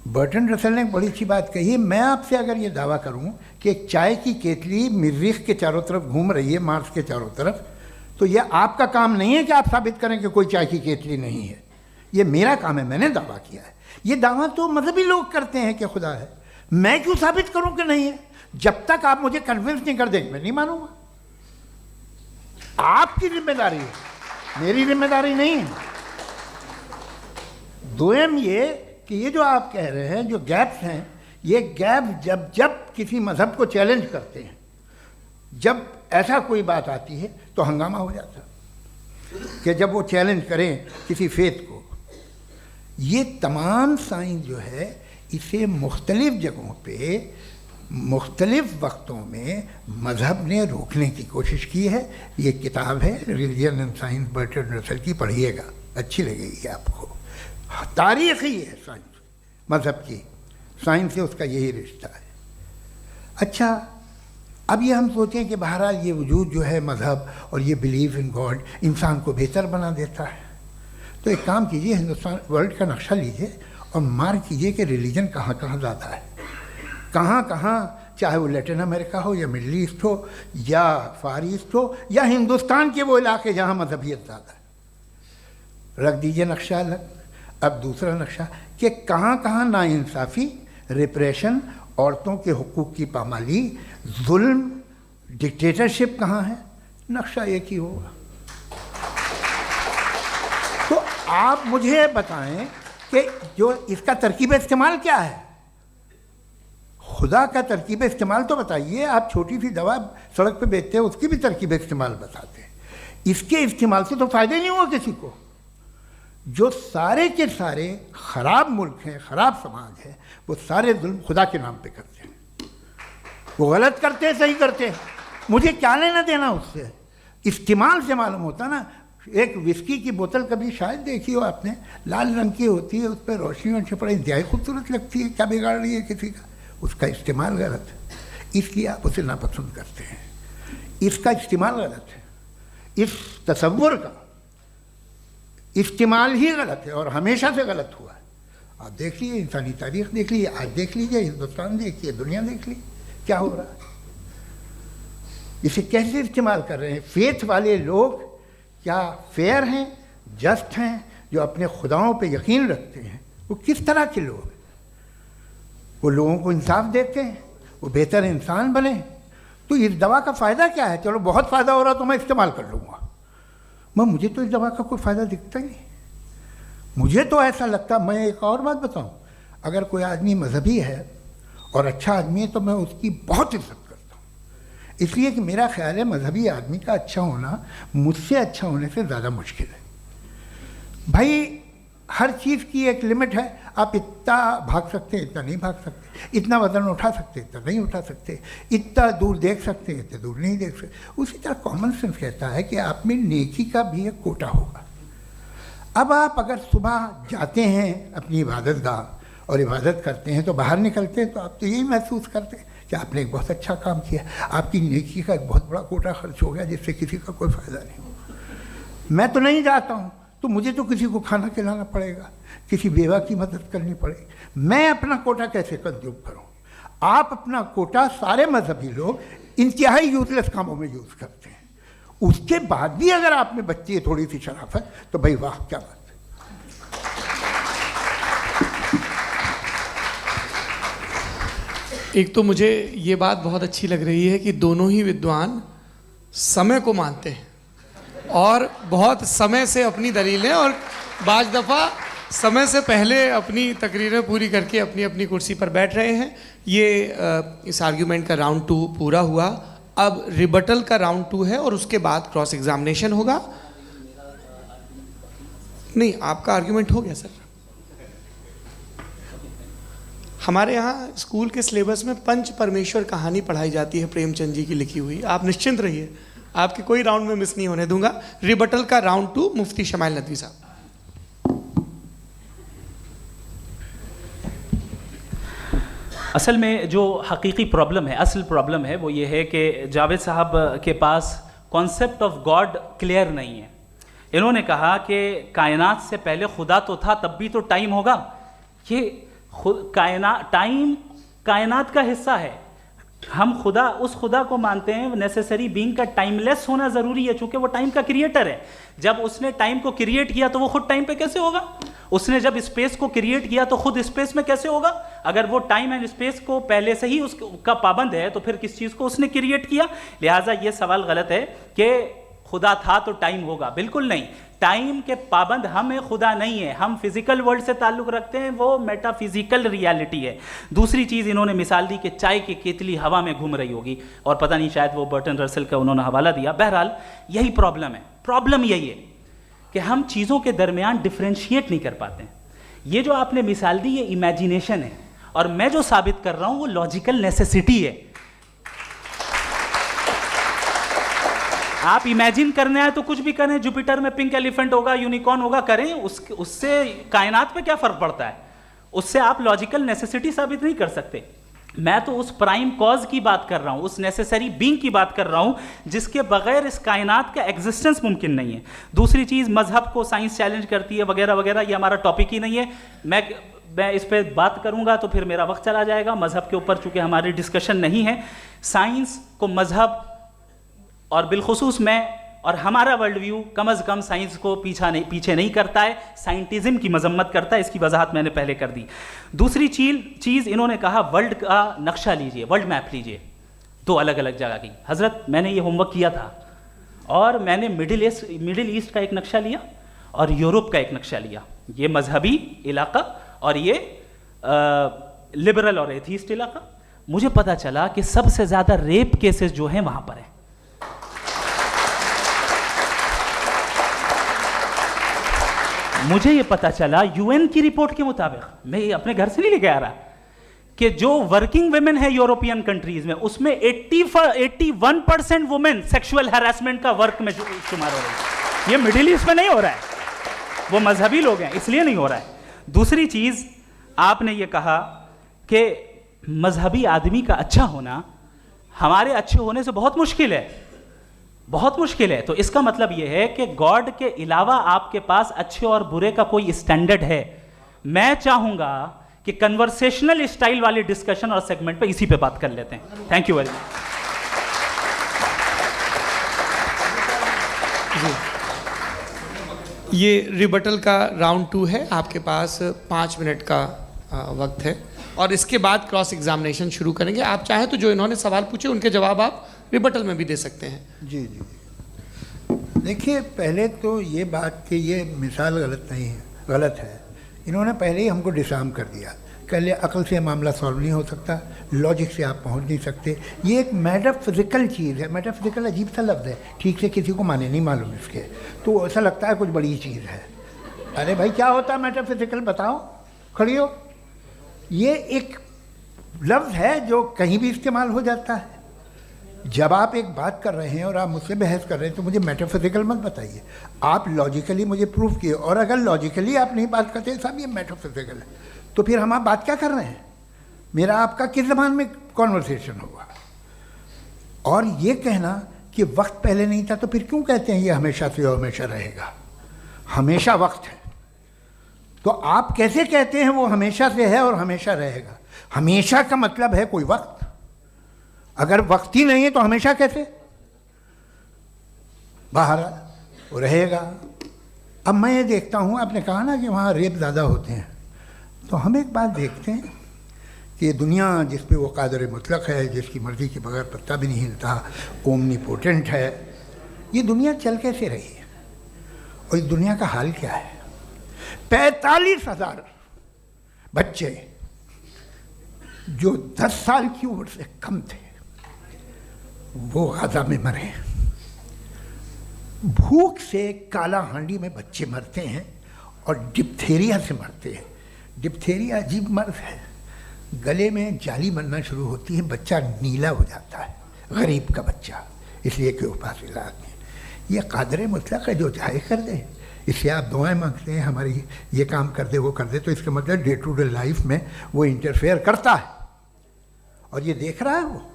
बर्टन रसल ने बड़ी अच्छी बात कही। मैं आपसे अगर ये दावा करूं कि एक चाय की केतली मरीख के चारों तरफ घूम रही है, मार्स के चारों तरफ, तो ये आपका काम नहीं है कि आप साबित करें कि कोई चाय की केतली नहीं है। ये मेरा काम है, मैंने दावा किया है। ये दावा तो मजहबी लोग करते हैं कि खुदा है। मैं क्यों साबित करूं कि नहीं है? जब तक आप मुझे कन्विंस नहीं कर देंगे मैं नहीं मानूंगा। आपकी जिम्मेदारी है, मेरी जिम्मेदारी नहीं है। दोयम ये कि ये जो आप कह रहे हैं, जो गैप्स हैं, ये गैप जब जब किसी मजहब को चैलेंज करते हैं, जब ऐसा कोई बात आती है तो हंगामा हो जाता है कि जब वो चैलेंज करें किसी फेथ को। ये तमाम साइंस जो है इसे मुख्तलिफ जगहों पे मुख्तलिफ वक्तों में मजहब ने रोकने की कोशिश की है। ये किताब है religion and science, Burton Russell की, पढ़िएगा, अच्छी लगेगी आपको। तारीख ही है साइंस, मजहब की साइंस से उसका यही रिश्ता है। अच्छा, अब ये हम सोचें कि बहरहाल ये वजूद जो है मजहब और ये बिलीव इन गॉड इंसान को बेहतर बना देता है। तो एक काम कीजिए, हिंदुस्तान वर्ल्ड का नक्शा लीजिए और मार्क कीजिए कि रिलीजन कहाँ कहाँ ज़्यादा है, कहाँ कहाँ, चाहे वो लैटिन अमेरिका हो या मिडल ईस्ट हो या फार ईस्ट हो या हिंदुस्तान के वो इलाके जहाँ मजहबियत ज़्यादा है। रख दीजिए नक्शा अलग। अब दूसरा नक्शा कि कहाँ कहाँ नाइंसाफ़ी, रिप्रेशन, औरतों के हुकूक की पामाली, जुल्म, डिक्टेटरशिप कहाँ है। नक्शा एक ही होगा। तो आप मुझे बताएं कि जो इसका तरकीब इस्तेमाल क्या है। खुदा का तरकीब इस्तेमाल तो बताइए। आप छोटी सी दवा सड़क पे बेचते हैं, उसकी भी तरकीब इस्तेमाल बताते हैं। इसके इस्तेमाल से तो फ़ायदा नहीं हुआ किसी को। जो सारे के सारे ख़राब मुल्क हैं, ख़राब समाज है, वो सारे जुल्म खुदा के नाम पे करते हैं। वो गलत करते हैं, सही करते हैं, मुझे क्या लेना देना उससे। इस्तेमाल से मालूम होता ना। एक विस्की की बोतल कभी शायद देखी हो आपने, लाल रंग की होती है, उस पर रोशनी और छपड़ा इंतहाई खूबसूरत लगती है, क्या बिगाड़ रही है किसी का। उसका इस्तेमाल गलत है, इसलिए आप उसे नापसंद करते हैं। इसका इस्तेमाल गलत है, इस तसव्वुर का इस्तेमाल ही गलत है और हमेशा से गलत हुआ है। आप देख लीजिए, इंसानी तारीख देख लीजिए, आज देख लीजिए, हिंदुस्तान देखिए, दुनिया देख लीजिए, क्या हो रहा है। इसे कैसे इस्तेमाल कर रहे हैं। फेथ वाले लोग क्या फेयर हैं, जस्ट हैं, जो अपने खुदाओं पे यकीन रखते हैं, वो किस तरह के लोग हैं। वो लोगों को इंसाफ देते हैं, वो बेहतर इंसान बने। तो इस दवा का फ़ायदा क्या है। चलो बहुत फ़ायदा हो रहा तो मैं इस्तेमाल कर लूँगा, मैं मुझे तो इस दवा का कोई फ़ायदा दिखता ही नहीं। मुझे तो ऐसा लगता, मैं एक और बात बताऊं, अगर कोई आदमी मजहबी है और अच्छा आदमी है तो मैं उसकी बहुत इज्जत करता हूँ, इसलिए कि मेरा ख्याल है मजहबी आदमी का अच्छा होना मुझसे अच्छा होने से ज़्यादा मुश्किल है। भाई हर चीज़ की एक लिमिट है। आप इतना भाग सकते हैं, इतना नहीं भाग सकते, इतना वज़न उठा सकते, इतना नहीं उठा सकते, इतना दूर देख सकते हैं, इतना दूर नहीं देख सकते। उसी तरह कॉमन सेंस कहता है कि आप में नेकी का भी एक कोटा होगा। अब आप अगर सुबह जाते हैं अपनी इबादत गाह और इबादत करते हैं तो बाहर निकलते हैं तो आप तो यही महसूस करते हैं कि आपने एक बहुत अच्छा काम किया, आपकी नेकी का एक बहुत बड़ा कोटा खर्च हो गया जिससे किसी का कोई फ़ायदा नहीं। मैं तो नहीं जाता हूँ तो मुझे तो किसी को खाना खिलाना पड़ेगा, किसी बेवा की मदद करनी पड़ेगी, मैं अपना कोटा कैसे कंज्यूम करूँ? आप अपना कोटा सारे मजहबी लोग इंतहाई यूजलेस कामों में यूज़ करते हैं, उसके बाद भी अगर आप में बच्ची है थोड़ी सी शराफत तो भाई वाह क्या बात है। एक तो मुझे ये बात बहुत अच्छी लग रही है कि दोनों ही विद्वान समय को मानते हैं और बहुत समय से अपनी दलीलें और बाज दफ़ा समय से पहले अपनी तकरीरें पूरी करके अपनी अपनी कुर्सी पर बैठ रहे हैं। ये इस आर्ग्यूमेंट का राउंड 2 पूरा हुआ। अब रिबटल का राउंड 2 है और उसके बाद क्रॉस एग्जामिनेशन होगा। नहीं, आपका आर्ग्यूमेंट हो गया सर। हमारे यहाँ स्कूल के सिलेबस में पंच परमेश्वर कहानी पढ़ाई जाती है प्रेमचंद जी की लिखी हुई। आप निश्चिंत रहिए, आपके कोई राउंड में मिस नहीं होने दूंगा। रिबटल का राउंड 2 मुफ्ती शमाइल नदवी साहब। असल में जो हकीकी प्रॉब्लम है, असल प्रॉब्लम है वो ये है कि जावेद साहब के पास कॉन्सेप्ट ऑफ गॉड क्लियर नहीं है। इन्होंने कहा कि कायनात से पहले खुदा तो था, तब भी तो टाइम होगा। ये टाइम कायनात का हिस्सा है। हम खुदा उस खुदा को मानते हैं, नेसेसरी बीइंग का टाइमलेस होना ज़रूरी है चूँकि वो टाइम का क्रिएटर है। जब उसने टाइम को क्रिएट किया तो वो खुद टाइम पे कैसे होगा? उसने जब स्पेस को क्रिएट किया तो खुद स्पेस में कैसे होगा? अगर वो टाइम एंड स्पेस को पहले से ही उसका पाबंद है तो फिर किस चीज़ को उसने क्रिएट किया? लिहाजा ये सवाल गलत है कि खुदा था तो टाइम होगा। बिल्कुल नहीं, टाइम के पाबंद हम हैं, खुदा नहीं है। हम फिजिकल वर्ल्ड से ताल्लुक़ रखते हैं, वो मेटाफिजिकल रियलिटी है। दूसरी चीज़ इन्होंने मिसाल दी कि चाय की केतली हवा में घूम रही होगी और पता नहीं शायद वो बर्टन रसल का उन्होंने हवाला दिया। बहरहाल यही प्रॉब्लम है। प्रॉब्लम यही है कि हम चीज़ों के दरमियान डिफ्रेंशिएट नहीं कर पाते हैं। ये जो आपने मिसाल दी ये इमेजिनेशन है और मैं जो साबित कर रहा हूँ वो लॉजिकल नेसेसिटी है। आप इमेजिन करने आए तो कुछ भी करें, जुपिटर में पिंक एलिफेंट होगा, यूनिकॉर्न होगा, करें, उससे कायनात पे क्या फ़र्क पड़ता है? उससे आप लॉजिकल नेसेसिटी साबित नहीं कर सकते। मैं तो उस प्राइम कॉज की बात कर रहा हूँ, उस नेसेसरी बीइंग की बात कर रहा हूँ जिसके बगैर इस कायनात का एग्जिस्टेंस मुमकिन नहीं है। दूसरी चीज़, मजहब को साइंस चैलेंज करती है वगैरह वगैरह, ये हमारा टॉपिक ही नहीं है। मैं इस पर बात करूँगा तो फिर मेरा वक्त चला जाएगा। मजहब के ऊपर चूँकि हमारी डिस्कशन नहीं है, साइंस को मजहब और बिलखुसूस मैं और हमारा वर्ल्ड व्यू कम अज़ कम साइंस को पीछे नहीं करता है, साइंटिज़म की मजम्मत करता है। इसकी वजाहत मैंने पहले कर दी। दूसरी चीज़ इन्होंने कहा वर्ल्ड का नक्शा लीजिए, वर्ल्ड मैप लीजिए, 2 अलग अलग जगह की। हज़रत मैंने ये होमवर्क किया था और मैंने मिडिल ईस्ट का एक नक्शा लिया और यूरोप का एक नक्शा लिया। ये मजहबी इलाका और ये लिबरल और एथीस्ट इलाका। मुझे पता चला कि सबसे ज़्यादा रेप केसेस जो हैं वहाँ पर हैं। मुझे ये पता चला यूएन की रिपोर्ट के मुताबिक, मैं ये अपने घर से नहीं लेके आ रहा, कि जो वर्किंग वुमेन है यूरोपियन कंट्रीज में उसमें 81% वुमेन सेक्सुअल हैरेसमेंट का वर्क में शुमार हो रही है। ये मिडिल ईस्ट में नहीं हो रहा है, वो मजहबी लोग हैं इसलिए नहीं हो रहा है। दूसरी चीज, आपने ये कहा कि मजहबी आदमी का अच्छा होना हमारे अच्छे होने से बहुत मुश्किल है, बहुत मुश्किल है। तो इसका मतलब यह है कि गॉड के अलावा आपके पास अच्छे और बुरे का कोई स्टैंडर्ड है। मैं चाहूंगा कि कन्वर्सेशनल स्टाइल वाली डिस्कशन और सेगमेंट पे इसी पे बात कर लेते हैं। Thank you very much. ये रिबटल का राउंड 2 है, आपके पास 5 मिनट का वक्त है और इसके बाद क्रॉस एग्जामिनेशन शुरू करेंगे। आप चाहें तो जो इन्होंने सवाल पूछे उनके जवाब आप रिबटल में भी दे सकते हैं। जी जी, देखिए पहले तो ये बात कि ये मिसाल गलत नहीं है, गलत है। इन्होंने पहले ही हमको डिसार्म कर दिया, कह लिया अकल से मामला सॉल्व नहीं हो सकता, लॉजिक से आप पहुंच नहीं सकते। ये एक मेटाफिजिकल चीज़ है। मेटाफिजिकल अजीब सा लफ्ज़ है, ठीक से किसी को माने नहीं मालूम इसके, तो ऐसा लगता है कुछ बड़ी चीज़ है। अरे भाई क्या होता है मेटाफिजिकल, बताओ, खड़ी हो। ये एक लफ्ज़ है जो कहीं भी इस्तेमाल हो जाता है। जब आप एक बात कर रहे हैं और आप मुझसे बहस कर रहे हैं तो मुझे मेटाफिजिकल मत बताइए, आप लॉजिकली मुझे प्रूफ किए। और अगर लॉजिकली आप नहीं बात करते साहब ये मेटाफिजिकल है, तो फिर हम आप बात क्या कर रहे हैं? मेरा आपका किस ज़बान में कॉन्वर्सेशन होगा? और ये कहना कि वक्त पहले नहीं था, तो फिर क्यों कहते हैं ये हमेशा से और हमेशा रहेगा? हमेशा वक्त है, तो आप कैसे कहते हैं वो हमेशा से है और हमेशा रहेगा? हमेशा का मतलब है कोई वक्त, अगर वक्त ही नहीं है तो हमेशा कैसे? बाहर वो रहेगा। अब मैं ये देखता हूँ, आपने कहा ना कि वहाँ रेप ज़्यादा होते हैं, तो हम एक बात देखते हैं कि ये दुनिया जिस पे वो कादर मुतलक है, जिसकी मर्ज़ी के बगैर पत्ता भी नहीं हिलता, ओमनीपोटेंट है, ये दुनिया चल कैसे रही है? और इस दुनिया का हाल क्या है? 45,000 बच्चे जो 10 साल की उम्र से कम थे वो गाजा में मरे। भूख से काला हांडी में बच्चे मरते हैं और डिप्थेरिया से मरते हैं। डिप्थेरिया अजीब मर्ज है, गले में जाली बनना शुरू होती है, बच्चा नीला हो जाता है, गरीब का बच्चा, इसलिए कि उपास इलाज में। ये कादर मुतलक है जो चाहे कर दे, इससे आप दुआएं मांगते हैं हमारी ये काम कर दे वो कर दे, तो इसका मतलब डे टू डे लाइफ में वो इंटरफेयर करता है और ये देख रहा है वो।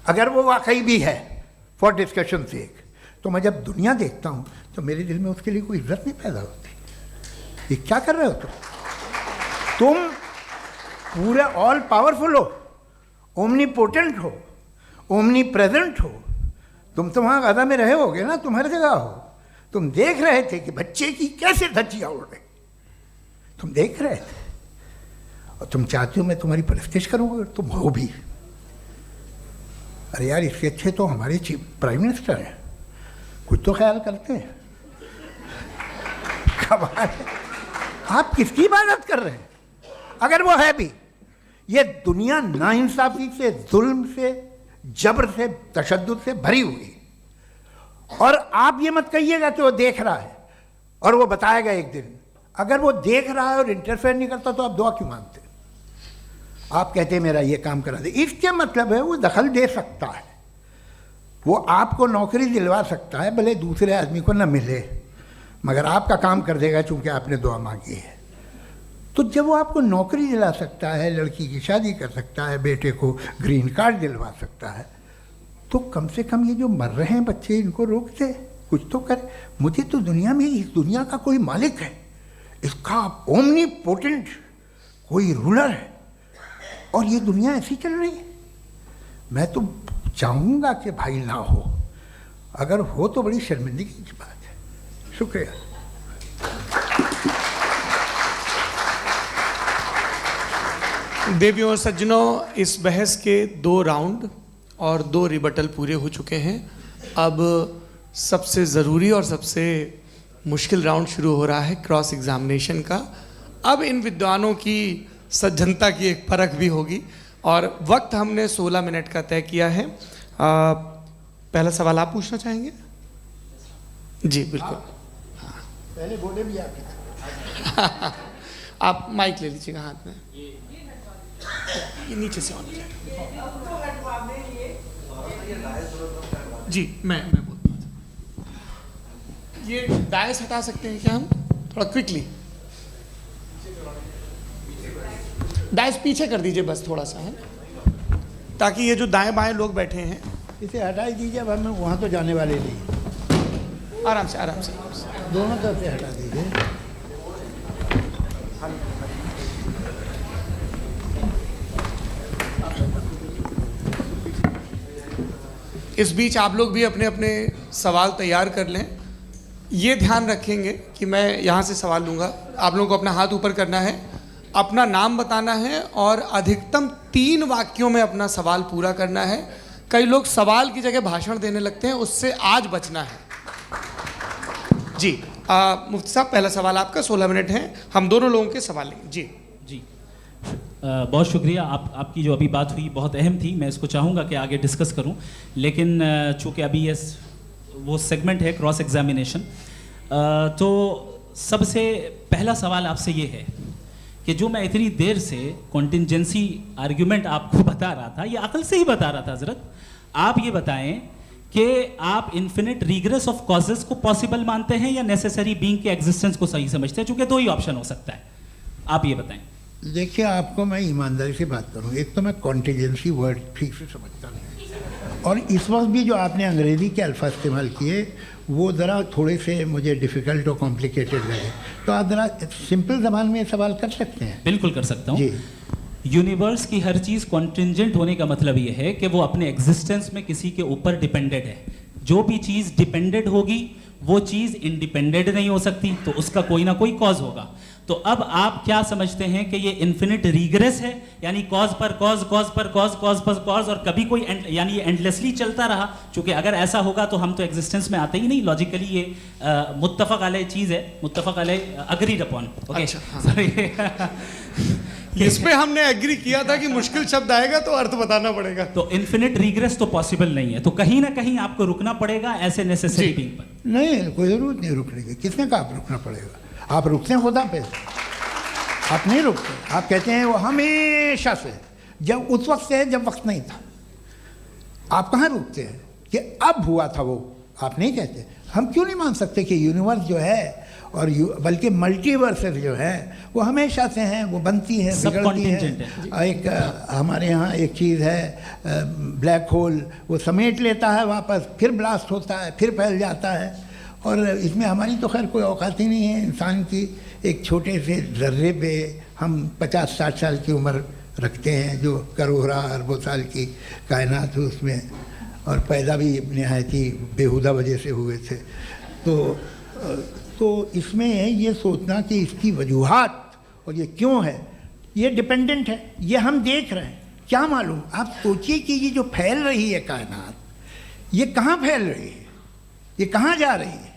अगर वो वाकई भी है फॉर डिस्कशन सेक, तो मैं जब दुनिया देखता हूँ तो मेरे दिल में उसके लिए कोई इज्जत नहीं पैदा होती। ये क्या कर रहे हो तुम पूरे ऑल पावरफुल हो, ओमनीपोटेंट हो, ओमनी प्रेजेंट हो। तुम तो वहाँ गाजा में रहे होगे ना, तुम हर जगह हो। तुम देख रहे थे कि बच्चे की कैसे धज्जियाँ उड़ रही, तुम देख रहे थे और तुम चाहते हो मैं तुम्हारी परस्तिश करूँगा, तुम हो भी। अरे यार, इसके अच्छे तो हमारे चीफ प्राइम मिनिस्टर हैं, कुछ तो ख्याल करते हैं। कमाल है, आप किसकी इबादत कर रहे हैं? अगर वो है भी, ये दुनिया नाइंसाफी से, जुल्म से, जबर से, तशद्दुद से भरी हुई। और आप ये मत कहिएगा कि वो देख रहा है और वो बताएगा एक दिन। अगर वो देख रहा है और इंटरफेयर नहीं करता तो आप दुआ क्यों मांगते? आप कहते हैं मेरा ये काम करा दे, इसके मतलब है वो दखल दे सकता है, वो आपको नौकरी दिलवा सकता है, भले दूसरे आदमी को न मिले, मगर आपका काम कर देगा चूंकि आपने दुआ मांगी है। तो जब वो आपको नौकरी दिला सकता है, लड़की की शादी कर सकता है, बेटे को ग्रीन कार्ड दिलवा सकता है, तो कम से कम ये जो मर रहे हैं बच्चे, इनको रोक दे, कुछ तो करे। मुझे तो दुनिया में, इस दुनिया का कोई मालिक है, इसका ओमनीपोटेंट कोई रूलर है, और ये दुनिया ऐसी चल रही है। मैं तो चाहूँगा कि भाई ना हो, अगर हो तो बड़ी शर्मिंदगी की बात है। शुक्रिया। देवियों और सज्जनों, इस बहस के 2 राउंड और 2 रिबटल पूरे हो चुके हैं। अब सबसे ज़रूरी और सबसे मुश्किल राउंड शुरू हो रहा है, क्रॉस एग्जामिनेशन का। अब इन विद्वानों की सज्जनता की एक परख भी होगी और वक्त हमने 16 मिनट का तय किया है। पहला सवाल आप पूछना चाहेंगे? जी बिल्कुल। पहले बोले भी आप माइक ले लीजिएगा हाथ में, ये नीचे से ऑन जाए। जी मैं बोलता हूँ, ये डायस हटा सकते हैं क्या हम थोड़ा क्विकली? डायस पीछे कर दीजिए बस थोड़ा सा, है, ताकि ये जो दाएं बाएं लोग बैठे हैं, इसे हटा दीजिए। अब हम वहाँ तो जाने वाले नहीं, आराम से आराम से दोनों तरफ से हटा दीजिए। इस बीच आप लोग भी अपने अपने सवाल तैयार कर लें। ये ध्यान रखेंगे कि मैं यहाँ से सवाल लूँगा, आप लोगों को अपना हाथ ऊपर करना है, अपना नाम बताना है और अधिकतम 3 वाक्यों में अपना सवाल पूरा करना है। कई लोग सवाल की जगह भाषण देने लगते हैं, उससे आज बचना है। जी मुफ्ती साहब, पहला सवाल आपका, 16 मिनट हैं, हम दोनों लोगों के सवाल लेंगे। जी जी बहुत शुक्रिया। आपकी जो अभी बात हुई बहुत अहम थी, मैं इसको चाहूँगा कि आगे डिस्कस करूँ, लेकिन चूँकि अभी ये वो सेगमेंट है क्रॉस एग्जामिनेशन, तो सबसे पहला सवाल आपसे ये है कि जो मैं इतनी देर से कॉन्टिंजेंसी आर्ग्यूमेंट आपको बता रहा था, ये अकल से ही बता रहा था हज़रत, आप ये बताएं कि आप इन्फिनिट रिग्रेस ऑफ कॉजेस को पॉसिबल मानते हैं या नेसेसरी बीइंग के एग्जिस्टेंस को सही समझते हैं, चूंकि दो ही ऑप्शन हो सकता है, आप ये बताएं। देखिए, आपको मैं ईमानदारी से बात करूं, एक तो मैं कॉन्टीजेंसी वर्ड ठीक से समझता नहीं, और इस वक्त भी जो आपने अंग्रेज़ी के अल्फाज इस्तेमाल किए वो ज़रा थोड़े से मुझे डिफ़िकल्ट और कॉम्प्लिकेटेड लगे, तो आप ज़रा सिंपल ज़बान में सवाल कर सकते हैं। बिल्कुल कर सकता हूँ जी। यूनिवर्स की हर चीज़ कॉन्टिंजेंट होने का मतलब ये है कि वो अपने एग्जिस्टेंस में किसी के ऊपर डिपेंडेड है। जो भी चीज़ डिपेंडेड होगी वो चीज़ इंडिपेंडेंट नहीं हो सकती, तो उसका कोई ना कोई कॉज होगा। तो अब आप क्या समझते हैं कि ये इन्फिनिट रिग्रेस है, यानी कॉज पर कॉज, कॉज पर कॉज, कॉज पर कॉज, और कभी कोई यानी ये एंडलेसली चलता रहा? क्योंकि अगर ऐसा होगा तो हम तो एग्जिस्टेंस में आते ही नहीं, लॉजिकली ये मुत्तफक अलैह चीज़ है, मुत्तफक अलैह अग्रीड अपॉन। ओके, अच्छा, हाँ। इस पे हमने एग्री किया था कि मुश्किल शब्द आएगा तो अर्थ बताना पड़ेगा। तो इन्फिनिट रिग्रेस तो पॉसिबल नहीं है, तो कहीं ना कहीं आपको रुकना पड़ेगा ऐसे नेसेसरी बीइंग पर। नहीं, कोई ज़रूरत नहीं रुकने की। किसने कहा आप रुकना पड़ेगा? आप रुकते हैं खुदा पे, आप नहीं रुकते। आप कहते हैं वो हमेशा से, जब उस वक्त से है जब वक्त नहीं था। आप कहाँ रुकते हैं कि अब हुआ था वो? आप नहीं कहते। हम क्यों नहीं मान सकते कि यूनिवर्स जो है और बल्कि मल्टीवर्सेस जो है वो हमेशा से हैं, वो बनती है, बिगड़ती है। एक हमारे यहाँ एक चीज़ है ब्लैक होल, वो समेट लेता है वापस, फिर ब्लास्ट होता है, फिर फैल जाता है। और इसमें हमारी तो खैर कोई औकात ही नहीं है। इंसान की एक छोटे से ज़र्रे पे हम 50-60 साल की उम्र रखते हैं, जो करोड़ों अरबों साल की कायनात है उसमें, और पैदा भी नहायत ही बेहुदा वजह से हुए थे। तो इसमें ये सोचना कि इसकी वजूहात और ये क्यों है, ये डिपेंडेंट है, ये हम देख रहे हैं। क्या मालूम, आप सोचिए कि ये जो फैल रही है कायनात, ये कहाँ फैल रही है, ये कहाँ जा रही है,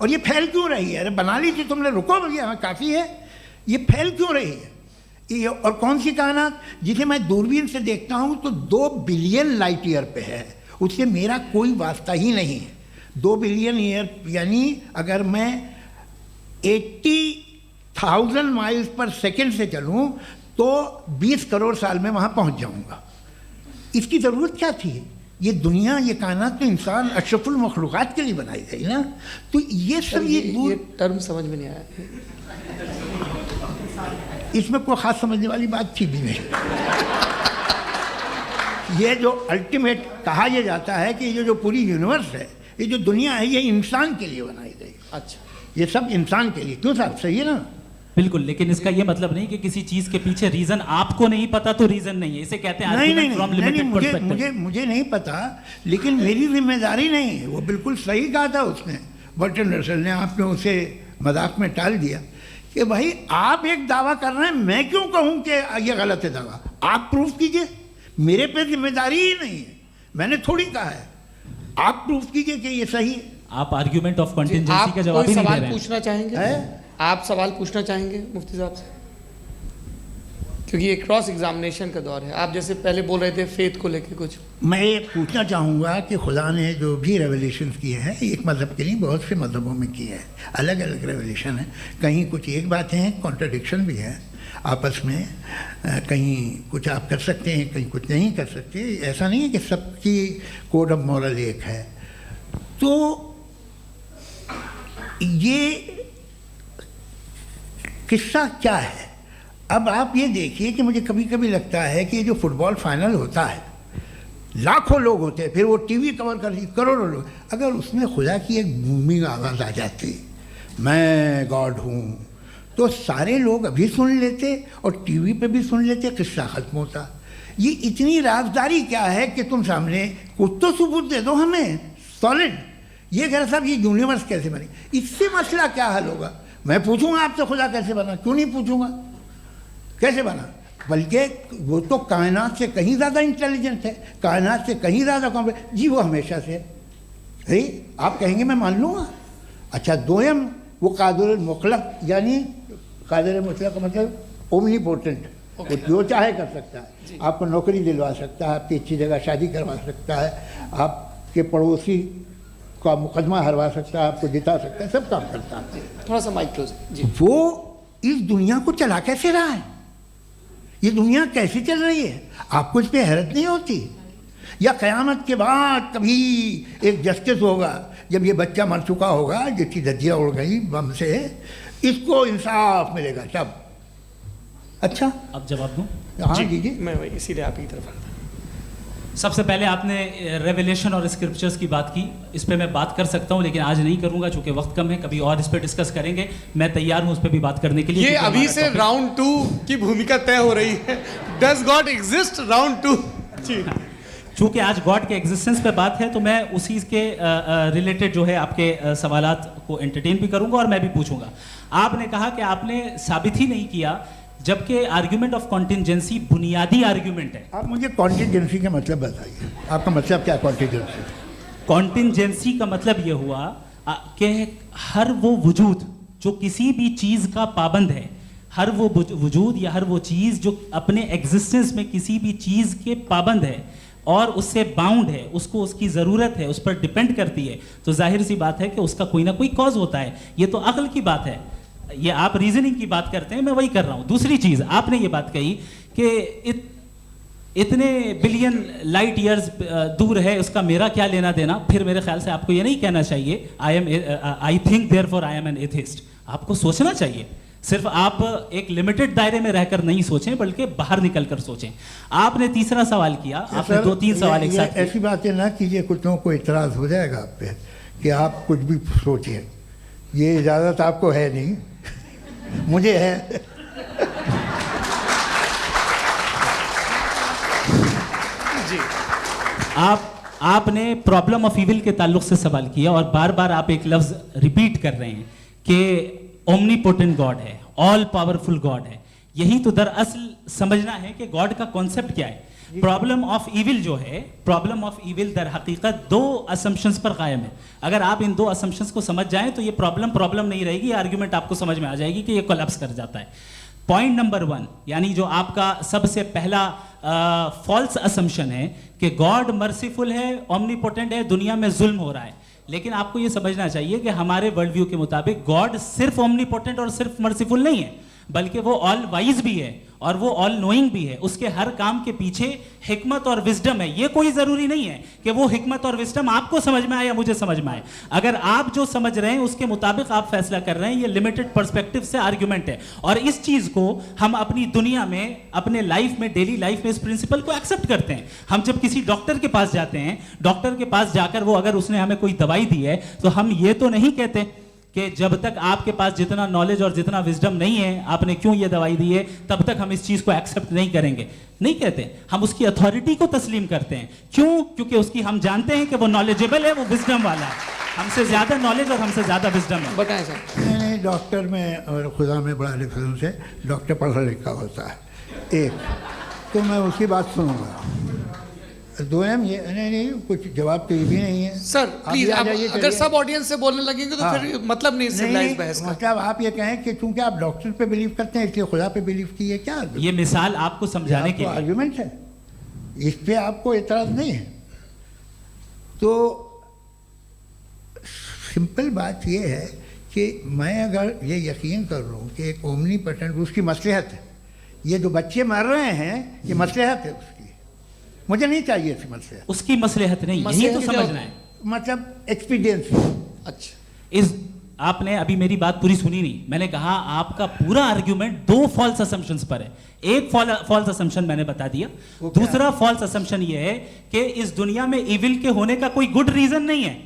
और ये फैल क्यों रही है? अरे बना ली थी तुमने, रुको भैया, काफ़ी है। ये फैल क्यों रही है? ये और कौन सी कायनात जिसे मैं दूरबीन से देखता हूँ तो 2 बिलियन लाइट ईयर पे है, उससे मेरा कोई वास्ता ही नहीं है। 2 बिलियन ईयर यानी अगर मैं 80,000 माइल्स पर सेकेंड से चलूँ तो 20 करोड़ साल में वहाँ पहुँच जाऊँगा। इसकी ज़रूरत क्या थी? ये दुनिया, ये कायनात तो इंसान अशरफुल मखलूक़ात के लिए बनाई गई ना। तो ये सब ये टर्म समझ में नहीं आया। इसमें कोई ख़ास समझने वाली बात थी भी नहीं। ये जो अल्टीमेट कहा यह जाता है कि ये जो पूरी यूनिवर्स है, ये जो दुनिया है, ये इंसान के लिए बनाई गई। अच्छा, ये सब इंसान के लिए। क्यों साहब, सही है ना? बिल्कुल, लेकिन इसका ये मतलब नहीं कि किसी चीज के पीछे रीजन आपको नहीं पता तो रीजन नहीं है। इसे कहते हैं नहीं, मुझे नहीं पता, लेकिन मेरी जिम्मेदारी नहीं है। वो बिल्कुल सही कहा था उसने, बर्टन रसल ने। आपने उसे मजाक में टाल दिया कि भाई आप एक दावा कर रहे हैं, मैं क्यों कहूँ कि ये गलत है दावा? आप प्रूफ कीजिए, मेरे पे जिम्मेदारी ही नहीं है, मैंने थोड़ी कहा है। आप प्रूफ कीजिए कि ये सही है। आप आर्ग्यूमेंट ऑफ कंटिजेंसी का जवाब ही नहीं दे रहे हैं। पूछना चाहेंगे? आप सवाल पूछना चाहेंगे मुफ्ती साहब से? क्योंकि ये क्रॉस एग्जामिनेशन का दौर है। आप जैसे पहले बोल रहे थे फेथ को लेके कुछ, मैं ये पूछना चाहूँगा कि खुदा ने जो भी रेवलेशन किए हैं, एक मज़हब के लिए बहुत से मज़हबों में किए हैं, अलग अलग रेवलेशन है। कहीं कुछ एक बातें हैं, कॉन्ट्रडिक्शन भी है आपस में, कहीं कुछ आप कर सकते हैं, कहीं कुछ नहीं कर सकते। ऐसा नहीं है कि सबकी कोड ऑफ मॉरल एक है। तो ये किस्सा क्या है? अब आप ये देखिए कि मुझे कभी कभी लगता है कि जो फुटबॉल फाइनल होता है, लाखों लोग होते हैं, फिर वो टीवी कवर कर, करोड़ों लोग, अगर उसमें खुदा की एक बूमिंग आवाज़ आ जाती, मैं गॉड हूँ, तो सारे लोग अभी सुन लेते और टीवी पे भी सुन लेते, किस्सा ख़त्म होता। ये इतनी राजदारी क्या है कि तुम सामने कुछ तो सबूत दे दो हमें सॉलिड। ये कह साहब ये यूनिवर्स कैसे बनी, इससे मसला क्या हल होगा? मैं पूछूंगा आपसे खुदा कैसे बना? क्यों नहीं पूछूंगा कैसे बना? बल्कि वो तो कायनात से कहीं ज़्यादा इंटेलिजेंट है, कायनात से कहीं ज़्यादा कॉम्प्लेक्स। जी वो हमेशा से है, आप कहेंगे मैं मान लूँगा। अच्छा, दोयम वो कादिर मुतलक, यानी कादिर मुतलक का मतलब ओमनीपोटेंट, वो जो चाहे कर सकता है। आपको नौकरी दिलवा सकता है, आपकी अच्छी जगह शादी करवा सकता है, आपके पड़ोसी का मुकदमा हरवा सकता है, आपको जिता सकता है, सब काम करता है। थोड़ा सा माइक क्लोज जी। वो इस दुनिया को चला कैसे रहा है? ये दुनिया कैसे चल रही है? आपको इस पर हैरत नहीं होती? या क़यामत के बाद कभी एक जस्टिस होगा, जब ये बच्चा मर चुका होगा, जिसकी धज्जियाँ उड़ गई बम से, इसको इंसाफ मिलेगा तब। अच्छा, अब जवाब दूं? हाँ जी, दीजिए। मैं वही इसीलिए आप ही की तरफ आता। सबसे पहले आपने रेवलेशन और स्क्रिप्चर्स की बात की, इस पे मैं बात कर सकता हूं लेकिन आज नहीं करूंगा चूंकि वक्त कम है, कभी और इस पे डिस्कस करेंगे। मैं तैयार हूं उस पे भी बात करने के लिए। ये क्योंकि अभी हमारा से topic- राउंड 2 की भूमिका तय हो रही है। Does God exist round 2? जी, चूंकि आज गॉड के एग्जिस्टेंस पे बात है तो मैं उसी के रिलेटेड जो है आपके सवालात को एंटरटेन भी करूंगा और मैं भी पूछूंगा। आपने कहा कि आपने साबित ही नहीं किया, जबकि आर्ग्यूमेंट ऑफ कॉन्टिंजेंसी बुनियादी आर्ग्यूमेंट है। आप मुझे कॉन्टिजेंसी का मतलब बताइए, आपका मतलब क्या है कॉन्टिजेंसी? कॉन्टिंजेंसी का मतलब ये हुआ कि हर वो वजूद जो किसी भी चीज़ का पाबंद है, हर वो वजूद या हर वो चीज़ जो अपने एग्जिस्टेंस में किसी भी चीज़ के पाबंद है और उससे बाउंड है, उसको उसकी ज़रूरत है, उस पर डिपेंड करती है, तो जाहिर सी बात है कि उसका कोई ना कोई कॉज होता है। ये तो अक्ल की बात है। ये आप रीजनिंग की बात करते हैं, मैं वही कर रहा हूँ। दूसरी चीज़, आपने ये बात कही कि इतने बिलियन लाइट ईयर्स दूर है, उसका मेरा क्या लेना देना। फिर मेरे ख्याल से आपको ये नहीं कहना चाहिए I think therefore I am an atheist. आपको सोचना चाहिए। सिर्फ आप एक लिमिटेड दायरे में रहकर नहीं सोचें, बल्कि बाहर निकलकर सोचें। आपने तीसरा सवाल किया, आपने सर, 2-3 सवाल एक साथ किए। ऐसी बातें ना कीजिए, कुछ लोगों को इतराज़ हो जाएगा आप पे कि आप कुछ भी सोचिए। ये इजाज़त आपको है नहीं, मुझे है। जी, आपने प्रॉब्लम ऑफ इविल के ताल्लुक से सवाल किया और बार बार आप एक लफ्ज रिपीट कर रहे हैं कि ओमनीपोटेंट गॉड है, ऑल पावरफुल गॉड है। यही तो दरअसल समझना है कि गॉड का कॉन्सेप्ट क्या है। प्रॉब्लम ऑफ इविल जो है, प्रॉब्लम ऑफ इविल दर हकीकत 2 असम्पशंस पर कायम है। अगर आप इन 2 असम्पशंस को समझ जाएं तो ये प्रॉब्लम नहीं रहेगी, आर्ग्यूमेंट आपको समझ में आ जाएगी कि ये कोलैप्स कर जाता है। पॉइंट नंबर 1, यानी जो आपका सबसे पहला फॉल्स असम्पशन है कि गॉड मर्सीफुल है, ओमनीपोटेंट है, दुनिया में जुल्म हो रहा है। लेकिन आपको ये समझना चाहिए कि हमारे वर्ल्ड व्यू के मुताबिक गॉड सिर्फ ओमनीपोटेंट और सिर्फ मर्सीफुल नहीं है, बल्कि वो ऑल वाइज भी है और वो ऑल नोइंग भी है। उसके हर काम के पीछे हिकमत और विजडम है। ये कोई जरूरी नहीं है कि वो हिकमत और विजडम आपको समझ में आए या मुझे समझ में आए। अगर आप जो समझ रहे हैं उसके मुताबिक आप फैसला कर रहे हैं, ये लिमिटेड पर्सपेक्टिव से आर्ग्यूमेंट है। और इस चीज को हम अपनी दुनिया में, अपने लाइफ में, डेली लाइफ में इस प्रिंसिपल को एक्सेप्ट करते हैं। हम जब किसी डॉक्टर के पास जाते हैं, डॉक्टर के पास जाकर वो अगर उसने हमें कोई दवाई दी है तो हम ये तो नहीं कहते कि जब तक आपके पास जितना नॉलेज और जितना विजडम नहीं है, आपने क्यों ये दवाई दी है, तब तक हम इस चीज को एक्सेप्ट नहीं करेंगे। नहीं कहते, हम उसकी अथॉरिटी को तस्लीम करते हैं। क्यों? क्योंकि उसकी हम जानते हैं कि वो नॉलेजेबल है, वो विजडम वाला है, हमसे ज्यादा नॉलेज और हमसे ज्यादा विजडम है। बताएं सर। नहीं, डॉक्टर में और खुदा में बड़ा डिफरेंस है। डॉक्टर पढ़ा लिखा होता है, एक तो मैं उसकी बात सुनूंगा। 2 ये नहीं, कुछ जवाब तो ये भी नहीं है। सर प्लीज, भी आ आप जाइए, अगर चलिए। सब ऑडियंस से बोलने लगेंगे तो हाँ। फिर मतलब नहीं सिविलाइज बहस का। मतलब आप ये कहें कि चूंकि आप डॉक्टर पे बिलीव करते हैं इसलिए खुदा पे बिलीव कीजिए, क्या ये मिसाल आपको समझाने के लिए। आर्ग्यूमेंट है, इस पे आपको एतराज नहीं है। तो सिंपल बात ये है कि मैं अगर ये यकीन कर लूँ कि एक ओमनीपोटेंट, उसकी मसलहत है, ये जो बच्चे मर रहे हैं ये मसलहत है उसकी, मुझे नहीं चाहिए इसकी मसलहत। उसकी मसलहत नहीं, यही तो समझना है। मतलब एक्सपीरियंस। अच्छा, इस आपने अभी मेरी बात पूरी सुनी नहीं। मैंने कहा आपका पूरा आर्ग्यूमेंट 2 फॉल्स असम्पशंस पर है। एक फॉल्स असम्पशन मैंने बता दिया, दूसरा फॉल्स असम्पशन ये है कि इस दुनिया में इविल के होने का कोई गुड रीजन नहीं है,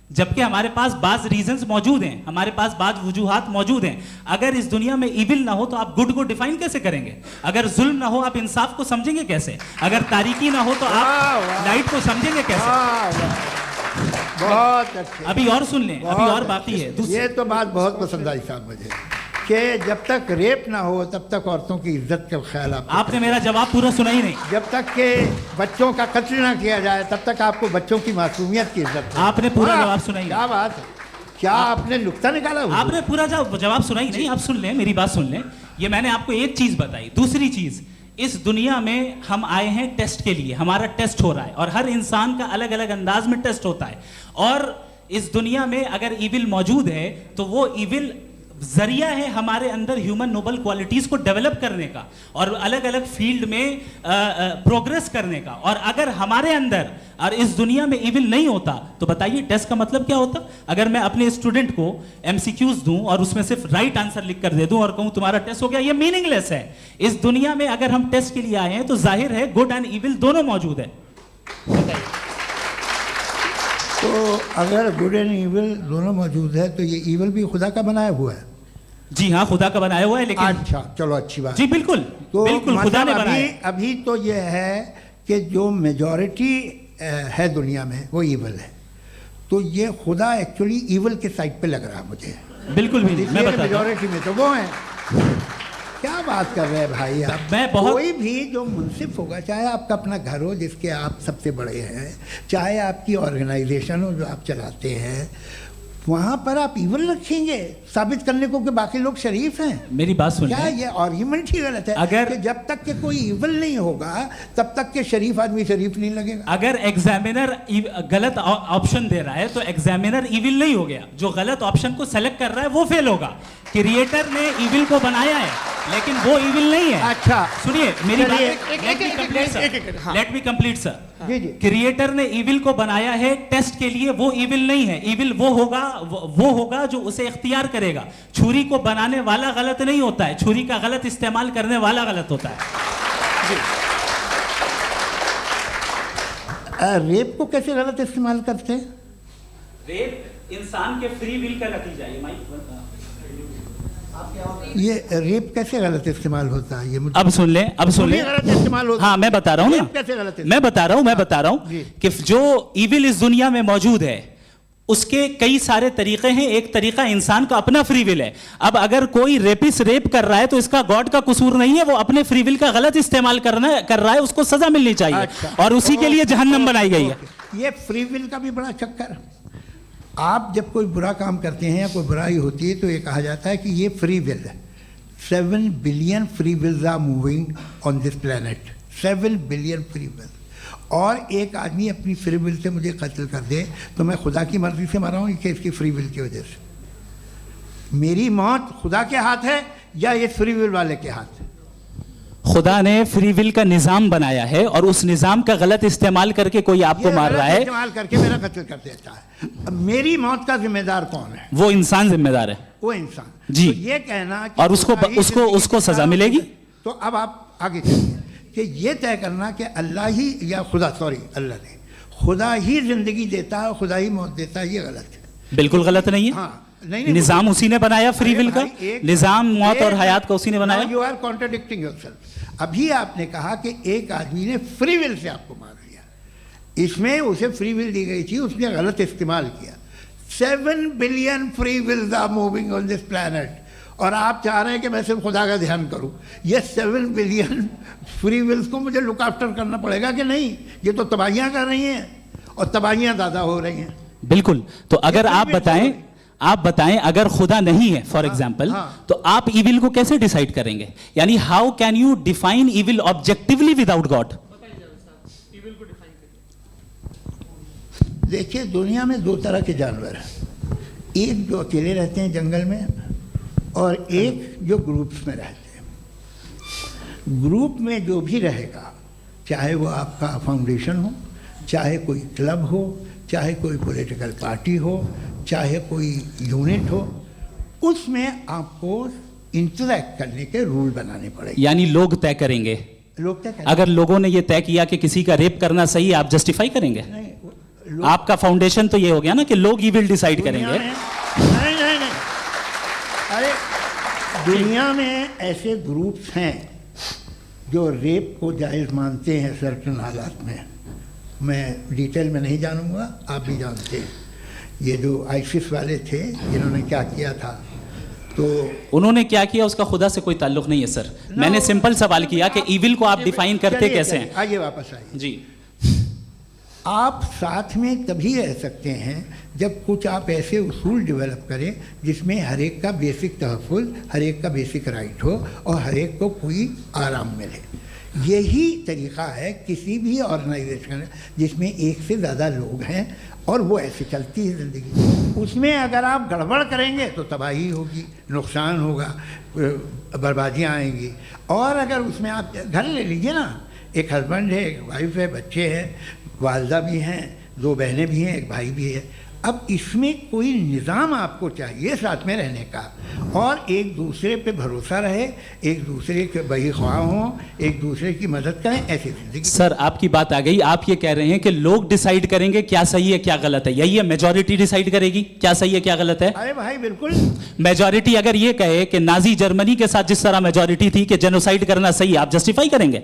जबकि हमारे पास बाज रीजंस मौजूद हैं, हमारे पास बाज वजूहात मौजूद हैं। अगर इस दुनिया में इविल ना हो तो आप गुड को डिफाइन कैसे करेंगे? अगर जुल्म ना हो आप इंसाफ को समझेंगे कैसे? अगर तारीकी ना हो तो आप लाइट को समझेंगे कैसे? बहुत अच्छे। अभी और सुन लें, अभी और बाकी है। ये तो बात बहुत पसंद आई साहब मुझे, कि जब तक रेप ना हो तब तक औरतों की इज्जत का ख्याल आपने मेरा जवाब पूरा सुना ही नहीं। जब तक के बच्चों का कत्ल ना किया जाए तब तक आपको बच्चों की मासूमियत की इज्जत है। आपने पूरा जवाब सुना ही नहीं। क्या बात है, क्या आपने नुक्ता निकाला? आपने पूरा जवाब सुना ही नहीं। आप सुन लें, मेरी बात सुन लें। ये मैंने आपको एक चीज बताई। दूसरी चीज, इस दुनिया में हम आए हैं टेस्ट के लिए, हमारा टेस्ट हो रहा है और हर इंसान का अलग अलग अंदाज में टेस्ट होता है। और इस दुनिया में अगर इविल मौजूद है तो वो इविल जरिया है हमारे अंदर ह्यूमन नोबल क्वालिटीज को डेवलप करने का और अलग अलग फील्ड में प्रोग्रेस करने का। और अगर हमारे अंदर और इस दुनिया में इविल नहीं होता तो बताइए टेस्ट का मतलब क्या होता? अगर मैं अपने स्टूडेंट को एमसीक्यूज दूं और उसमें सिर्फ राइट आंसर लिख कर दे दूं और कहूं तुम्हारा टेस्ट हो गया, ये मीनिंगलेस है। इस दुनिया में अगर हम टेस्ट के लिए आए हैं तो जाहिर है गुड एंड इविल दोनों मौजूद है। बताइए। तो अगर गुड एंड इविल दोनों मौजूद है तो ये इविल भी खुदा का बनाया हुआ है? जी हाँ, खुदा का बनाया हुआ है। लेकिन अच्छा, चलो अच्छी बात। जी बिल्कुल, तो बिल्कुल खुदा ने मतलब बनाया। अभी तो ये है कि जो मेजॉरिटी है दुनिया में वो इविल है, तो ये खुदा एक्चुअली इविल के साइड पे लग रहा है मुझे। बिल्कुल भी नहीं, मैं बताता हूं। मेजॉरिटी में तो वो है। क्या बात कर रहे हैं भाई आप? मैं बहुत कोई भी जो मुनसिफ होगा, चाहे आपका अपना घर हो जिसके आप सबसे बड़े हैं, चाहे आपकी ऑर्गेनाइजेशन हो जो आप चलाते हैं, वहाँ पर आप इविल रखेंगे साबित करने को कि बाकी लोग शरीफ हैं? मेरी बात सुन क्या ये आर्ग्यूमेंट ही गलत है? अगर कि जब तक के कोई इविल नहीं होगा तब तक के शरीफ आदमी शरीफ नहीं लगेगा। अगर एग्जामिनर गलत ऑप्शन दे रहा है तो एग्जामिनर इविल नहीं हो गया। जो गलत ऑप्शन को सेलेक्ट कर रहा है वो फेल होगा। क्रिएटर ने इविल को बनाया है लेकिन वो इविल नहीं है। अच्छा सुनिए मेरी बात, एक- लेट मी कंप्लीट सर, हाँ। Let me complete sir. जी जी। क्रिएटर ने इविल को बनाया है टेस्ट के लिए, वो इविल नहीं है। इविल वो होगा जो उसे इख्तियार करेगा। छुरी को बनाने वाला गलत नहीं होता है, छुरी का गलत इस्तेमाल करने वाला गलत होता है। रेप को कैसे गलत इस्तेमाल करते हैं? रेप इंसान के फ्री विल का नतीजा है। ये रेप कैसे गलत इस्तेमाल होता है? ये मुझे अब सुन लें, अब सुन लें। गलत इस्तेमाल होता हाँ मैं बता रहा हूँ रेप ना, कैसे गलत मैं बता रहा हूँ जी। कि जो इविल इस दुनिया में मौजूद है उसके कई सारे तरीके हैं। एक तरीका इंसान का अपना फ्री विल है। अब अगर कोई रेपिस्ट रेप कर रहा है तो इसका गॉड का कसूर नहीं है, वो अपने फ्री विल का गलत इस्तेमाल कर रहा है, उसको सजा मिलनी चाहिए। अच्छा। और उसी के लिए जहन्नम बनाई गई है। ये फ्री विल का भी बड़ा चक्कर। आप जब कोई बुरा काम करते हैं या कोई बुराई होती है तो ये कहा जाता है कि ये फ्री विल है। 7 billion free wills are moving on this planet. 7 billion free will. और एक आदमी अपनी फ्री विल से मुझे कत्ल कर दे तो मैं खुदा की मर्जी से मरा हूँ कि इसकी फ्री विल की वजह से? मेरी मौत खुदा के हाथ है या ये फ्री विल वाले के हाथ है? खुदा ने फ्री विल का निजाम बनाया है और उस निजाम का गलत इस्तेमाल करके कोई आपको मार रहा है, इस्तेमाल करके मेरा कत्ल कर देता है। अब मेरी मौत का जिम्मेदार कौन है? वो इंसान जिम्मेदार है। वो इंसान। जी। तो ये कहना कि और उसको खुदा ही उसको सजा जिंदगी मिलेगी। तो अब आप आगे चलिए कि ये तय करना कि अल्लाह ही या खुदा, सॉरी अल्लाह ने, खुदा ही जिंदगी देता है, खुदा ही मौत देता है, ये गलत है। बिल्कुल गलत नहीं है। हाँ, नहीं, निजाम उसी ने बनाया फ्री विल का। निजाम मौत और हयात का उसी ने बनाया। You are contradicting yourself. अभी आपने कहा कि एक आदमी ने फ्री विल से आपको मार दिया, इसमें उसे फ्री विल दी गई थी, उसने गलत इस्तेमाल किया। 7 billion free wills are moving on this planet और आप चाह रहे हैं कि मैं सिर्फ खुदा का ध्यान करूं। ये 7 बिलियन फ्री विल्स को मुझे लुक आफ्टर करना पड़ेगा कि नहीं? ये तो तबाहियां कर रही हैं और तबाहियां ज़्यादा हो रही हैं। बिल्कुल। तो अगर आप बताएं अगर खुदा नहीं है फॉर एग्जाम्पल, हाँ। तो आप इविल को कैसे डिसाइड करेंगे? यानी how can you define evil objectively without God? देखिए, दुनिया में 2 तरह के जानवर हैं। एक जो अकेले रहते हैं जंगल में और एक जो ग्रुप्स में रहते हैं। ग्रुप में जो भी रहेगा, चाहे वो आपका फाउंडेशन हो, चाहे कोई क्लब हो, चाहे कोई पॉलिटिकल पार्टी हो, चाहे कोई यूनिट हो, उसमें आपको इंटरैक्ट करने के रूल बनाने पड़ेंगे। यानी लोग तय करेंगे। लोग तय करेंगे। अगर लोगों ने ये तय किया कि किसी का रेप करना सही है, आप जस्टिफाई करेंगे? नहीं, आपका फाउंडेशन तो ये हो गया ना कि लोग ही विल डिसाइड दुनिया करेंगे। में- नहीं, अरे दुनिया में ऐसे ग्रुप्स हैं जो रेप को जायज़ मानते हैं सर्टन हालात में। मैं डिटेल में नहीं जानूंगा, आप भी जानते हैं। ये जो आईसिस वाले थे जिन्होंने क्या किया था, तो उन्होंने क्या किया उसका खुदा से कोई ताल्लुक नहीं है सर। मैंने सिंपल सवाल किया कि इविल को आप डिफाइन करते चलिए, कैसे चलिए, हैं? आइए वापस आइए। जी। आप साथ में तभी रह सकते हैं जब कुछ आप ऐसे उसूल डेवलप करें जिसमें हर एक का बेसिक तहफ़्फ़ुज़, हर एक का बेसिक राइट हो और हर एक को कोई आराम मिले। यही तरीक़ा है किसी भी ऑर्गेनाइजेशन जिसमें एक से ज़्यादा लोग हैं और वो ऐसे चलती है ज़िंदगी। उसमें अगर आप गड़बड़ करेंगे तो तबाही होगी, नुकसान होगा, बर्बादियाँ आएंगी। और अगर उसमें आप घर ले लीजिए ना, एक हस्बैंड है, एक वाइफ है, बच्चे हैं, वालदा भी हैं, 2 बहनें भी हैं, एक भाई भी है। अब इसमें कोई निज़ाम आपको चाहिए साथ में रहने का, और एक दूसरे पे भरोसा रहे, एक दूसरे के बहीख्वाह हों, एक दूसरे की मदद करें, ऐसी जिंदगी। सर आपकी बात आ गई, आप ये कह रहे हैं कि लोग डिसाइड करेंगे क्या सही है क्या गलत है, यही है मेजॉरिटी डिसाइड करेगी क्या सही है क्या गलत है? अरे भाई बिल्कुल। मेजॉरिटी अगर ये कहे कि नाजी जर्मनी के साथ जिस तरह मेजॉरिटी थी कि जेनोसाइड करना सही, आप जस्टिफाई करेंगे?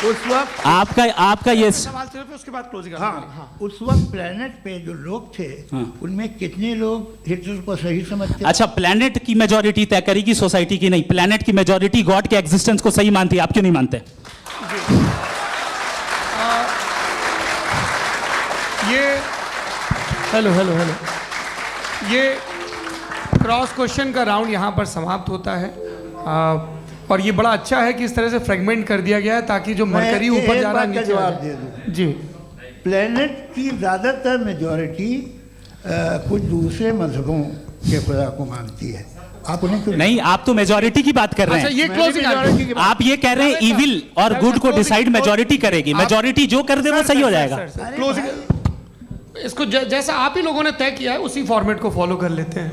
उस वक्त आपका ये सवाल सिर्फ उसके बाद क्लोजिंग। हाँ, उस वक्त प्लेनेट पे जो लोग थे, उनमें कितने लोग हिटलर को सही समझते? अच्छा, प्लेनेट की मेजॉरिटी तय करेगी, सोसाइटी की नहीं। प्लेनेट की मेजॉरिटी गॉड के एग्जिस्टेंस को सही मानती है, आप क्यों नहीं मानते? हेलो ये क्रॉस क्वेश्चन का राउंड यहाँ पर समाप्त होता है। और ये बड़ा अच्छा है कि इस तरह से फ्रेगमेंट कर दिया गया है ताकि जो मरकरी ऊपर जा रहा है नीचे जवाब दे दूं जी। प्लेनेट की ज़्यादातर मेजॉरिटी कुछ दूसरे मजहबों के खुदा को मानती है। आप उन्हें क्यों नहीं, आप तो मेजॉरिटी की बात कर रहे हैं। अच्छा, ये क्लोजिंग आप ये कह रहे हैं इविल और गुड को डिसाइड मेजॉरिटी करेगी, मेजॉरिटी जो कर दे वो सही हो जाएगा। क्लोजिंग इसको जैसा आप ही लोगों ने तय किया है उसी फॉर्मेट को फॉलो कर लेते हैं।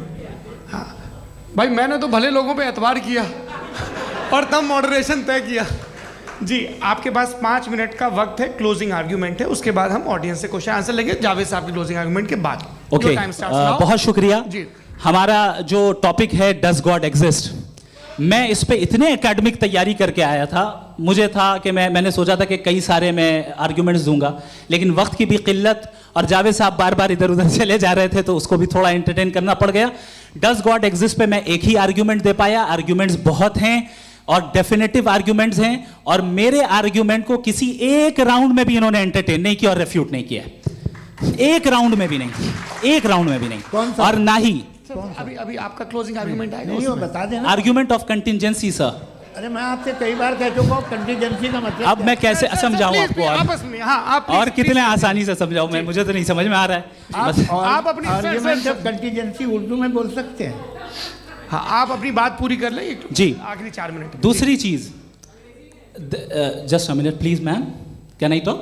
हाँ भाई, मैंने तो भले लोगों पे एतबार किया और तब मॉडरेशन तय किया जी। आपके पास 5 मिनट का वक्त है, क्लोजिंग आर्ग्यूमेंट है, उसके बाद हम ऑडियंस से क्वेश्चन आंसर लेंगे जावेद साहब की क्लोजिंग आर्ग्यूमेंट के बाद। ओके, बहुत शुक्रिया जी। हमारा जो टॉपिक है डज गॉड एग्जिस्ट, मैं इस पे इतने एकेडमिक तैयारी करके आया था, मुझे था कि मैंने सोचा था कि कई सारे मैं आर्ग्यूमेंट्स दूंगा, लेकिन वक्त की भी किल्लत और जावेद साहब बार बार इधर उधर चले जा रहे थे तो उसको भी थोड़ा एंटरटेन करना पड़ गया। डज गॉड एग्जिस्ट पे मैं एक ही आर्ग्यूमेंट दे पाया, आर्ग्यूमेंट्स बहुत हैं और डेफिनेटिव आर्ग्यूमेंट्स हैं, और मेरे आर्ग्यूमेंट को किसी एक राउंड में भी इन्होंने एंटरटेन नहीं किया और रेफ्यूट नहीं किया, एक राउंड में भी नहीं, एक राउंड में भी नहीं। और ना ही अभी आपका क्लोजिंग आर्ग्यूमेंट आएगा, नहीं, वो बता देना। Argument of contingency sir. अरे मैं आपसे कई बार कह चुका हूँ कंटीजेंसी का मतलब अब मैं कैसे समझाऊं आपको आपस में? हाँ, आप और कितने आसानी से समझाऊं मैं, मुझे तो नहीं समझ में आ रहा है। आप अपनी आर्ग्यूमेंट ऑफ कंटीजेंसी उर्दू में बोल सकते हैं। हाँ, आप अपनी बात पूरी कर लें जी, आखिरी 4 मिनट। दूसरी चीज, just a minute please ma'am, can I talk?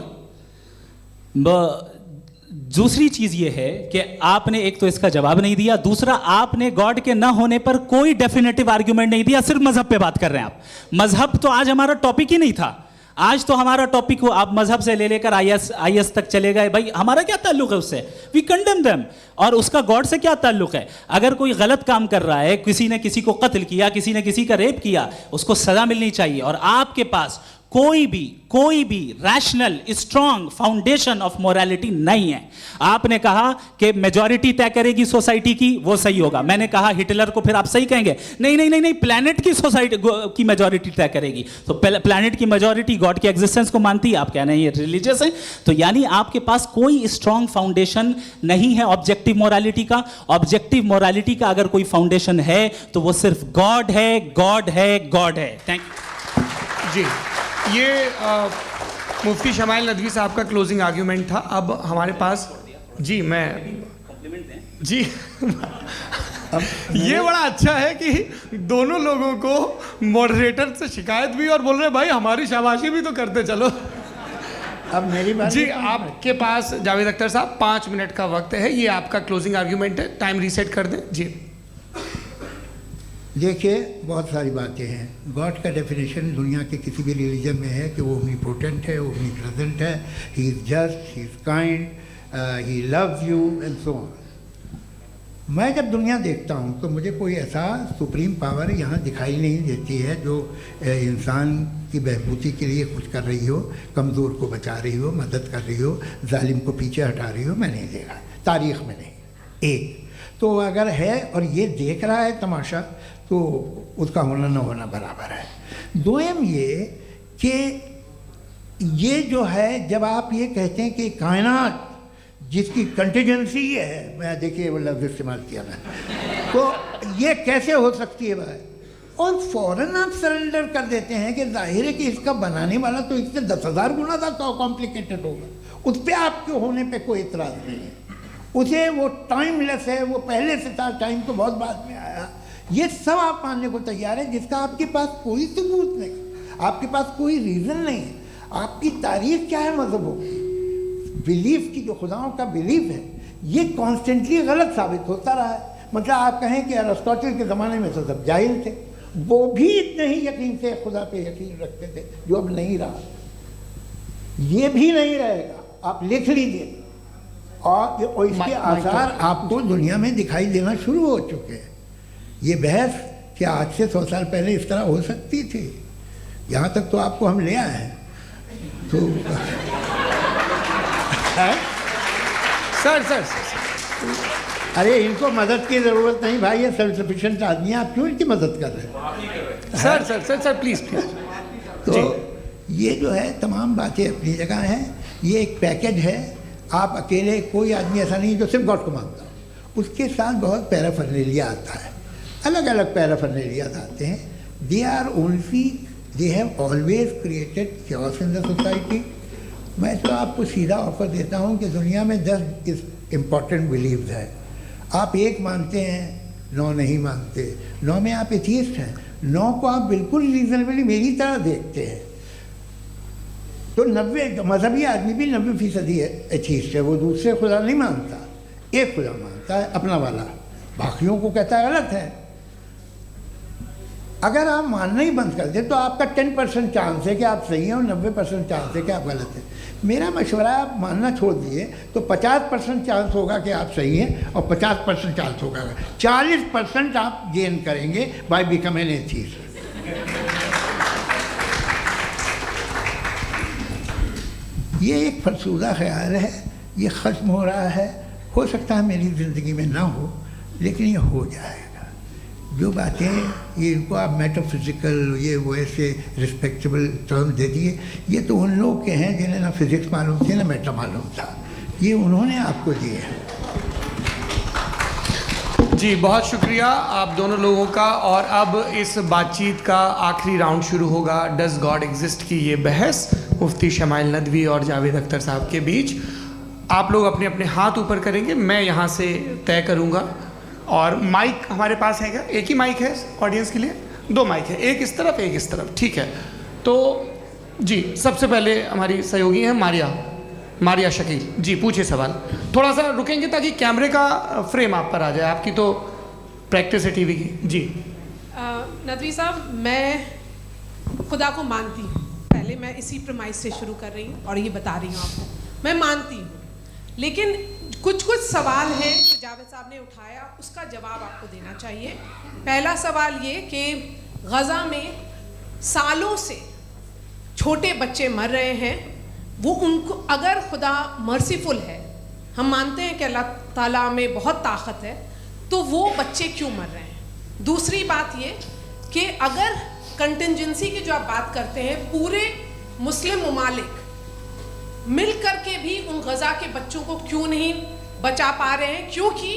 दूसरी चीज ये है कि आपने एक तो इसका जवाब नहीं दिया, दूसरा आपने गॉड के ना होने पर कोई डेफिनेटिव आर्ग्यूमेंट नहीं दिया, सिर्फ मजहब पे बात कर रहे हैं आप। मजहब तो आज हमारा टॉपिक ही नहीं था, आज तो हमारा टॉपिक हो, आप मजहब से ले लेकर आईएस तक चले गए। भाई हमारा क्या ताल्लुक है उससे? We condemn them. और उसका गॉड से क्या ताल्लुक है? अगर कोई गलत काम कर रहा है, किसी ने किसी को कत्ल किया, किसी ने किसी का रेप किया, उसको सजा मिलनी चाहिए। और आपके पास कोई भी rational strong foundation of morality नहीं है। आपने कहा कि मेजॉरिटी तय करेगी सोसाइटी की, वो सही होगा। मैंने कहा हिटलर को फिर आप सही कहेंगे, नहीं, प्लैनेट की सोसाइटी की मेजॉरिटी तय करेगी। तो प्लैनेट की मेजॉरिटी गॉड के एग्जिस्टेंस को मानती है, आप कह रहे हैं ये रिलीजियस है। तो यानी आपके पास कोई स्ट्रॉन्ग फाउंडेशन नहीं है ऑब्जेक्टिव मोरालिटी का। ऑब्जेक्टिव मोरालिटी का अगर कोई फाउंडेशन है तो वो सिर्फ गॉड है, गॉड है, गॉड है। थैंक यू जी। ये मुफ्ती शमाइल नदवी साहब का क्लोजिंग आर्ग्यूमेंट था। अब हमारे पास जी, मैं जी ये बड़ा अच्छा है कि दोनों लोगों को मॉडरेटर से शिकायत भी और बोल रहे भाई हमारी शाबाशी भी तो करते चलो। अब मेरी बात जी, आपके पास जावेद अख्तर साहब 5 मिनट का वक्त है, ये आपका क्लोजिंग आर्ग्यूमेंट है, टाइम रीसेट कर दें जी। देखिए, बहुत सारी बातें हैं। गॉड का डेफिनेशन दुनिया के किसी भी रिलीजन में है कि वो ओमनीपोटेंट है, वो ओमनीप्रेजेंट है, he is just, he is kind, he loves you and so on. मैं जब दुनिया देखता हूँ तो मुझे कोई ऐसा सुप्रीम पावर यहाँ दिखाई नहीं देती है जो इंसान की बहबूदी के लिए कुछ कर रही हो, कमज़ोर को बचा रही हो, मदद कर रही हो, जालिम को पीछे हटा रही हो। मैं नहीं देखा, तारीख़ में नहीं। एक तो अगर है और ये देख रहा है तमाशा, तो उसका होना न होना बराबर है। दोयम ये कि ये जो है, जब आप ये कहते हैं कि कायनात जिसकी कंटीजेंसी है, मैं देखिए वो लफ्ज़ इस्तेमाल किया मैं, तो ये कैसे हो सकती है भाई? और फ़ौरन आप सरेंडर कर देते हैं कि जाहिर है कि इसका बनाने वाला तो इससे 10,000 गुना ज़्यादा कॉम्प्लिकेटेड होगा। उस पर आपके होने पे कोई इतराज़ नहीं है। उसे वो टाइमलेस है, वो पहले से था, टाइम तो बहुत बाद में आया, ये सब आप मानने को तैयार है, जिसका आपके पास कोई सबूत नहीं, आपके पास कोई रीज़न नहीं है। आपकी तारीख क्या है मज़हबों की? बिलीफ की, जो खुदाओं का बिलीफ है, ये कॉन्स्टेंटली गलत साबित होता रहा है। मतलब आप कहें कि अरिस्टोटल के ज़माने में तो सब जाहिल थे, वो भी इतने ही यकीन से खुदा पे यकीन रखते थे, जो अब नहीं रहा, ये भी नहीं रहेगा, आप लिख लीजिए। और इसके आसार आपको दुनिया में दिखाई देना शुरू हो चुके हैं। ये बहस क्या आज से 100 साल पहले इस तरह हो सकती थी? यहाँ तक तो आपको हम ले आए हैं। तो सर अरे इनको मदद की ज़रूरत नहीं भाई, ये सेल्फ सफिशिएंट आदमी है, आप क्यों इनकी मदद कर रहे हैं? Sir please. तो ये जो है तमाम बातें अपनी जगह हैं। ये एक पैकेज है, आप अकेले, कोई आदमी ऐसा नहीं जो सिर्फ गॉड को मानता हो, उसके साथ बहुत पैराफर्नेलिया आता है, अलग अलग पैराफर्नेलियाज आते हैं। They have always created chaos in the society. मैं तो आपको सीधा ऑफर देता हूँ कि दुनिया में 10 इम्पॉर्टेंट बिलीव्स हैं, आप 1 मानते हैं, 9 नहीं मानते, 9 में आप एथियस्ट हैं, 9 को आप बिल्कुल रीजनेबली मेरी तरह देखते हैं। तो 90 मजहबी आदमी भी 90% एथियस्ट है, वो दूसरे खुदा नहीं मानता, एक खुदा मानता है अपना वाला, बाकियों को कहता है गलत है। अगर आप मानना ही बंद कर दें तो आपका 10% चांस है कि आप सही हैं और 90% चांस है कि आप गलत हैं। मेरा मशवरा है आप मानना छोड़ दिए तो 50% चांस होगा कि आप सही हैं और 50% चांस होगा, 40% आप गेन करेंगे बाय बिकमिंग एथियस्ट। ये एक फरसूदा ख्याल है, ये ख़त्म हो रहा है। हो सकता है मेरी ज़िंदगी में ना हो, लेकिन ये हो जाएगा। जो बातें ये इनको आप मेटाफिज़िकल, ये वो ऐसे रिस्पेक्टेबल टर्म दे दिए, ये तो उन लोग के हैं जिन्हें ना फिज़िक्स मालूम थी ना मेटा मालूम था, ये उन्होंने आपको दिए हैं। जी बहुत शुक्रिया आप दोनों लोगों का। और अब इस बातचीत का आखिरी राउंड शुरू होगा, डज गॉड एग्जिस्ट की ये बहस मुफ्ती शमाइल नदवी और जावेद अख्तर साहब के बीच। आप लोग अपने अपने हाथ ऊपर करेंगे, मैं यहाँ से तय करूँगा। और माइक हमारे पास है क्या? एक ही माइक है ऑडियंस के लिए? 2 माइक है, एक इस तरफ एक इस तरफ, ठीक है। तो जी सबसे पहले हमारी सहयोगी हैं मारिया शकील जी, पूछिए सवाल। थोड़ा सा रुकेंगे ताकि कैमरे का फ्रेम आप पर आ जाए, आपकी तो प्रैक्टिस है टीवी की। जी नदवी साहब, मैं खुदा को मानती हूँ, पहले मैं इसी प्रमाइस से शुरू कर रही हूँ और ये बता रही हूँ आपको, मैं मानती हूँ। लेकिन कुछ सवाल हैं जो जावेद साहब ने उठाया, उसका जवाब आपको देना चाहिए। पहला सवाल ये कि गज़ा में सालों से छोटे बच्चे मर रहे हैं, वो उनको, अगर खुदा मर्सीफुल है, हम मानते हैं कि अल्लाह ताला में बहुत ताकत है, तो वो बच्चे क्यों मर रहे हैं? दूसरी बात ये कि अगर कंटिजेंसी की जो आप बात करते हैं, पूरे मुस्लिम ममालिक मिल कर के भी उन गज़ा के बच्चों को क्यों नहीं बचा पा रहे हैं? क्योंकि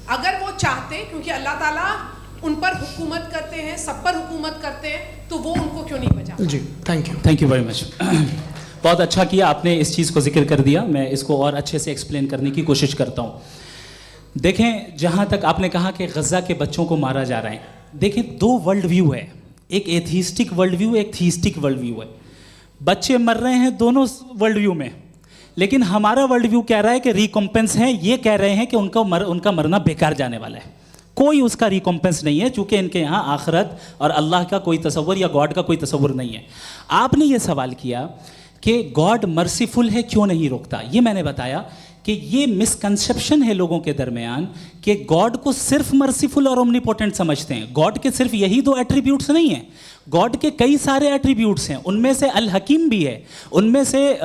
अगर वो चाहते, क्योंकि अल्लाह ताला उन पर हुकूमत करते हैं, सब पर हुकूमत करते हैं, तो वो उनको क्यों नहीं बचा? जी थैंक यू वेरी मच। बहुत अच्छा किया आपने इस चीज़ को जिक्र कर दिया, मैं इसको और अच्छे से एक्सप्लेन करने की कोशिश करता हूँ। देखें, जहाँ तक आपने कहा कि गज़ा के बच्चों को मारा जा रहा है, देखें 2 वर्ल्ड व्यू है, एक एथिस्टिक वर्ल्ड व्यू, एक थीस्टिक वर्ल्ड व्यू है। बच्चे मर रहे हैं दोनों वर्ल्ड व्यू में, लेकिन हमारा वर्ल्ड व्यू कह रहा है कि रिकॉम्पेंस है, ये कह रहे हैं कि उनका मरना बेकार जाने वाला है, कोई उसका रिकॉम्पेंस नहीं है, चूँकि इनके यहाँ आखिरत और अल्लाह का कोई तसव्वुर या गॉड का कोई तसव्वुर नहीं है। आपने ये सवाल किया कि गॉड मर्सीफुल है, क्यों नहीं रोकता? ये मैंने बताया कि ये मिसकंसेप्शन है लोगों के दरमियान कि गॉड को सिर्फ मर्सीफुल और ओमनीपोटेंट समझते हैं। गॉड के सिर्फ यही 2 एट्रीब्यूट्स नहीं हैं, गॉड के कई सारे एट्रीब्यूट्स हैं, उनमें से अल हकीम भी है, उनमें से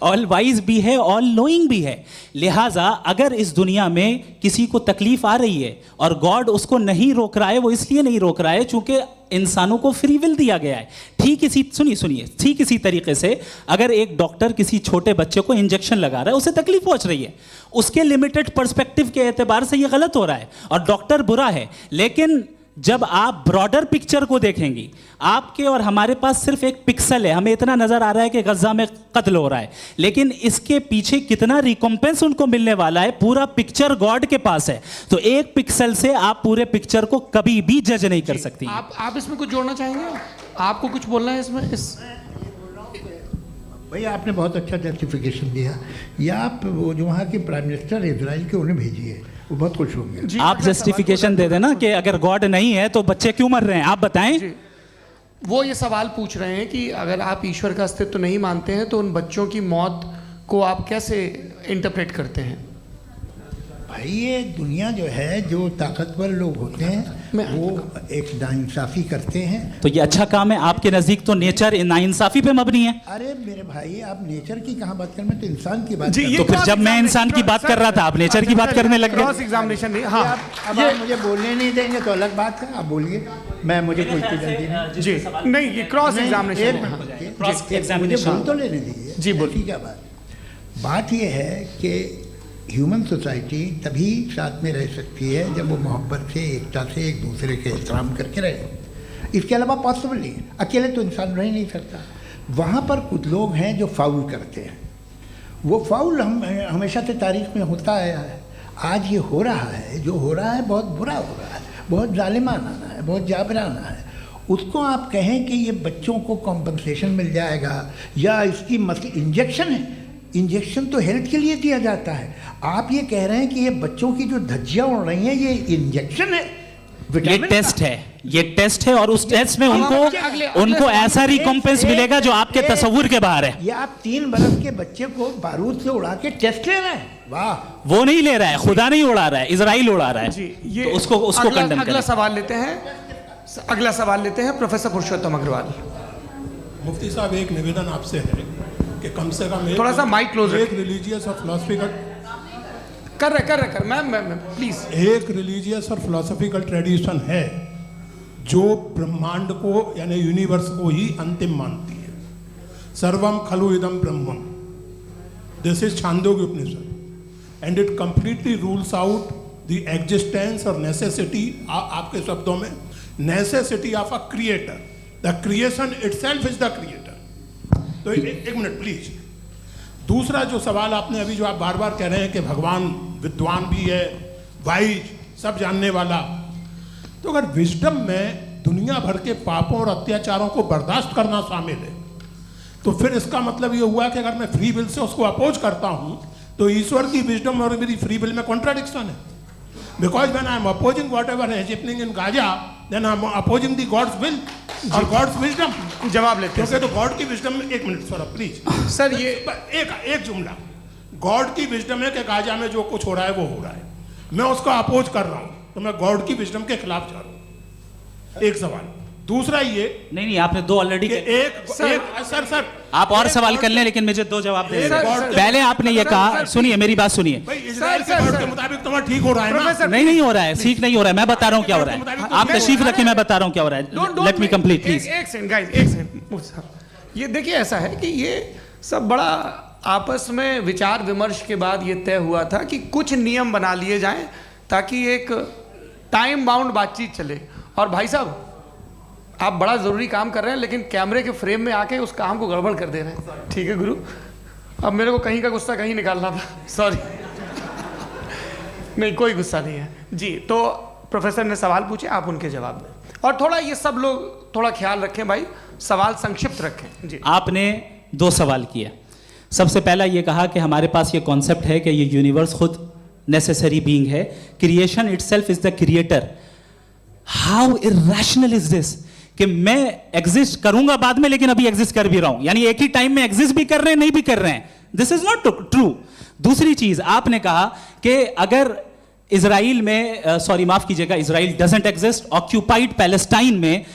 ऑल वाइज भी है, ऑल नोइंग भी है। लिहाजा अगर इस दुनिया में किसी को तकलीफ आ रही है और गॉड उसको नहीं रोक रहा है, वो इसलिए नहीं रोक रहा है चूंकि इंसानों को फ्री विल दिया गया है। ठीक इसी तरीके से अगर एक डॉक्टर किसी छोटे बच्चे को इंजेक्शन लगा रहा है, उसे तकलीफ पहुंच रही है, उसके लिमिटेड पर्सपेक्टिव के एतबार से ये गलत हो रहा है और डॉक्टर बुरा है, लेकिन जब आप ब्रॉडर पिक्चर को देखेंगी, आपके और हमारे पास सिर्फ एक पिक्सल है, हमें इतना नजर आ रहा है कि गजा में कत्ल हो रहा है, लेकिन इसके पीछे कितना रिकॉम्पेंस उनको मिलने वाला है, पूरा पिक्चर गॉड के पास है। तो एक पिक्सल से आप पूरे पिक्चर को कभी भी जज नहीं कर सकती। आप इसमें कुछ जोड़ना चाहेंगे? आपको कुछ बोलना है इसमें? भैया आपने बहुत अच्छा जस्टिफिकेशन दिया। या आप वो जो वहाँ के प्राइम मिनिस्टर है इजराइल के, उन्हें भेजिए, वो बहुत खुश होंगे। आप जस्टिफिकेशन दे देना कि अगर गॉड नहीं है तो बच्चे क्यों मर रहे हैं, आप बताएं। वो ये सवाल पूछ रहे हैं कि अगर आप ईश्वर का अस्तित्व नहीं मानते हैं तो उन बच्चों की मौत को आप कैसे इंटरप्रेट करते हैं? भाई ये दुनिया जो है, जो ताकतवर लोग होते हैं वो एक नाइंसाफ़ी करते हैं। तो ये अच्छा काम है आपके नज़दीक, तो नेचर नाइंसाफ़ी पे मबनी है। अरे मेरे भाई, आप नेचर की कहाँ बात कर रहे हैं, तो इंसान की बात जी, कर ये रहे तो फिर जब मैं इंसान की बात कर रहा था, आप नेचर की बात करने लग क्रॉस गए। एग्जामिनेशन नहीं। हाँ, अब आप मुझे बोलने नहीं देंगे तो अलग बात है, आप बोलिए, मुझे कोई जल्दी नहीं। जी नहीं, ये क्रॉस एग्जामिनेशन है। मुझे बोल तो लेने दीजिए। जी, बोलिए। क्या बात ये है कि ह्यूमन सोसाइटी तभी साथ में रह सकती है जब वो मोहब्बत से, एकता से, एक दूसरे के एहतराम करके रहे। इसके अलावा पॉसिबल नहीं है, अकेले तो इंसान रह ही नहीं सकता। वहाँ पर कुछ लोग हैं जो फाउल करते हैं। वो फाउल हमेशा से तारीख में होता आया है। आज ये हो रहा है, जो हो रहा है बहुत बुरा हो रहा है, बहुत जालिमाना है, बहुत जाबराना है। उसको आप कहें कि ये बच्चों को कॉम्पनसेशन मिल जाएगा या इसकी इंजेक्शन है। इंजेक्शन तो हेल्थ के लिए दिया जाता है। आप ये कह रहे हैं कि ये बच्चों की जो धज्जियां उड़ रही हैं ये इंजेक्शन है, ये टेस्ट है, ये टेस्ट है, और उस टेस्ट में उनको ऐसा रिकॉम्पेंस मिलेगा जो आपके तस्वुर के बाहर है। ये आप 3 बरस के बच्चे को बारूद से उड़ा के टेस्ट ले रहे हैं। वाह, वो नहीं ले रहा है, खुदा नहीं उड़ा रहा है, इजराइल उड़ा रहा है। जी, ये तो उसको कंडेम अगला सवाल लेते हैं प्रोफेसर पुरुषोत्तम अग्रवाल। मुफ्ती साहब, एक निवेदन आपसे है कि कम से कम थोड़ा सा माइक क्लोज एक रिलीजियस और फिलोसफिकल मैं प्लीज, एक रिलीजियस और फिलोसफिकल ट्रेडिशन है जो ब्रह्मांड को यानी यूनिवर्स को ही अंतिम मानती है। सर्वम खलु इदम ब्रह्मम, this is Chandogya Upanishad, and it completely rules out the existence और नेसेसिटी, आपके शब्दों में necessity of a creator. The creation itself is the creator. तो एक मिनट प्लीज। दूसरा जो सवाल आपने अभी, जो आप बार बार कह रहे हैं कि भगवान विद्वान भी है, वाइज, सब जानने वाला, तो अगर विजडम में दुनिया भर के पापों और अत्याचारों को बर्दाश्त करना शामिल है, तो फिर इसका मतलब ये हुआ कि अगर मैं फ्री विल से उसको अपोज करता हूं तो ईश्वर की विजडम और मेरी फ्री विल में कॉन्ट्राडिक्शन है। Because when I am opposing whatever is happening in Gaza, then I am opposing the God's will और गॉड्स विजडम। जवाब लेते हैं क्योंकि तो गॉड की विजडम में, एक मिनट सर प्लीज सर, ये एक जुमला, गॉड की विजडम है कि गाजा में जो कुछ हो रहा है वो हो रहा है, मैं उसको अपोज कर रहा हूं, तो मैं गॉड की विजडम के खिलाफ जा रहा हूं। एक सवाल। दूसरा ये नहीं, आपने 2 ऑलरेडी। सर आप और सवाल कर लें, लेकिन मुझे 2 जवाब दे दें। पहले आपने ये कहा, सुनिए मेरी बात सुनिए। इजराइल के गॉड के मुताबिक तुम्हारा ठीक हो रहा है ना? नहीं हो रहा है, ठीक नहीं हो रहा है। मैं बता रहा हूँ क्या हो रहा है, आप तशरीफ रखें, मैं बता रहा हूँ क्या हो रहा है। Late me complete please. एक सेकंड गाइस, एक सेकंड। ये देखिए, ऐसा है कि ये सब बड़ा आपस में विचार विमर्श के बाद ये तय हुआ था कि कुछ नियम बना लिए जाएं ताकि एक टाइम बाउंड बातचीत चले। और भाई साहब, आप बड़ा ज़रूरी काम कर रहे हैं, लेकिन कैमरे के फ्रेम में आके उस काम को गड़बड़ कर दे रहे हैं। ठीक है गुरु, अब मेरे को कहीं का गुस्सा कहीं निकालना था, सॉरी। नहीं, कोई गुस्सा नहीं है जी। तो प्रोफेसर ने सवाल पूछे, आप उनके जवाब दें, और थोड़ा ये सब लोग थोड़ा ख्याल रखें भाई, सवाल संक्षिप्त रखें जी। आपने 2 सवाल किया। सबसे पहला ये कहा कि हमारे पास ये कॉन्सेप्ट है कि ये यूनिवर्स खुद नेसेसरी बीइंग है, creation itself is the creator. How irrational is this कि मैं एग्जिस्ट करूंगा बाद में, लेकिन अभी एग्जिस्ट कर भी रहा हूं, यानी एक ही टाइम में एग्जिस्ट भी कर रहे हैं, नहीं भी कर रहे हैं। This is not true. दूसरी चीज आपने कहा कि अगर इजराइल में, सॉरी माफ कीजिएगा, Israel doesn't exist, occupied Palestine में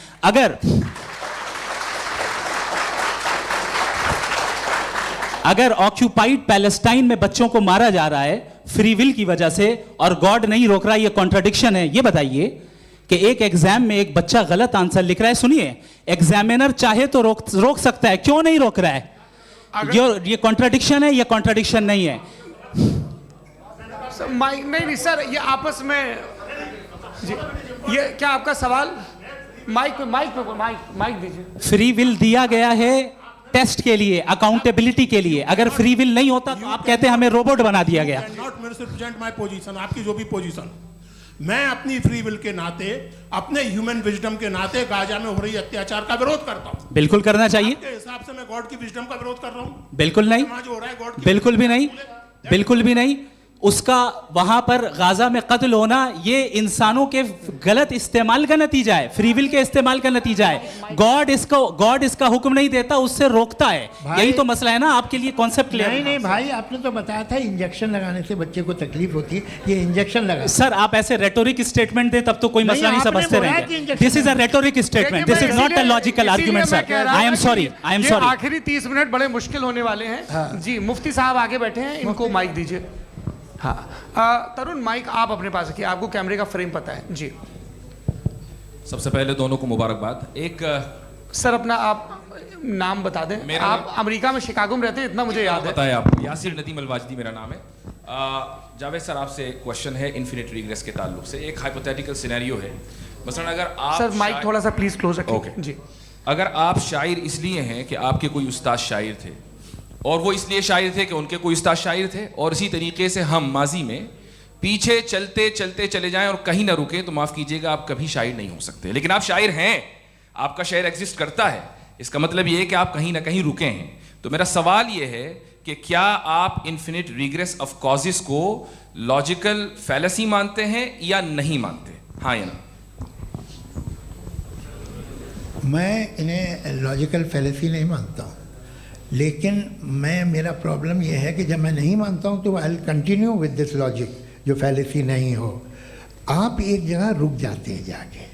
अगर ऑक्यूपाइड पैलेस्टाइन में बच्चों को मारा जा रहा है फ्री विल की वजह से और गॉड नहीं रोक रहा, ये कॉन्ट्रडिक्शन है। ये बताइए कि एक एग्जाम में एक बच्चा गलत आंसर लिख रहा है, सुनिए, एग्जामिनर चाहे तो रोक सकता है, क्यों नहीं रोक रहा है? ये कॉन्ट्रडिक्शन है या कॉन्ट्रडिक्शन नहीं है? नहीं सर, ये आपस में जी ये क्या आपका सवाल? माइक दीजिए। फ्री विल दिया गया है टेस्ट के लिए, अकाउंटेबिलिटी के लिए। अगर फ्री विल नहीं होता तो आप कहते हैं हमें रोबोट बना दिया गया। नॉट मिसरिप्रेजेंट माय पोजीशन, आपकी जो भी पोजीशन, मैं अपनी फ्री विल के नाते, अपने ह्यूमन विजडम के नाते गाजा में हो रही अत्याचार का विरोध करता हूं। बिल्कुल करना चाहिए। आपके हिसाब से मैं गॉड की विजडम का विरोध कर रहा हूं? बिल्कुल नहीं, समाज हो रहा है गॉड की, बिल्कुल भी नहीं, बिल्कुल भी नहीं। उसका वहां पर गाजा में कत्ल होना ये इंसानों के गलत इस्तेमाल का नतीजा है, फ्री विल के इस्तेमाल का नतीजा है। गॉड इसका हुक्म नहीं देता, उससे रोकता है। यही तो मसला है ना। आपके लिए कॉन्सेप्ट क्लियर नहीं भाई, आपने तो बताया था इंजेक्शन लगाने से बच्चे को तकलीफ होती है, ये इंजेक्शन लगा। सर आप ऐसे रेटोरिक स्टेटमेंट दे तब तो कोई मसला नहीं समझते रहेंगे। This is a rhetoric statement, this is not a logical argument sir. I am sorry, I am sorry. आखिरी 30 मिनट बड़े मुश्किल होने वाले हैं। जी मुफ्ती साहब आगे बैठे हैं, इनको माइक दीजिए। हाँ तरुण, माइक आप अपने पास रखिए, आपको कैमरे का फ्रेम पता है। जी सबसे पहले दोनों को मुबारकबाद। एक सर अपना आप नाम बता दें। आप अमेरिका में शिकागो में रहते हैं, इतना मुझे याद है। बताया आपको, यासिर नदीम अलवाजदी मेरा नाम है। जावेद सर आपसे एक क्वेश्चन है इन्फिनिट रिग्रेस के ताल्लुक से। एक हाइपोथेटिकल सिनेरियो है, मसलन अगर आप सर माइक थोड़ा सा प्लीज क्लोज रखिए। ओके जी अगर आप शायर इसलिए हैं कि आपके कोई उस्ताद शायर थे, और वो इसलिए शायर थे कि उनके कोई उस्ताद शायर थे, और इसी तरीके से हम माजी में पीछे चलते चलते चले जाएं और कहीं ना रुके, तो माफ़ कीजिएगा आप कभी शायर नहीं हो सकते। लेकिन आप शायर हैं, आपका शायर एग्जिस्ट करता है, इसका मतलब ये है कि आप कहीं ना कहीं रुके हैं। तो मेरा सवाल ये है कि क्या आप इन्फिनिट रिग्रेस ऑफ कॉजेस को लॉजिकल फैलेसी मानते हैं या नहीं मानते? हाँ या ना? मैं इन्हें लॉजिकल फैलेसी नहीं मानता हूँ, लेकिन मेरा प्रॉब्लम यह है कि जब मैं नहीं मानता हूँ तो I continue with this logic जो फैलेसी नहीं हो। आप एक जगह रुक जाते हैं जाके,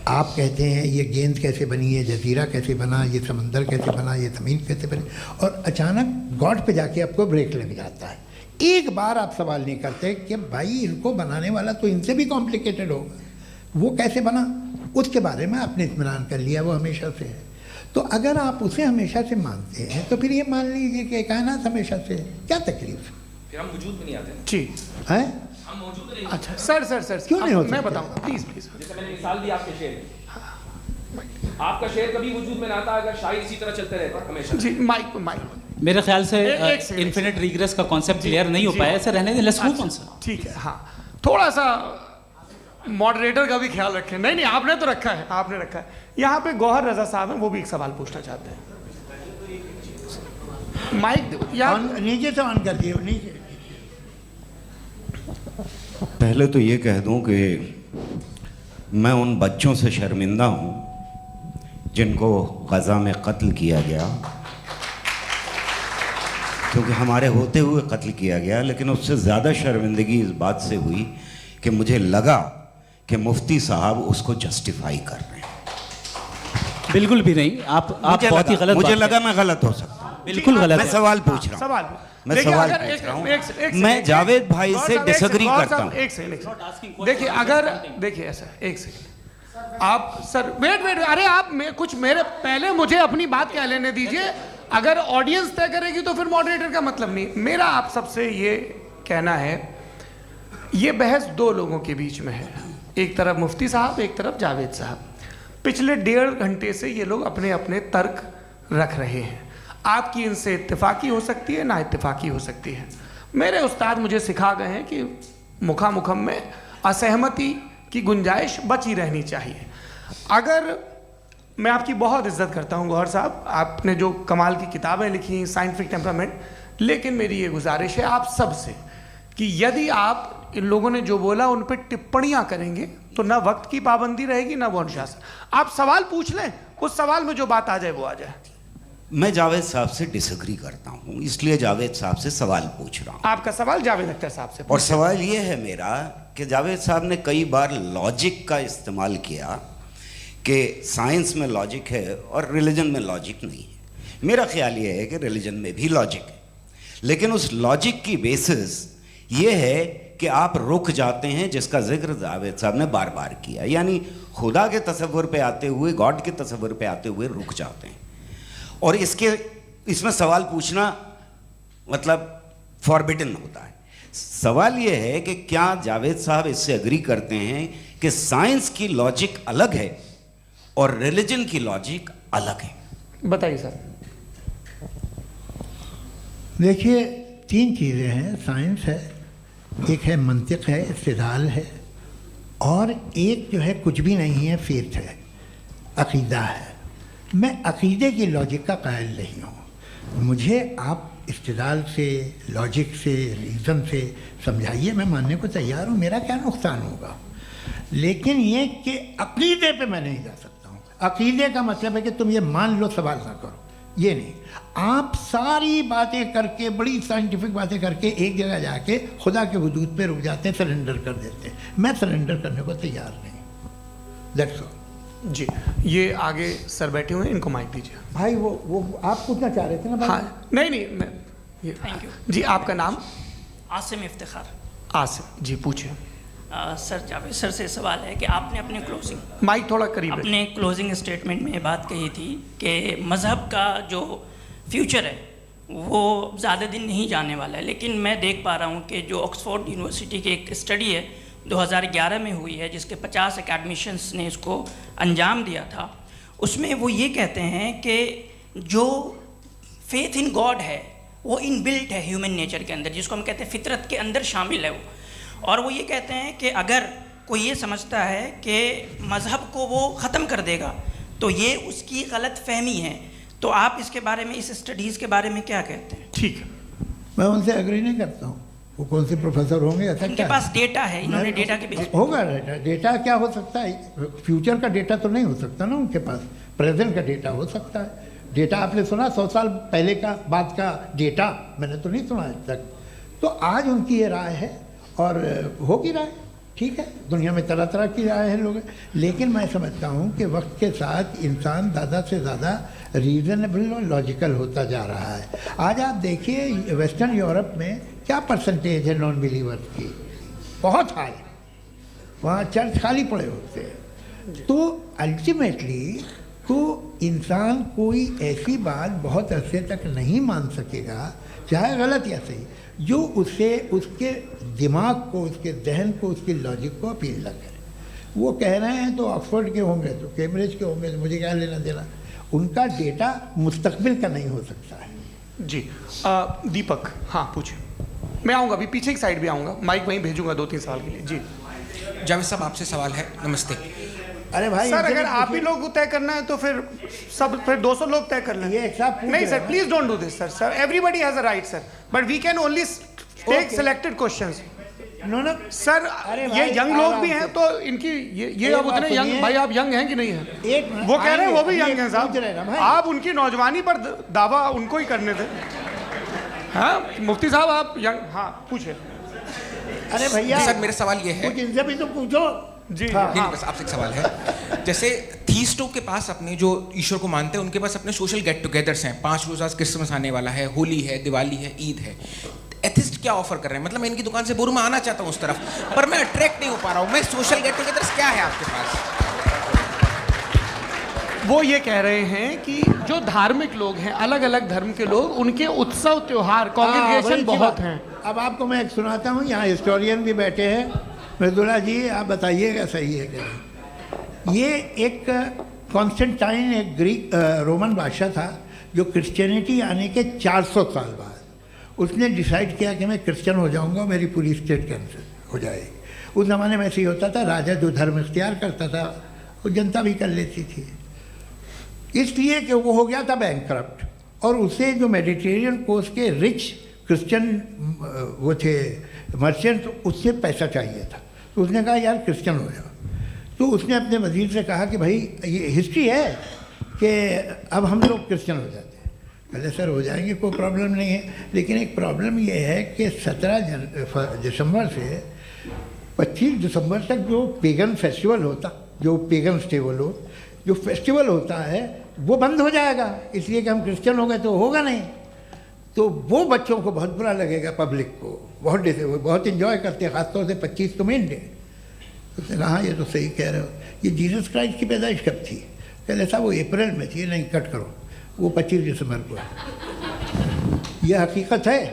आप कहते हैं ये गेंद कैसे बनी, ये जजीरा कैसे बना, ये समंदर कैसे बना, ये ज़मीन कैसे बनी, और अचानक गॉड पे जाके आपको ब्रेक लग जाता है। एक बार आप सवाल नहीं करते कि भाई इनको बनाने वाला तो इनसे भी कॉम्प्लिकेटेड होगा, वो कैसे बना, उसके बारे में आपने इत्मीनान कर लिया, वो हमेशा से है। तो अगर आप उसे हमेशा से मानते हैं तो फिर ये मान लीजिए कि कायनात हमेशा से है, क्या तकलीफ? फिर हम वजूद में नहीं आते जी है। हम मौजूद नहीं। अच्छा सर क्यों नहीं होता? मैं बताऊँ प्लीज। जैसे मैंने मिसाल दी आपके शेर की, आपका शेर कभी वजूद में ना आता अगर शायर इसी तरह चलते रहते हमेशा। जी माइक मेरे ख्याल से एक सेकंड, इन्फिनिट रिग्रेस का कॉन्सेप्ट क्लियर नहीं हो पाया। सर रहने दें, लेट्स मूव ऑन सर। ठीक है। हाँ थोड़ा सा मॉडरेटर का भी ख्याल रखें। नहीं आपने तो रखा है, आपने रखा है। यहाँ पे गौहर रजा साहब हैं, वो भी एक सवाल पूछना चाहते हैं। माइक नीचे से ऑन कर दिए नीचे। पहले तो ये कह दूं कि मैं उन बच्चों से शर्मिंदा हूं जिनको गज़ा में कत्ल किया गया, क्योंकि हमारे होते हुए कत्ल किया गया। लेकिन उससे ज़्यादा शर्मिंदगी इस बात से हुई कि मुझे लगा कि मुफ्ती साहब उसको जस्टिफाई कर रहे हैं। बिल्कुल भी नहीं, आप बहुत ही गलत। मुझे लगा मैं गलत हो सकता हूं। बिल्कुल गलत मैं है। सवाल पूछ रहा हूँ, मैं सवाल पूछ रहा हूँ। मैं जावेद भाई से डिसएग्री करता हूँ। एक सेकंड देखिए, अगर देखिए ऐसा, एक सेकंड आप सर वेट, अरे आप कुछ मेरे पहले मुझे अपनी बात कह लेने दीजिए। अगर ऑडियंस तय करेगी तो फिर मॉडरेटर का मतलब नहीं। मेरा आप सबसे ये कहना है, ये बहस दो लोगों के बीच में है, एक तरफ मुफ्ती साहब, एक तरफ जावेद साहब। पिछले 1.5 घंटे से ये लोग अपने अपने तर्क रख रहे हैं। आपकी इनसे इत्तेफाकी हो सकती है, ना इत्तेफाकी हो सकती है। मेरे उस्ताद मुझे सिखा गए हैं कि मुखामुखम में असहमति की गुंजाइश बची रहनी चाहिए। अगर मैं आपकी बहुत इज्जत करता हूँ गौहर साहब, आपने जो कमाल की किताबें लिखी, साइंटिफिक टेम्परामेंट, लेकिन मेरी ये गुजारिश है आप सबसे कि यदि आप इन लोगों ने जो बोला उन पर टिप्पणियां करेंगे तो ना वक्त की पाबंदी रहेगी, ना वो अनुशासन। आप सवाल पूछ लें, उस सवाल में जो बात आ जाए वो आ जाए। मैं जावेद साहब से डिसएग्री करता हूं, इसलिए जावेद साहब से सवाल पूछ रहा हूं। आपका सवाल जावेद अख्तर साहब से। और सवाल ये है मेरा कि जावेद साहब ने कई बार लॉजिक का इस्तेमाल किया कि साइंस में लॉजिक है और रिलीजन में लॉजिक नहीं है। मेरा ख्याल ये है कि रिलीजन में भी लॉजिक है, लेकिन उस लॉजिक की बेसिस ये है कि आप रुक जाते हैं, जिसका जिक्र जावेद साहब ने बार बार किया, यानी खुदा के तसव्वुर पे आते हुए, गॉड के तसव्वुर पे आते हुए रुक जाते हैं। और इसमें सवाल पूछना मतलब फॉरबिडन होता है। सवाल यह है कि क्या जावेद साहब इससे एग्री करते हैं कि साइंस की लॉजिक अलग है और रिलीजन की लॉजिक अलग है। बताइए सर। देखिए, तीन चीज़ें हैं। साइंस है, एक है मंतिक है, इस्तिदलाल है, और एक जो है कुछ भी नहीं है, फेथ है, अकीदा है। मैं अकीदे की लॉजिक का कायल नहीं हूँ। मुझे आप इस्तिदलाल से, लॉजिक से, रीज़न से समझाइए, मैं मानने को तैयार हूँ, मेरा क्या नुकसान होगा। लेकिन ये कि अकीदे पे मैं नहीं जा सकता हूँ। अकीदे का मतलब है कि तुम ये मान लो, सवाल ना करो, ये नहीं। आप सारी बातें करके, बड़ी साइंटिफिक बातें करके एक जगह जाके खुदा के हुदूद पे रुक जाते हैं, सरेंडर कर देते हैं। मैं सरेंडर करने को तैयार नहीं। That's all. जी, ये आगे सर बैठे हुए हैं, इनको माइक दीजिए। भाई वो आप पूछना चाह रहे थे ना भाई? हाँ, नहीं मैं ये थैंक यू जी। आपका नाम? आसिम इफ्तिखार। आसिम जी, पूछिए। सर, जावेद सर से सवाल है कि आपने अपने माइक थोड़ा करीब रखिए। अपने क्लोजिंग स्टेटमेंट में ये बात कही थी कि मज़हब का जो फ्यूचर है वो ज़्यादा दिन नहीं जाने वाला है, लेकिन मैं देख पा रहा हूँ कि जो ऑक्सफोर्ड यूनिवर्सिटी की एक स्टडी है 2011 में हुई है, जिसके 50 एकेडमिशियंस ने इसको अंजाम दिया था, उसमें वो ये कहते हैं कि जो फेथ इन गॉड है वो इनबिल्ट है ह्यूमन नेचर के अंदर, जिसको हम कहते हैं फितरत के अंदर शामिल है वो। और वो ये कहते हैं कि अगर कोई ये समझता है कि मज़हब को वो ख़त्म कर देगा तो ये उसकी गलत फहमी है। तो आप इसके बारे में, इस स्टडीज़ के बारे में क्या कहते हैं? ठीक है, मैं उनसे एग्री नहीं करता हूँ। वो कौन से प्रोफेसर होंगे? ऐसा उनके क्या पास डेटा है, इन्होंने डेटा के बेस होगा। डेटा क्या हो सकता है? फ्यूचर का डेटा तो नहीं हो सकता ना उनके पास, प्रेजेंट का डेटा हो सकता है। डेटा आपने सुना 100 साल पहले का बाद का डेटा? मैंने तो नहीं सुना आज तक। तो आज उनकी ये राय है और होगी राय, ठीक है। दुनिया में तरह तरह की राय है लोग, लेकिन मैं समझता हूँ कि वक्त के साथ इंसान ज़्यादा से ज़्यादा रीज़नेबल और लॉजिकल होता जा रहा है। आज आप देखिए वेस्टर्न यूरोप में क्या परसेंटेज है नॉन बिलीवर्स की, बहुत हाई। वहाँ चर्च खाली पड़े होते हैं। तो अल्टीमेटली तो इंसान कोई ऐसी बात बहुत अरसे तक नहीं मान सकेगा, चाहे गलत या सही, जो उससे उसके दिमाग को, उसके जहन को, उसकी लॉजिक को अपील न करे। वो कह रहे हैं तो ऑक्सफोर्ड के होंगे तो कैम्ब्रिज के होंगे, तो मुझे क्या लेना देना। उनका डेटा मुस्तकबिल का नहीं हो सकता है। जी। दीपक, हाँ पूछिए। मैं आऊँगा, अभी पीछे की साइड भी आऊँगा, माइक वहीं भेजूंगा 2-3 साल के लिए। जी जावेद साहब, आपसे सवाल है। नमस्ते। अरे भाई सर, अगर आप ही लोग को तय करना है तो फिर 200 लोग तय कर लें। ये एक साथ नहीं sir, please don't do this sir. Everybody has a right sir, but we can only take selected questions. No sir, ये यंग लोग भी हैं तो इनकी ये अब उतने यंग, भाई आप यंग हैं कि नहीं हैं? वो कह रहे हैं वो भी यंग हैं साहब, आप उनकी नौजवानी पर दावा उनको ही करने थे। हाँ मुफ्ती साहब, आप यंग, हाँ पूछे। अरे भैया सर, मेरा सवाल ये है, कुछ इनसे भी तो पूछो। जी नहीं, बस आपसे एक सवाल है। जैसे थीस्टों के पास अपने जो ईश्वर को मानते हैं उनके पास अपने सोशल गेट टुगेदर्स हैं। 5 रोज़ आज क्रिसमस आने वाला है, होली है, दिवाली है, ईद है। एथिस्ट क्या ऑफर कर रहे हैं? मतलब मैं इनकी दुकान से मैं आना चाहता हूँ उस तरफ, पर मैं अट्रैक्ट नहीं हो पा रहा हूँ। मैं सोशल गेट टुगेदर्स क्या है आपके पास? वो ये कह रहे हैं कि जो धार्मिक लोग हैं, अलग अलग धर्म के लोग, उनके उत्सव त्योहार, कॉन्ग्रेगेशन बहुत हैं। अब आपको मैं एक सुनाता हूँ, यहाँ हिस्टोरियन भी बैठे हैं। मृदुला जी, आप बताइएगा सही है क्या? ये एक कॉन्स्टेंटाइन, एक ग्रीक रोमन बादशाह था जो क्रिश्चियनिटी आने के 400 साल बाद उसने डिसाइड किया कि मैं क्रिश्चियन हो जाऊंगा, मेरी पूरी स्टेट कैंसिल हो जाएगी। उस ज़माने में ऐसे ही होता था, राजा जो धर्म इख्तियार करता था वो जनता भी कर लेती थी। इसलिए कि वो हो गया था बैंकक्रप्ट, और उसे जो मेडिटेरियन कोस्ट के रिच क्रिश्चियन वो थे मर्चेंट, उससे पैसा चाहिए था। तो उसने कहा यार क्रिश्चियन हो जाओ। तो उसने अपने वजीर से कहा कि भाई ये हिस्ट्री है कि अब हम लोग क्रिश्चियन हो जाते हैं। पहले सर हो जाएंगे, कोई प्रॉब्लम नहीं है, लेकिन एक प्रॉब्लम ये है कि 17 दिसंबर से 25 दिसंबर तक जो पेगन फेस्टिवल होता, जो पेगन जो फेस्टिवल होता है वो बंद हो जाएगा, इसलिए कि हम क्रिश्चियन हो गए तो होगा नहीं। तो वो बच्चों को बहुत बुरा लगेगा, पब्लिक को बहुत इन्जॉय करते हैं, ख़ासतौर से 25 को मेन डे। उसने कहा ये तो सही कह रहे हो, ये जीसस क्राइस्ट की पैदाइश कब थी? कहते साहब वो अप्रैल में थी। नहीं, कट करो, वो 25 दिसंबर को है। यह हकीकत है।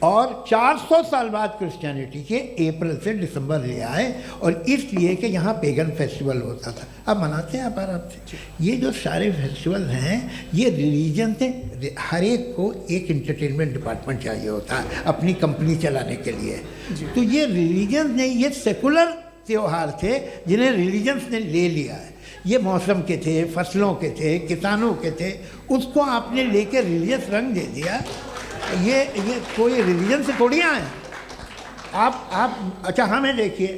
और 400 साल बाद क्रिश्चियनिटी के अप्रैल से दिसंबर ले आए, और इसलिए कि यहाँ पेगन फेस्टिवल होता था। अब मनाते हैं आप आराम से। ये जो सारे फेस्टिवल हैं ये रिलीजन से, हर एक को एक इंटरटेनमेंट डिपार्टमेंट चाहिए होता है अपनी कंपनी चलाने के लिए। तो ये रिलीजन ने, ये सेकुलर त्यौहार थे जिन्हें रिलीजन्स ने ले लिया है। ये मौसम के थे, फसलों के थे, किसानों के थे, उसको आपने लेके रिलीजियस रंग दे दिया। ये कोई रिलीजन से थोड़ी आए आप। अच्छा हमें देखिए,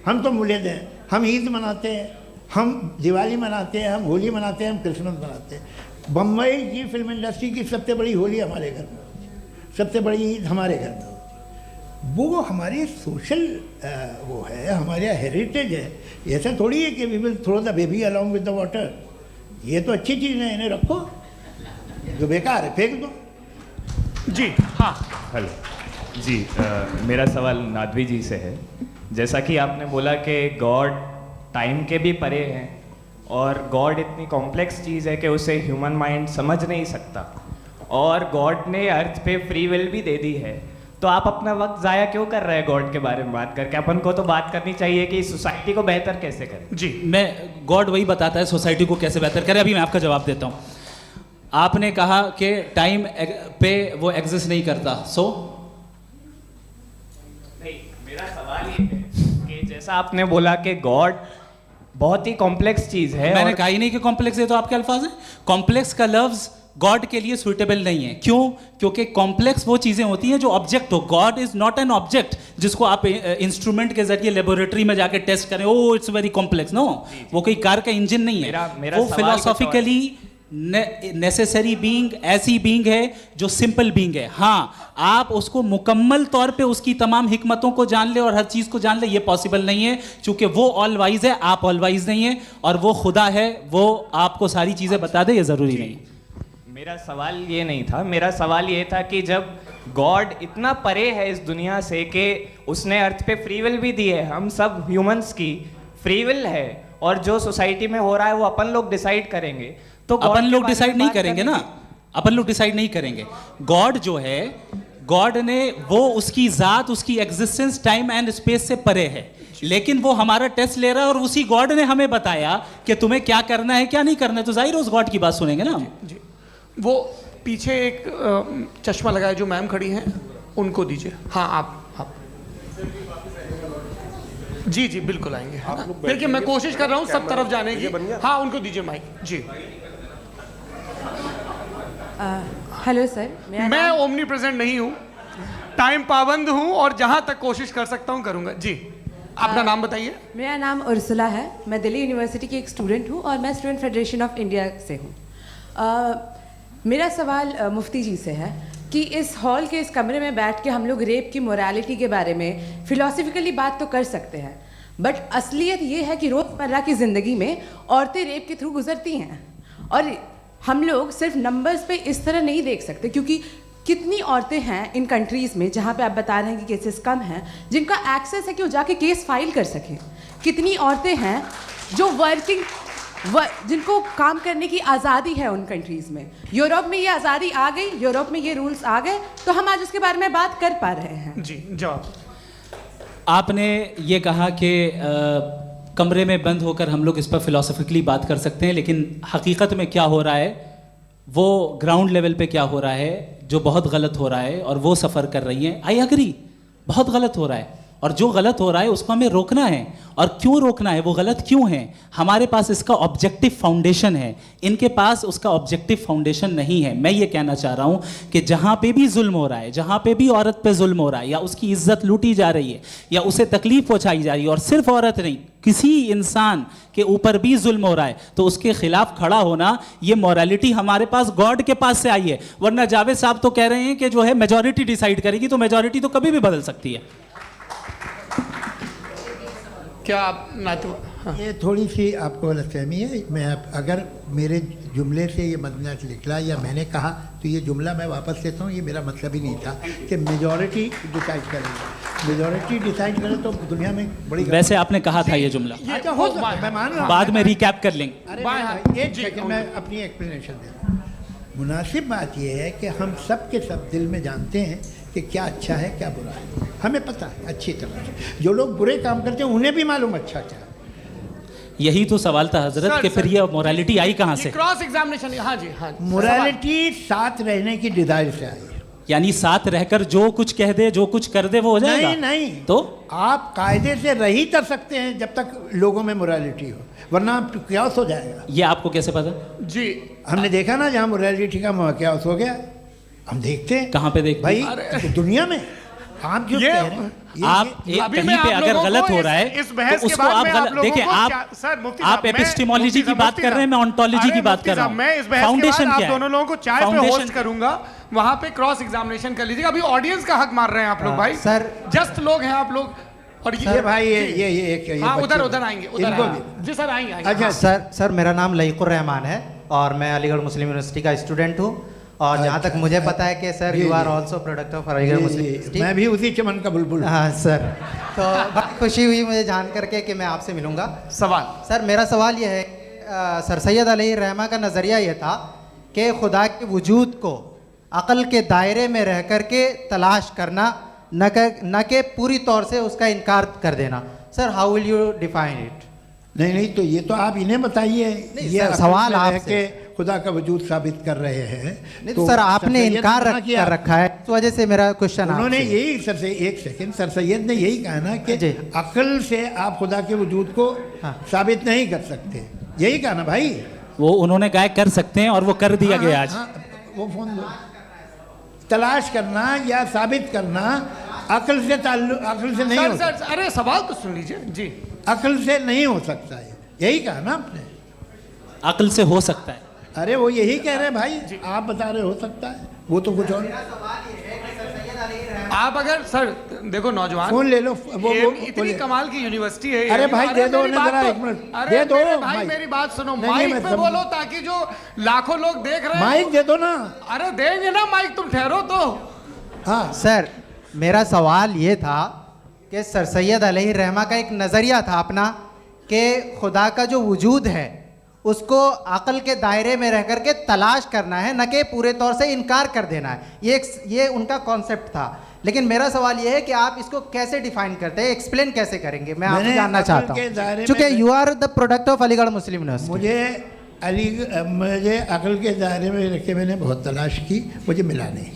हम तो मुल्द हैं, हम ईद मनाते हैं, हम दिवाली मनाते हैं, हम होली मनाते हैं, हम क्रिसमस मनाते हैं। बम्बई की फिल्म इंडस्ट्री की सबसे बड़ी होली हमारे घर में होती है, सबसे बड़ी ईद हमारे घर में होती है। वो हमारी सोशल वो है, हमारा हेरिटेज है। ऐसा थोड़ी है कि we will throw the baby along with the water. ये तो अच्छी चीज़ है, इन्हें रखो, जो बेकार है फेंक दो। जी हाँ। हेलो जी, मेरा सवाल नादवी जी से है। जैसा कि आपने बोला कि गॉड टाइम के भी परे हैं और गॉड इतनी कॉम्प्लेक्स चीज़ है कि उसे ह्यूमन माइंड समझ नहीं सकता, और गॉड ने अर्थ पे फ्री विल भी दे दी है, तो आप अपना वक्त ज़ाया क्यों कर रहे हैं गॉड के बारे में बात करके? अपन को तो बात करनी चाहिए कि सोसाइटी को बेहतर कैसे करें। जी, मैं गॉड वही बताता है सोसाइटी को कैसे बेहतर करें। अभी मैं आपका जवाब देता हूँ। आपने कहा कि टाइम पे वो एग्जिस्ट नहीं करता, नहीं, मेरा सवाल ये है कि जैसा आपने बोला कि गॉड बहुत ही कॉम्प्लेक्स चीज़ है। मैंने कहा ही नहीं कि कॉम्प्लेक्स है, तो आपके अल्फाज हैं। कॉम्प्लेक्स का लफ्ज गॉड के लिए सुइटेबल नहीं है। क्यों? क्योंकि कॉम्प्लेक्स वो चीज़ें होती हैं जो ऑब्जेक्ट हो। God is not an object जिसको आप इंस्ट्रूमेंट के जरिए लेबोरेटरी में जाके टेस्ट करें, oh it's very complex. No, वो कोई कार का इंजन नहीं है। वो फिलोसॉफिकली नेसेसरी बीइंग ऐसी बीइंग है जो सिंपल बीइंग है। हाँ, आप उसको मुकम्मल तौर पे उसकी तमाम हिकमतों को जान ले और हर चीज़ को जान ले, ये पॉसिबल नहीं है, क्योंकि वो ऑल वाइज है, आप ऑल वाइज नहीं है, और वो खुदा है, वो आपको सारी चीज़ें बता दे, ये ज़रूरी नहीं। मेरा सवाल ये नहीं था। मेरा सवाल ये था कि जब गॉड इतना परे है इस दुनिया से कि उसने अर्थ पे फ्री विल भी दी है, हम सब ह्यूमंस की फ्री विल है, और जो सोसाइटी में हो रहा है वो अपन लोग डिसाइड करेंगे, तो अपन लोग डिसाइड नहीं करेंगे ना, अपन लोग डिसाइड नहीं करेंगे। गॉड जो है, गॉड ने वो उसकी जात, उसकी एग्जिस्टेंस टाइम एंड स्पेस से परे है, लेकिन वो हमारा टेस्ट ले रहा है और उसी गॉड ने हमें बताया कि तुम्हें क्या करना है क्या नहीं करना है, तो जाहिर उस गॉड की बात सुनेंगे ना हम। जी, वो पीछे एक चश्मा लगाए जो मैम खड़ी हैं, उनको दीजिए। हाँ, आप जी जी बिल्कुल आएंगे। देखिए मैं कोशिश कर रहा हूँ सब तरफ जाने की। हाँ, उनको दीजिए माइक। जी, हेलो सर, मैं ओमनी प्रेजेंट नहीं हूँ, टाइम पाबंद हूँ और जहाँ तक कोशिश कर सकता हूँ करूँगा। जी, अपना नाम बताइए। मेरा नाम उर्सुला है, मैं दिल्ली यूनिवर्सिटी की एक स्टूडेंट हूँ और मैं स्टूडेंट फेडरेशन ऑफ इंडिया से हूँ। मेरा सवाल मुफ्ती जी से है कि इस हॉल के इस कमरे में बैठ के हम लोग रेप की मोरालिटी के बारे में फिलोसफिकली बात तो कर सकते हैं, बट असलियत ये है कि रोज़मर्रा की ज़िंदगी में औरतें रेप के थ्रू गुजरती हैं, और हम लोग सिर्फ नंबर्स पे इस तरह नहीं देख सकते, क्योंकि कितनी औरतें हैं इन कंट्रीज़ में जहाँ पे आप बता रहे हैं कि केसेस कम हैं, जिनका एक्सेस है कि वो जाके केस फाइल कर सकें। कितनी औरतें हैं जो जिनको काम करने की आज़ादी है उन कंट्रीज़ में। यूरोप में ये आज़ादी आ गई, यूरोप में ये रूल्स आ गए, तो हम आज उसके बारे में बात कर पा रहे हैं। जी, जवाब। आपने ये कहा कि कमरे में बंद होकर हम लोग इस पर फिलोसफिकली बात कर सकते हैं, लेकिन हकीकत में क्या हो रहा है, वो ग्राउंड लेवल पे क्या हो रहा है जो बहुत गलत हो रहा है, और वो सफ़र कर रही हैं। आई एग्री, बहुत गलत हो रहा है, और जो गलत हो रहा है उसको हमें रोकना है। और क्यों रोकना है, वो गलत क्यों है, हमारे पास इसका ऑब्जेक्टिव फाउंडेशन है, इनके पास उसका ऑब्जेक्टिव फाउंडेशन नहीं है। मैं ये कहना चाह रहा हूँ कि जहाँ पे भी जुल्म हो रहा है, जहाँ पे भी औरत पे जुल्म हो रहा है, या उसकी इज्जत लूटी जा रही है, या उसे तकलीफ पहुँचाई जा रही है, और सिर्फ औरत नहीं, किसी इंसान के ऊपर भी जुल्म हो रहा है, तो उसके खिलाफ खड़ा होना, ये मॉरलिटी हमारे पास गॉड के पास से आई है। वरना जावेद साहब तो कह रहे हैं कि जो है मेजॉरिटी डिसाइड करेगी, तो मेजॉरिटी तो कभी भी बदल सकती है। क्या आप नातू? हाँ। ये थोड़ी सी आपको गलतफहमी है। मैं अगर मेरे जुमले से ये मदनत निकला या मैंने कहा, तो ये जुमला मैं वापस लेता हूँ। ये मेरा मतलब ही नहीं था कि मेजॉरिटी डिसाइड करेगी। मेजॉरिटी डिसाइड करे तो दुनिया में बड़ी, वैसे आपने कहा था ये जुमला। अच्छा, हो सकता है, मैं मान रहा हूँ, बाद में रिकैप कर लेंगे। अरे एक सेकंड, मैं अपनी एक्सप्लेनेशन देता हूँ। मुनासिब बात यह है कि हम सब के सब दिल में जानते हैं कि कि क्या अच्छा है क्या बुरा है, हमें पता है अच्छी तरह से। जो लोग बुरे काम करते हैं उन्हें भी मालूम अच्छा क्या है। यही तो सवाल था हजरत सर, कि फिर सर, ये मोरालिटी आई कहाँ से? क्रॉस एग्जामिनेशन, हाँ जी, हाँ जी। मोरालिटी साथ रहने की डिजायर से आई है। यानी साथ रहकर जो कुछ कह दे जो कुछ कर दे वो हो जाएगा? नहीं नहीं, तो आप कायदे से रह ही कर सकते हैं जब तक लोगों में मोरालिटी हो, वरना क्यास हो जाएगा। ये आपको कैसे पता? जी, हमने देखा ना जहाँ मोरालिटी का क्यास हो गया, हम देखते हैं। कहाँ पे देखते भाई अरे, दुनिया में आप जो ये- कह रहे हैं आप एक अभी कहीं मैं पे आप अगर लोगों गलत को हो रहा है इस बहस तो के उसको बाद आप मैं गलत लोगों देखिए। को आप सर, मुफ्ती आप साहब, मैं- एपिस्टिमोलॉजी मुफ्ती की साहब, बात मुफ्ती कर रहे हैं, मैं साहब, ऑन्टोलॉजी की अरे बात मुफ्ती कर रहा साहब, हूँ। मैं इस बहस के फाउंडेशन बाद आप क्या है? दोनों लोगों को चाय पे फाउंडेशन होस्ट करूंगा, वहां पे क्रॉस एग्जामिनेशन कर लीजिएगा। अभी ऑडियंस का हक मार रहे हैं आप लोग भाई, सर, जस्ट लोग हैं आप लोग। और ये भाई ये हाँ, बच्चे- उधर आएंगे, उधर इनको आएंगे। भी। जी सर, आएंगे आएंगे। अच्छा, सर मेरा नाम लईकुर रहमान है और मैं अलीगढ़ मुस्लिम यूनिवर्सिटी का स्टूडेंट हूँ। और जहाँ तक मुझे पता है कि sir you are also product of Aligarh Muslim University. मैं भी उसी चमन का बुलबुल। हाँ सर, तो बहुत खुशी हुई मुझे जान करके कि मैं आपसे मिलूंगा। सवाल सर मेरा सवाल यह है, सर सैयद अलैहिर्रहमा का नज़रिया यह था कि खुदा के वजूद को अक़ल के दायरे में रह कर के तलाश करना, न कि पूरी तौर से उसका इनकार कर देना। Sir how will you define it? नहीं तो ये तो आप इन्हें बताइए। ये सर, सवाल अक़ल में रह आपसे। के खुदा का वजूद साबित कर रहे हैं। नहीं तो सर आपने सैयद इनकार ने मना किया। कर रखा है, इस वजह से मेरा क्वेश्चन उन्होंने आपसे। यही सर से एक सेकंड, सर सैयद ने यही कहा ना कि जी। अकल से आप खुदा के वजूद को साबित नहीं कर सकते, यही कहा ना भाई। वो उन्होंने कहा कर सकते हैं और वो कर दिया गया आज। वो फोन दो। तलाश करना या साबित करना अकल से अकल से नहीं सर, हो सकता। सर, अरे सवाल तो सुन लीजिए जी। अकल से नहीं हो सकता है, यही कहा ना आपने। अकल से हो सकता है। अरे वो यही कह रहे हैं भाई, आप बता रहे हो सकता है, वो तो कुछ और। आप अगर सर देखो नौजवान, फोन ले लो, वो इतनी बोले। कमाल की यूनिवर्सिटी है। अरे भाई दे दो मेरी ना बात जरा तो- 1 मिनट, अरे दे दो मेरे भाई माइक। मेरी बात सुनो, नहीं, माइक मैं पे समझ- बोलो ताकि जो लाखों लोग देख रहे हैं माइक दे दो ना। अरे देंगे ना माइक, तुम ठहरो तो। हाँ सर मेरा सवाल ये था कि सर सैयद अलैहिर्रहमा का एक नज़रिया था अपना कि खुदा का जो वजूद है उसको अक़ल के दायरे में रह कर के तलाश करना है, न कि पूरे तौर से इनकार कर देना है। ये उनका कॉन्सेप्ट था। लेकिन मेरा सवाल ये है कि आप इसको कैसे डिफाइन करते हैं, एक्सप्लेन कैसे करेंगे, मैं आपसे जानना चाहता हूँ, क्योंकि you are the product of Aligarh Muslim University. मुझे अकल के दायरे में रख के मैंने बहुत तलाश की, मुझे मिला नहीं।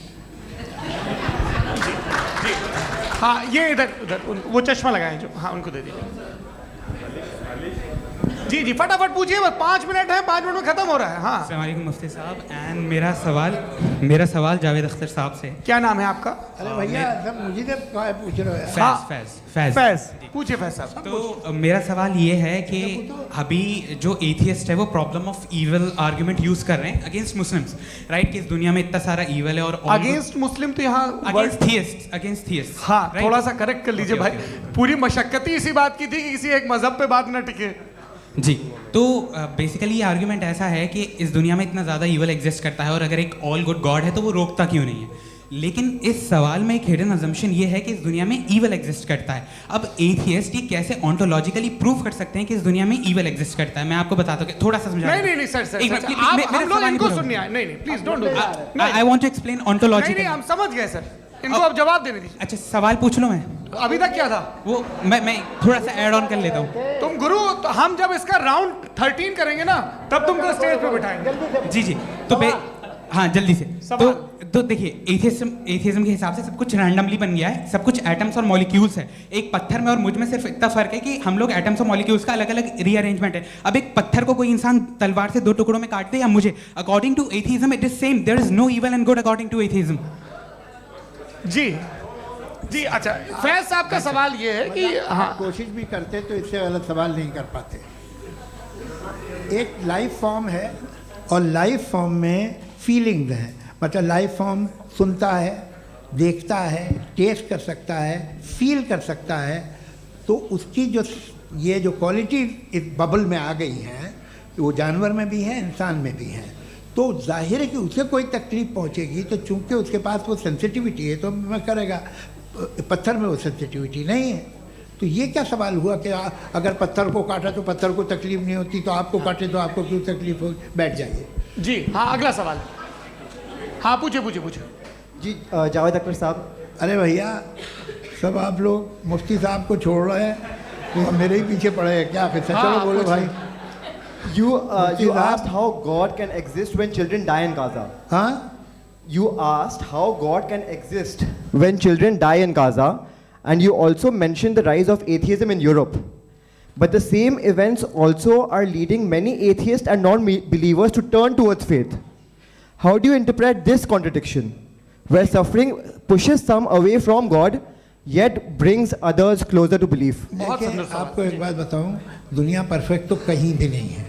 हाँ ये इधर उधर वो चश्मा लगाए जो, हाँ उनको दे दीजिए। जी जी फटाफट पूछिए, बस 5 मिनट है, 5 मिनट में खत्म हो रहा है। हाँ अस्सलाम वालेकुम मुफ्ती साहब। एंड मेरा सवाल जावेद अख्तर साहब से। क्या नाम है आपका? अरे भैया सब मुझे तो पूछ रहे हो। फैज फैज फैज पूछिए फैज साहब। तो मेरा सवाल ये है कि अभी जो एथियस्ट है वो problem of evil argument use कर रहे हैं अगेंस्ट मुस्लिम्स, राइट? कि इस दुनिया में इतना सारा ईविल है और अगेंस्ट मुस्लिम तो यहाँ अगेंस्ट थियस्ट। हाँ थोड़ा सा करेक्ट कर लीजिए भाई, पूरी मशक्कत ही इसी बात की थी कि किसी एक मजहब पे बात ना टिके। जी, तो बेसिकली ये आर्ग्यूमेंट ऐसा है कि इस दुनिया में इतना ज़्यादा ईवल एग्जिस्ट करता है और अगर एक ऑल गुड गॉड है तो वो रोकता क्यों नहीं है? लेकिन इस सवाल में एक हिडन अजम्पशन ये है कि इस दुनिया में ईवल एग्जिस्ट करता है। अब एथियस्ट ये कैसे ऑन्टोलॉजिकली प्रूव कर सकते हैं कि इस दुनिया में ईवल एग्जिस्ट करता है? मैं आपको बताता हूँ, थोड़ा सा समझा। नहीं सर, हम लोग इनको सुनने आए। नहीं please don't do that. I want to explain ontology. नहीं हम समझ गए सर, इनको अब जवाब देने दीजिए। अच्छा सवाल पूछ लो। मैं अभी तक क्या था वो मैं थोड़ा सा ऐड ऑन कर लेता हूँ। तुम गुरु, तो हम जब इसका राउंड 13 करेंगे ना तब तुमको स्टेज पे बिठाएंगे। जी तो हाँ जल्दी से। तो देखिए एथियज्म के हिसाब से सब कुछ रैंडमली बन गया है, सब कुछ एटम्स और मॉलिक्यूल्स है। एक पत्थर में और मुझ में सिर्फ इतना फर्क है कि हम लोग एटम्स और मॉलिक्यूल्स का अलग अलग रीअरेंजमेंट है। अब एक पत्थर को कोई इंसान तलवार से 2 टुकड़ों में काट दे या मुझे, according to atheism it is same, there is no evil and good according to atheism. जी अच्छा, फैज साहब का सवाल ये है कि हाँ कोशिश भी करते तो इससे गलत सवाल नहीं कर पाते। एक लाइफ फॉर्म है और लाइफ फॉर्म में फीलिंग्स हैं, मतलब लाइफ फॉर्म सुनता है, देखता है, टेस्ट कर सकता है, फील कर सकता है, तो उसकी जो ये जो क्वालिटी इस बबल में आ गई हैं वो जानवर में भी है, इंसान में भी है। तो जाहिर है कि उसे कोई तकलीफ पहुंचेगी, तो चूंकि उसके पास वो सेंसिटिविटी है तो मैं करेगा, पत्थर में वो सेंसिटिविटी नहीं है। तो ये क्या सवाल हुआ कि अगर पत्थर को काटा तो पत्थर को तकलीफ नहीं होती, तो आपको काटे तो आपको क्यों तकलीफ हो? बैठ जाइए। जी हाँ अगला सवाल। हाँ पूछिए। जी जावेद अख्तर साहब, अरे भैया, सब आप लोग मुफ्ती साहब को छोड़ रहे हैं, तो मेरे ही पीछे पड़े हैं क्या? फिर चलो बोलो भाई। You asked how God can exist when children die in Gaza. हाँ? You asked how God can exist when children die in Gaza, and you also mentioned the rise of atheism in Europe. But the same events also are leading many atheists and non-believers to turn towards faith. How do you interpret this contradiction, where suffering pushes some away from God, yet brings others closer to belief? देखिए, आपको एक बात बताऊं, दुनिया perfect तो कहीं भी नहीं है,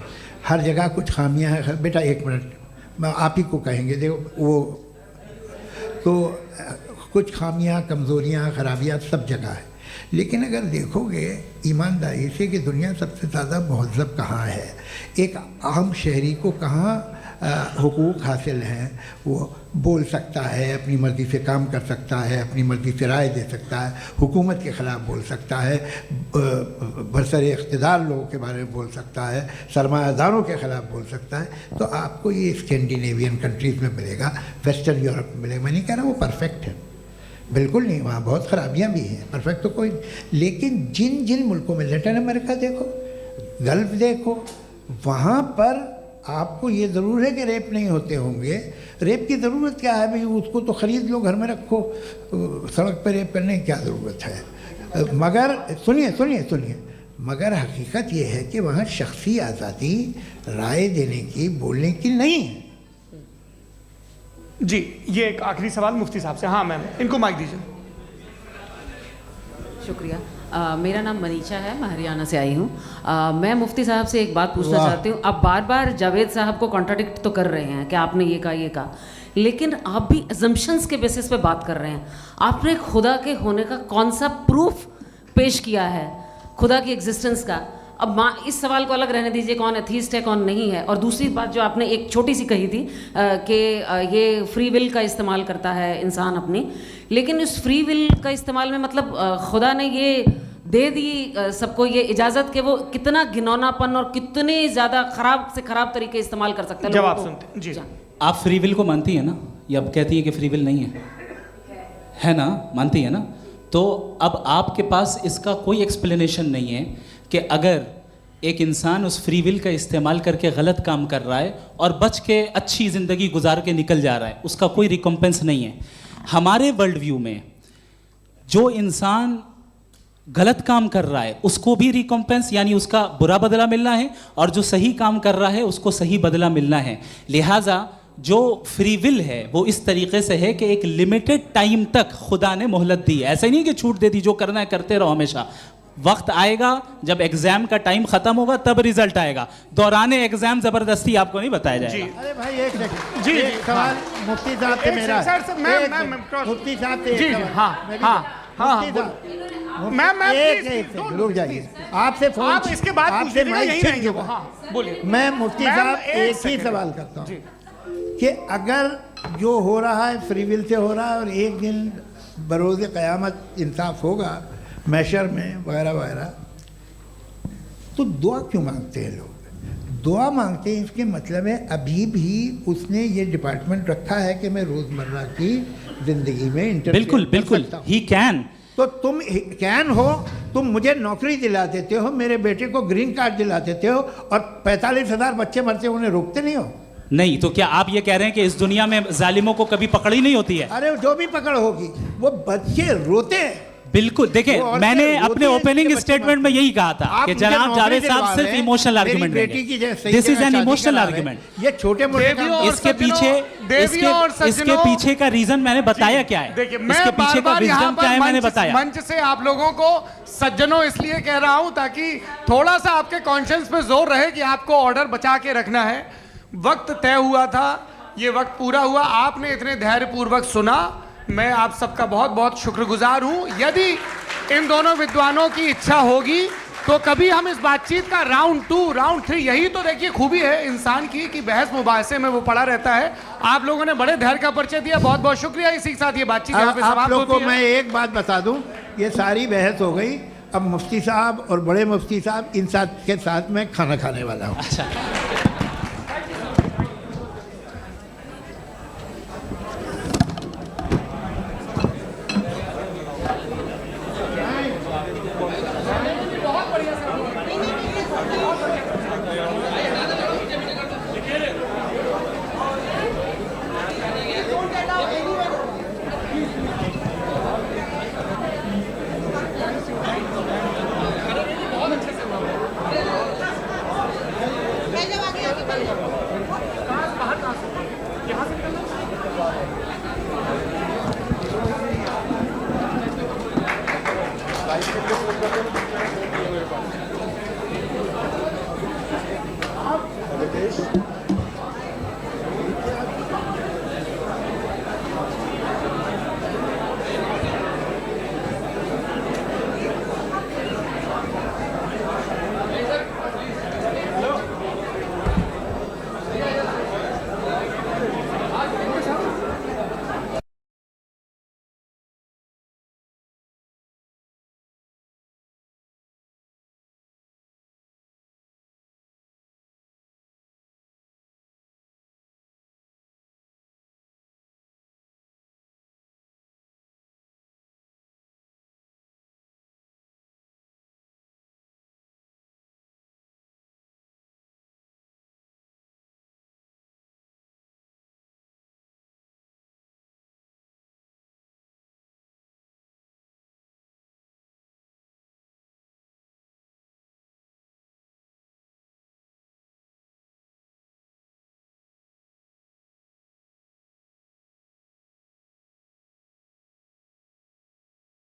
हर जगह कुछ खामियां हैं। बेटा एक मिनट, मैं आप ही को कहेंगे, देखो वो तो कुछ खामियां, कमज़ोरियां, खराबियां सब जगह है। लेकिन अगर देखोगे ईमानदारी से कि दुनिया सबसे ज़्यादा महज़ब कहाँ है, एक आम शहरी को कहाँ हुकूक हासिल हैं, वो बोल सकता है, अपनी मर्ज़ी से काम कर सकता है, अपनी मर्ज़ी से राय दे सकता है, हुकूमत के ख़िलाफ़ बोल सकता है, बरसर इक़्तिदार लोगों के बारे में बोल सकता है, सरमायादारों के ख़िलाफ़ बोल सकता है। तो आपको ये स्कैंडिनेवियन कंट्रीज़ में मिलेगा, वेस्टर्न यूरोप में मिलेगा। मैं नहीं कह रहा वो परफेक्ट है, बिल्कुल नहीं, वहाँ बहुत ख़राबियाँ भी हैं, परफेक्ट तो कोई। लेकिन जिन जिन मुल्कों में, लैटिन अमेरिका देखो, गल्फ़ देखो, वहाँ पर आपको ये ज़रूर है कि रेप नहीं होते होंगे। रेप की ज़रूरत क्या है भाई? उसको तो ख़रीद लो, घर में रखो, सड़क पर रेप करने की क्या ज़रूरत है? मगर सुनिए, मगर हकीकत ये है कि वहाँ शख्सी आज़ादी राय देने की, बोलने की नहीं है। जी, ये एक आखिरी सवाल मुफ्ती साहब से। हाँ मैम, इनको माइक दीजिए। शुक्रिया। मेरा नाम मनीषा है, मैं हरियाणा से आई हूँ। मैं मुफ्ती साहब से एक बात पूछना चाहती हूँ। आप बार बार जावेद साहब को कॉन्ट्राडिक्ट तो कर रहे हैं कि आपने ये कहा, लेकिन आप भी अजम्पशंस के बेसिस पे बात कर रहे हैं। आपने खुदा के होने का कौन सा प्रूफ पेश किया है, खुदा की एग्जिस्टेंस का? अब इस सवाल को अलग रहने दीजिए, कौन एथीस्ट है कौन नहीं है। और दूसरी बात जो आपने एक छोटी सी कही थी कि ये फ्री विल का इस्तेमाल करता है इंसान अपनी, लेकिन इस फ्री विल का इस्तेमाल में मतलब खुदा ने ये दे दी सबको ये इजाज़त कि वो कितना घिनौनापन और कितने ज़्यादा ख़राब से ख़राब तरीके इस्तेमाल कर सकते हैं। जवाब सुनते जी। आप फ्री विल को मानती है ना, या अब कहती है कि फ्री विल नहीं है ना? मानती है ना? तो अब आपके पास इसका कोई एक्सप्लेनेशन नहीं है कि अगर एक इंसान उस फ्री विल का इस्तेमाल करके गलत काम कर रहा है और बच के अच्छी ज़िंदगी गुजार के निकल जा रहा है, उसका कोई रिकम्पेंस नहीं है। हमारे वर्ल्ड व्यू में जो इंसान गलत काम कर रहा है उसको भी रिकम्पेंस यानी उसका बुरा बदला मिलना है, और जो सही काम कर रहा है उसको सही बदला मिलना है। लिहाजा जो फ्री विल है वो इस तरीके से है कि एक लिमिटेड टाइम तक खुदा ने मोहलत दी है। ऐसा नहीं कि छूट दे दी, जो करना है करते रहो हमेशा। वक्त आएगा जब एग्जाम का टाइम खत्म होगा तब रिजल्ट आएगा, दौराने एग्जाम जबरदस्ती आपको नहीं बताया जाएगा। अरे भाई एक सेकंड, जी सवाल मुफ्ती साहब से मेरा, मुफ्ती साहब से जी मैम रुक जाइए, आपसे फोन, आप इसके बाद आपसे माइक रहेंगे वो। हाँ बोलिए। मैं मुफ्ती साहब एक ही सवाल करता हूँ कि अगर जो हो रहा है फ्री विल से हो रहा है और एक दिन बरोज़ क़यामत इंसाफ होगा मैशर में वगैरह वगैरह, तो दुआ क्यों मांगते हैं लोग? दुआ मांगते हैं इसके मतलब है अभी भी उसने ये डिपार्टमेंट रखा है कि मैं रोज़मर्रा की ज़िंदगी में बिल्कुल ही कैन। तो तुम कैन हो, तुम मुझे नौकरी दिला देते हो, मेरे बेटे को ग्रीन कार्ड दिला देते हो, और 45,000 बच्चे मरते हो, उन्हें रोकते नहीं हो। नहीं तो क्या आप ये कह रहे हैं कि इस दुनिया में जालिमों को कभी पकड़ ही नहीं होती है? अरे जो भी पकड़ होगी वो बच्चे रोते हैं। बिल्कुल, देखिए मैंने अपने ओपनिंग स्टेटमेंट में यही कहा था कि जनाब जावेद साहब सिर्फ इमोशनल आर्गुमेंट देंगे। This is an emotional argument. ये छोटे मोटे इसके पीछे का रीजन मैंने बताया क्या है, इसके पीछे का रीजन क्या है मैंने बताया। मंच से आप लोगों को सज्जनों इसलिए कह रहा हूं ताकि थोड़ा सा आपके कॉन्शियंस पे जोर रहे कि आपको ऑर्डर बचा के रखना है। वक्त तय हुआ था, ये वक्त पूरा हुआ, आपने इतने धैर्यपूर्वक सुना, मैं आप सबका बहुत बहुत शुक्रगुजार हूं। यदि इन दोनों विद्वानों की इच्छा होगी तो कभी हम इस बातचीत का राउंड 2, राउंड 3, यही तो देखिए खूबी है इंसान की कि बहस मुबाहसे में वो पड़ा रहता है। आप लोगों ने बड़े धैर्य का परिचय दिया, बहुत बहुत शुक्रिया। इसी के साथ ये बातचीत यहाँ पे समाप्त होती है। मैं एक बात बता दूं, ये सारी बहस हो गई, अब मुफ्ती साहब और बड़े मुफ्ती साहब इन साथ के साथ मैं खाना खाने वाला हूँ। अच्छा